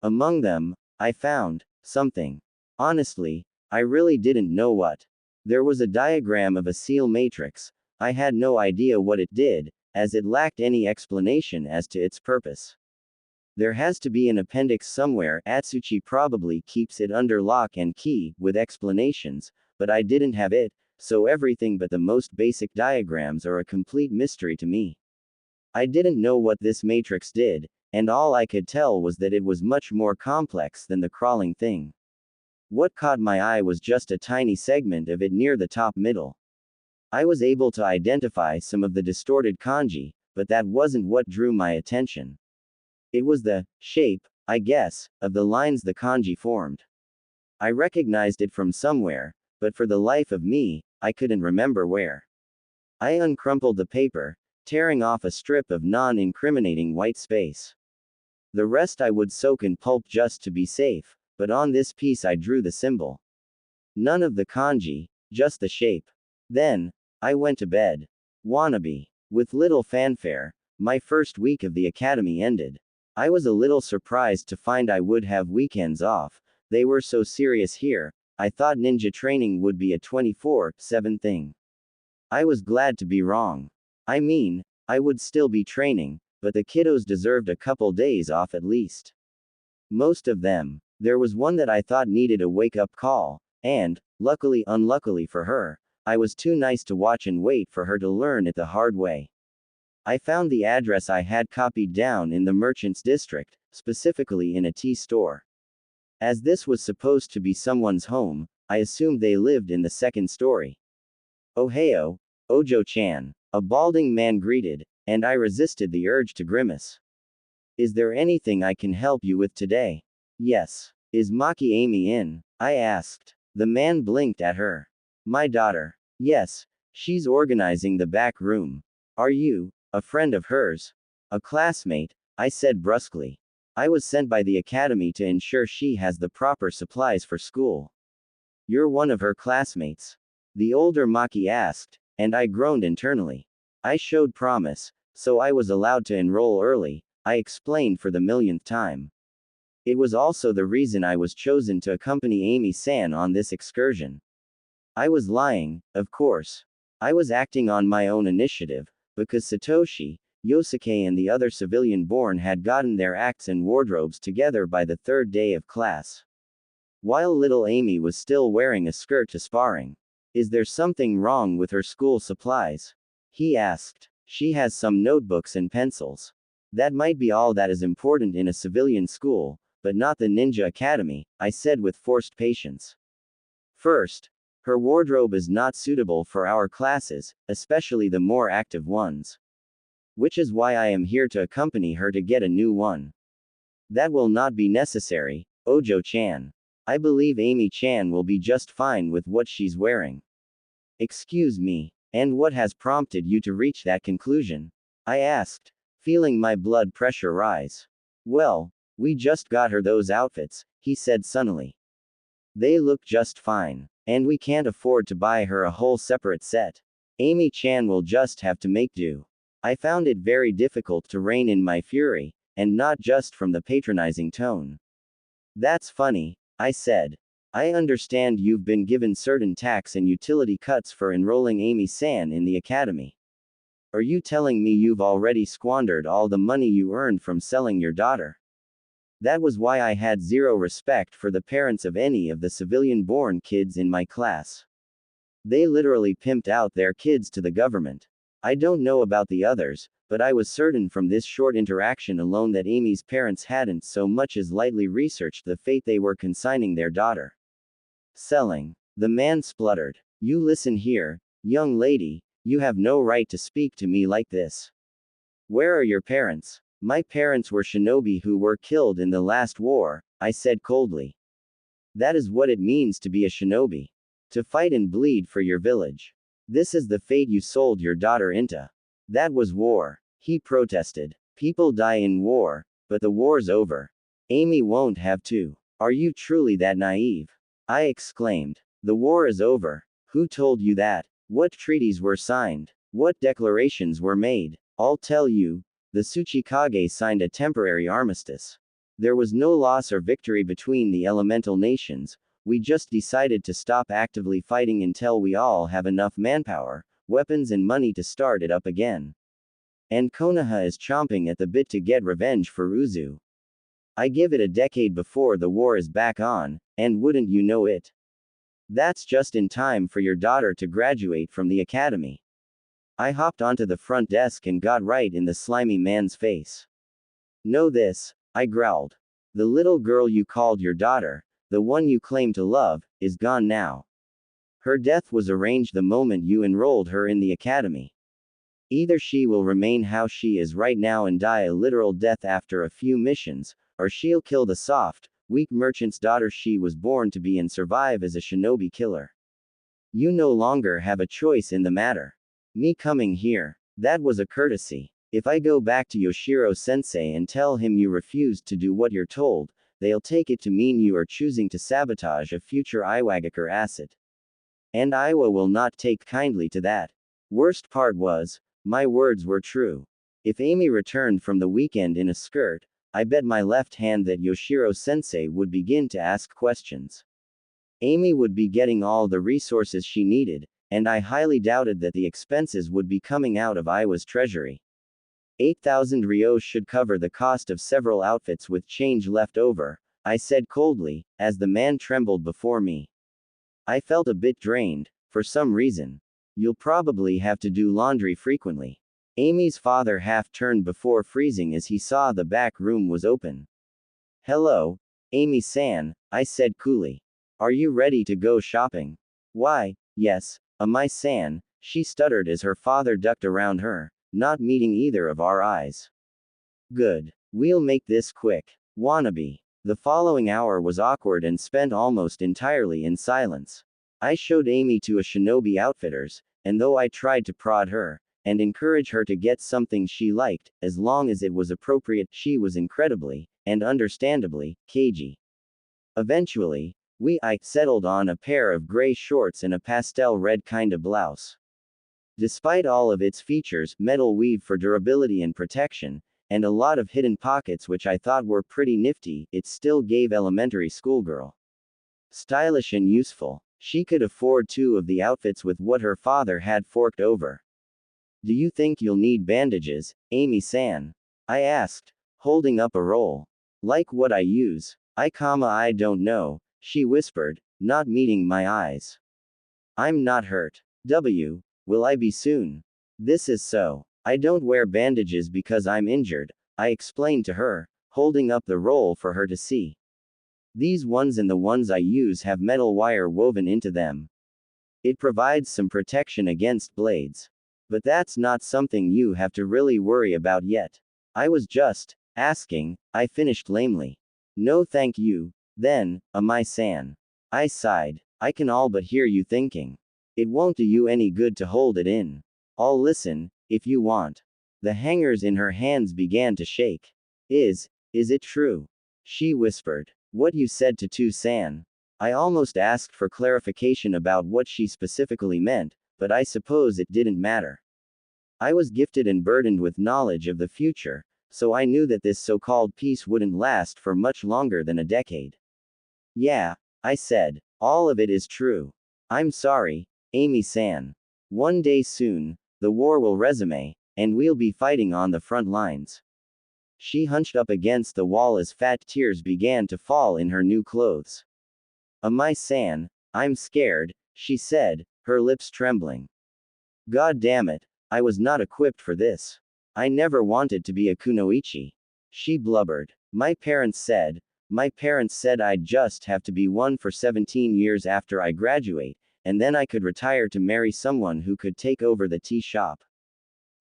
Among them, I found something. Honestly, I really didn't know what. There was a diagram of a seal matrix. I had no idea what it did, as it lacked any explanation as to its purpose. There has to be an appendix somewhere. Atsuchi probably keeps it under lock and key, with explanations, but I didn't have it, so everything but the most basic diagrams are a complete mystery to me. I didn't know what this matrix did, and all I could tell was that it was much more complex than the crawling thing. What caught my eye was just a tiny segment of it near the top middle. I was able to identify some of the distorted kanji, but that wasn't what drew my attention. It was the shape, I guess, of the lines the kanji formed. I recognized it from somewhere, but for the life of me, I couldn't remember where. I uncrumpled the paper, tearing off a strip of non-incriminating white space. The rest I would soak in pulp just to be safe, but on this piece I drew the symbol. None of the kanji, just the shape. Then, I went to bed. Wannabe. With little fanfare, my first week of the academy ended. I was a little surprised to find I would have weekends off. They were so serious here. I thought ninja training would be a 24/7 thing. I was glad to be wrong. I mean, I would still be training, but the kiddos deserved a couple days off at least. Most of them. There was one that I thought needed a wake-up call, and, unluckily for her, I was too nice to watch and wait for her to learn it the hard way. I found the address I had copied down in the merchant's district, specifically in a tea store. As this was supposed to be someone's home, I assumed they lived in the second story. Ohio, Ojo-chan, a balding man greeted, and I resisted the urge to grimace. Is there anything I can help you with today? Yes. Is Maki Amy in? I asked. The man blinked at her. My daughter. Yes. She's organizing the back room. Are you a friend of hers? A classmate, I said brusquely. I was sent by the academy to ensure she has the proper supplies for school. You're one of her classmates? The older Maki asked, and I groaned internally. I showed promise, so I was allowed to enroll early, I explained for the millionth time. It was also the reason I was chosen to accompany Amy-san on this excursion. I was lying, of course. I was acting on my own initiative, because Satoshi, Yosuke and the other civilian-born had gotten their acts and wardrobes together by the third day of class. While little Amy was still wearing a skirt to sparring. Is there something wrong with her school supplies? He asked. She has some notebooks and pencils. That might be all that is important in a civilian school, but not the Ninja Academy, I said with forced patience. First, her wardrobe is not suitable for our classes, especially the more active ones. Which is why I am here to accompany her to get a new one. That will not be necessary, Ojo-chan. I believe Amy-chan will be just fine with what she's wearing. Excuse me, and what has prompted you to reach that conclusion? I asked, feeling my blood pressure rise. Well, we just got her those outfits, he said sunnily. They look just fine, and we can't afford to buy her a whole separate set. Amy-chan will just have to make do. I found it very difficult to rein in my fury, and not just from the patronizing tone. That's funny, I said. I understand you've been given certain tax and utility cuts for enrolling Amy-san in the academy. Are you telling me you've already squandered all the money you earned from selling your daughter? That was why I had zero respect for the parents of any of the civilian-born kids in my class. They literally pimped out their kids to the government. I don't know about the others, but I was certain from this short interaction alone that Amy's parents hadn't so much as lightly researched the fate they were consigning their daughter. Selling. The man spluttered. You listen here, young lady, you have no right to speak to me like this. Where are your parents? My parents were shinobi who were killed in the last war, I said coldly. That is what it means to be a shinobi. To fight and bleed for your village. This is the fate you sold your daughter into. That was war. He protested. People die in war, but the war's over. Amy won't have to. Are you truly that naive? I exclaimed. The war is over. Who told you that? What treaties were signed? What declarations were made? I'll tell you. The Tsuchikage signed a temporary armistice. There was no loss or victory between the elemental nations, we just decided to stop actively fighting until we all have enough manpower, weapons and money to start it up again. And Konoha is chomping at the bit to get revenge for Uzu. I give it a decade before the war is back on, and wouldn't you know it? That's just in time for your daughter to graduate from the academy. I hopped onto the front desk and got right in the slimy man's face. Know this, I growled. The little girl you called your daughter, the one you claim to love, is gone now. Her death was arranged the moment you enrolled her in the academy. Either she will remain how she is right now and die a literal death after a few missions, or she'll kill the soft, weak merchant's daughter she was born to be and survive as a shinobi killer. You no longer have a choice in the matter. Me coming here, that was a courtesy. If I go back to Yoshiro-sensei and tell him you refused to do what you're told, they'll take it to mean you are choosing to sabotage a future Iwagakure asset. And Iwa will not take kindly to that. Worst part was, my words were true. If Amy returned from the weekend in a skirt, I bet my left hand that Yoshiro-sensei would begin to ask questions. Amy would be getting all the resources she needed, and I highly doubted that the expenses would be coming out of Iwa's treasury. 8,000 ryos should cover the cost of several outfits with change left over, I said coldly, as the man trembled before me. I felt a bit drained, for some reason. You'll probably have to do laundry frequently. Amy's father half turned before freezing as he saw the back room was open. Hello, Amy-san, I said coolly. Are you ready to go shopping? Why, yes, Amai-san, she stuttered as her father ducked around her, not meeting either of our eyes. Good. We'll make this quick. Wannabe. The following hour was awkward and spent almost entirely in silence. I showed Amy to a shinobi outfitter's, and though I tried to prod her, and encourage her to get something she liked, as long as it was appropriate, she was incredibly, and understandably, cagey. Eventually, I settled on a pair of gray shorts and a pastel red kinda blouse. Despite all of its features, metal weave for durability and protection, and a lot of hidden pockets which I thought were pretty nifty, it still gave elementary schoolgirl. Stylish and useful. She could afford 2 of the outfits with what her father had forked over. Do you think you'll need bandages, Amy-san? I asked, holding up a roll. Like what I use? I don't know, she whispered, not meeting my eyes. I'm not hurt. Will I be soon? This is so. I don't wear bandages because I'm injured, I explained to her, holding up the roll for her to see. These ones and the ones I use have metal wire woven into them. It provides some protection against blades. But that's not something you have to really worry about yet. I was just asking, I finished lamely. No thank you, then, Amai-san. I sighed. I can all but hear you thinking. It won't do you any good to hold it in. I'll listen, if you want. The hangers in her hands began to shake. Is it true? She whispered. What you said to Tu-san. I almost asked for clarification about what she specifically meant, but I suppose it didn't matter. I was gifted and burdened with knowledge of the future, so I knew that this so-called peace wouldn't last for much longer than a decade. Yeah, I said, all of it is true. I'm sorry, Amy-san. One day soon, the war will resume, and we'll be fighting on the front lines. She hunched up against the wall as fat tears began to fall in her new clothes. Amai-san, I'm scared, she said, her lips trembling. God damn it, I was not equipped for this. I never wanted to be a kunoichi. She blubbered. My parents said I'd just have to be one for 17 years after I graduate, and then I could retire to marry someone who could take over the tea shop.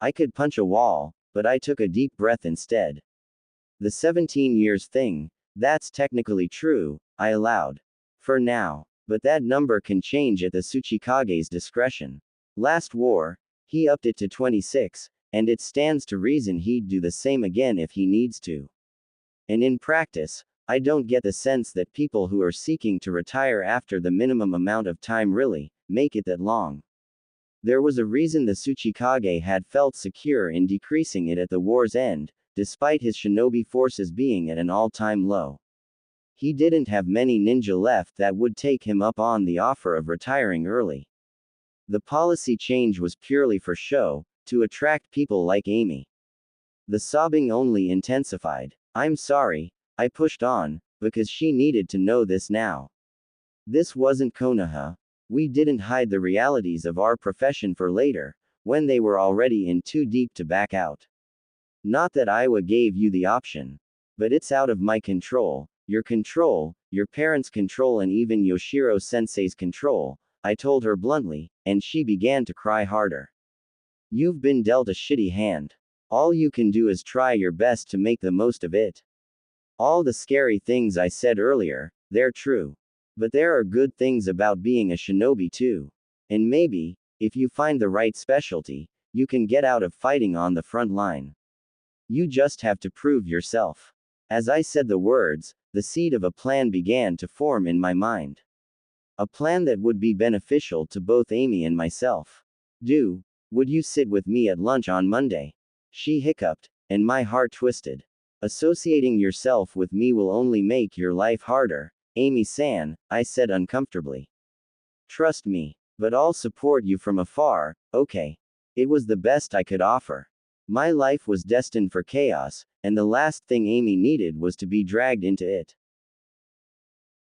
I could punch a wall, but I took a deep breath instead. The 17 years thing, that's technically true, I allowed. For now. But that number can change at the Tsuchikage's discretion. Last war, he upped it to 26, and it stands to reason he'd do the same again if he needs to. And in practice, I don't get the sense that people who are seeking to retire after the minimum amount of time really make it that long. There was a reason the Tsuchikage had felt secure in decreasing it at the war's end, despite his shinobi forces being at an all-time low. He didn't have many ninja left that would take him up on the offer of retiring early. The policy change was purely for show, to attract people like Amy. The sobbing only intensified. I'm sorry, I pushed on, because she needed to know this now. This wasn't Konoha. We didn't hide the realities of our profession for later, when they were already in too deep to back out. Not that Iwa gave you the option. But it's out of my control, your parents' control, and even Yoshiro-sensei's control, I told her bluntly, and she began to cry harder. You've been dealt a shitty hand. All you can do is try your best to make the most of it. All the scary things I said earlier, they're true. But there are good things about being a shinobi too. And maybe, if you find the right specialty, you can get out of fighting on the front line. You just have to prove yourself. As I said the words, the seed of a plan began to form in my mind. A plan that would be beneficial to both Amy and myself. Would you sit with me at lunch on Monday? She hiccuped, and my heart twisted. Associating yourself with me will only make your life harder, Amy-san, I said uncomfortably. Trust me. But I'll support you from afar, okay? It was the best I could offer. My life was destined for chaos, and the last thing Amy needed was to be dragged into it.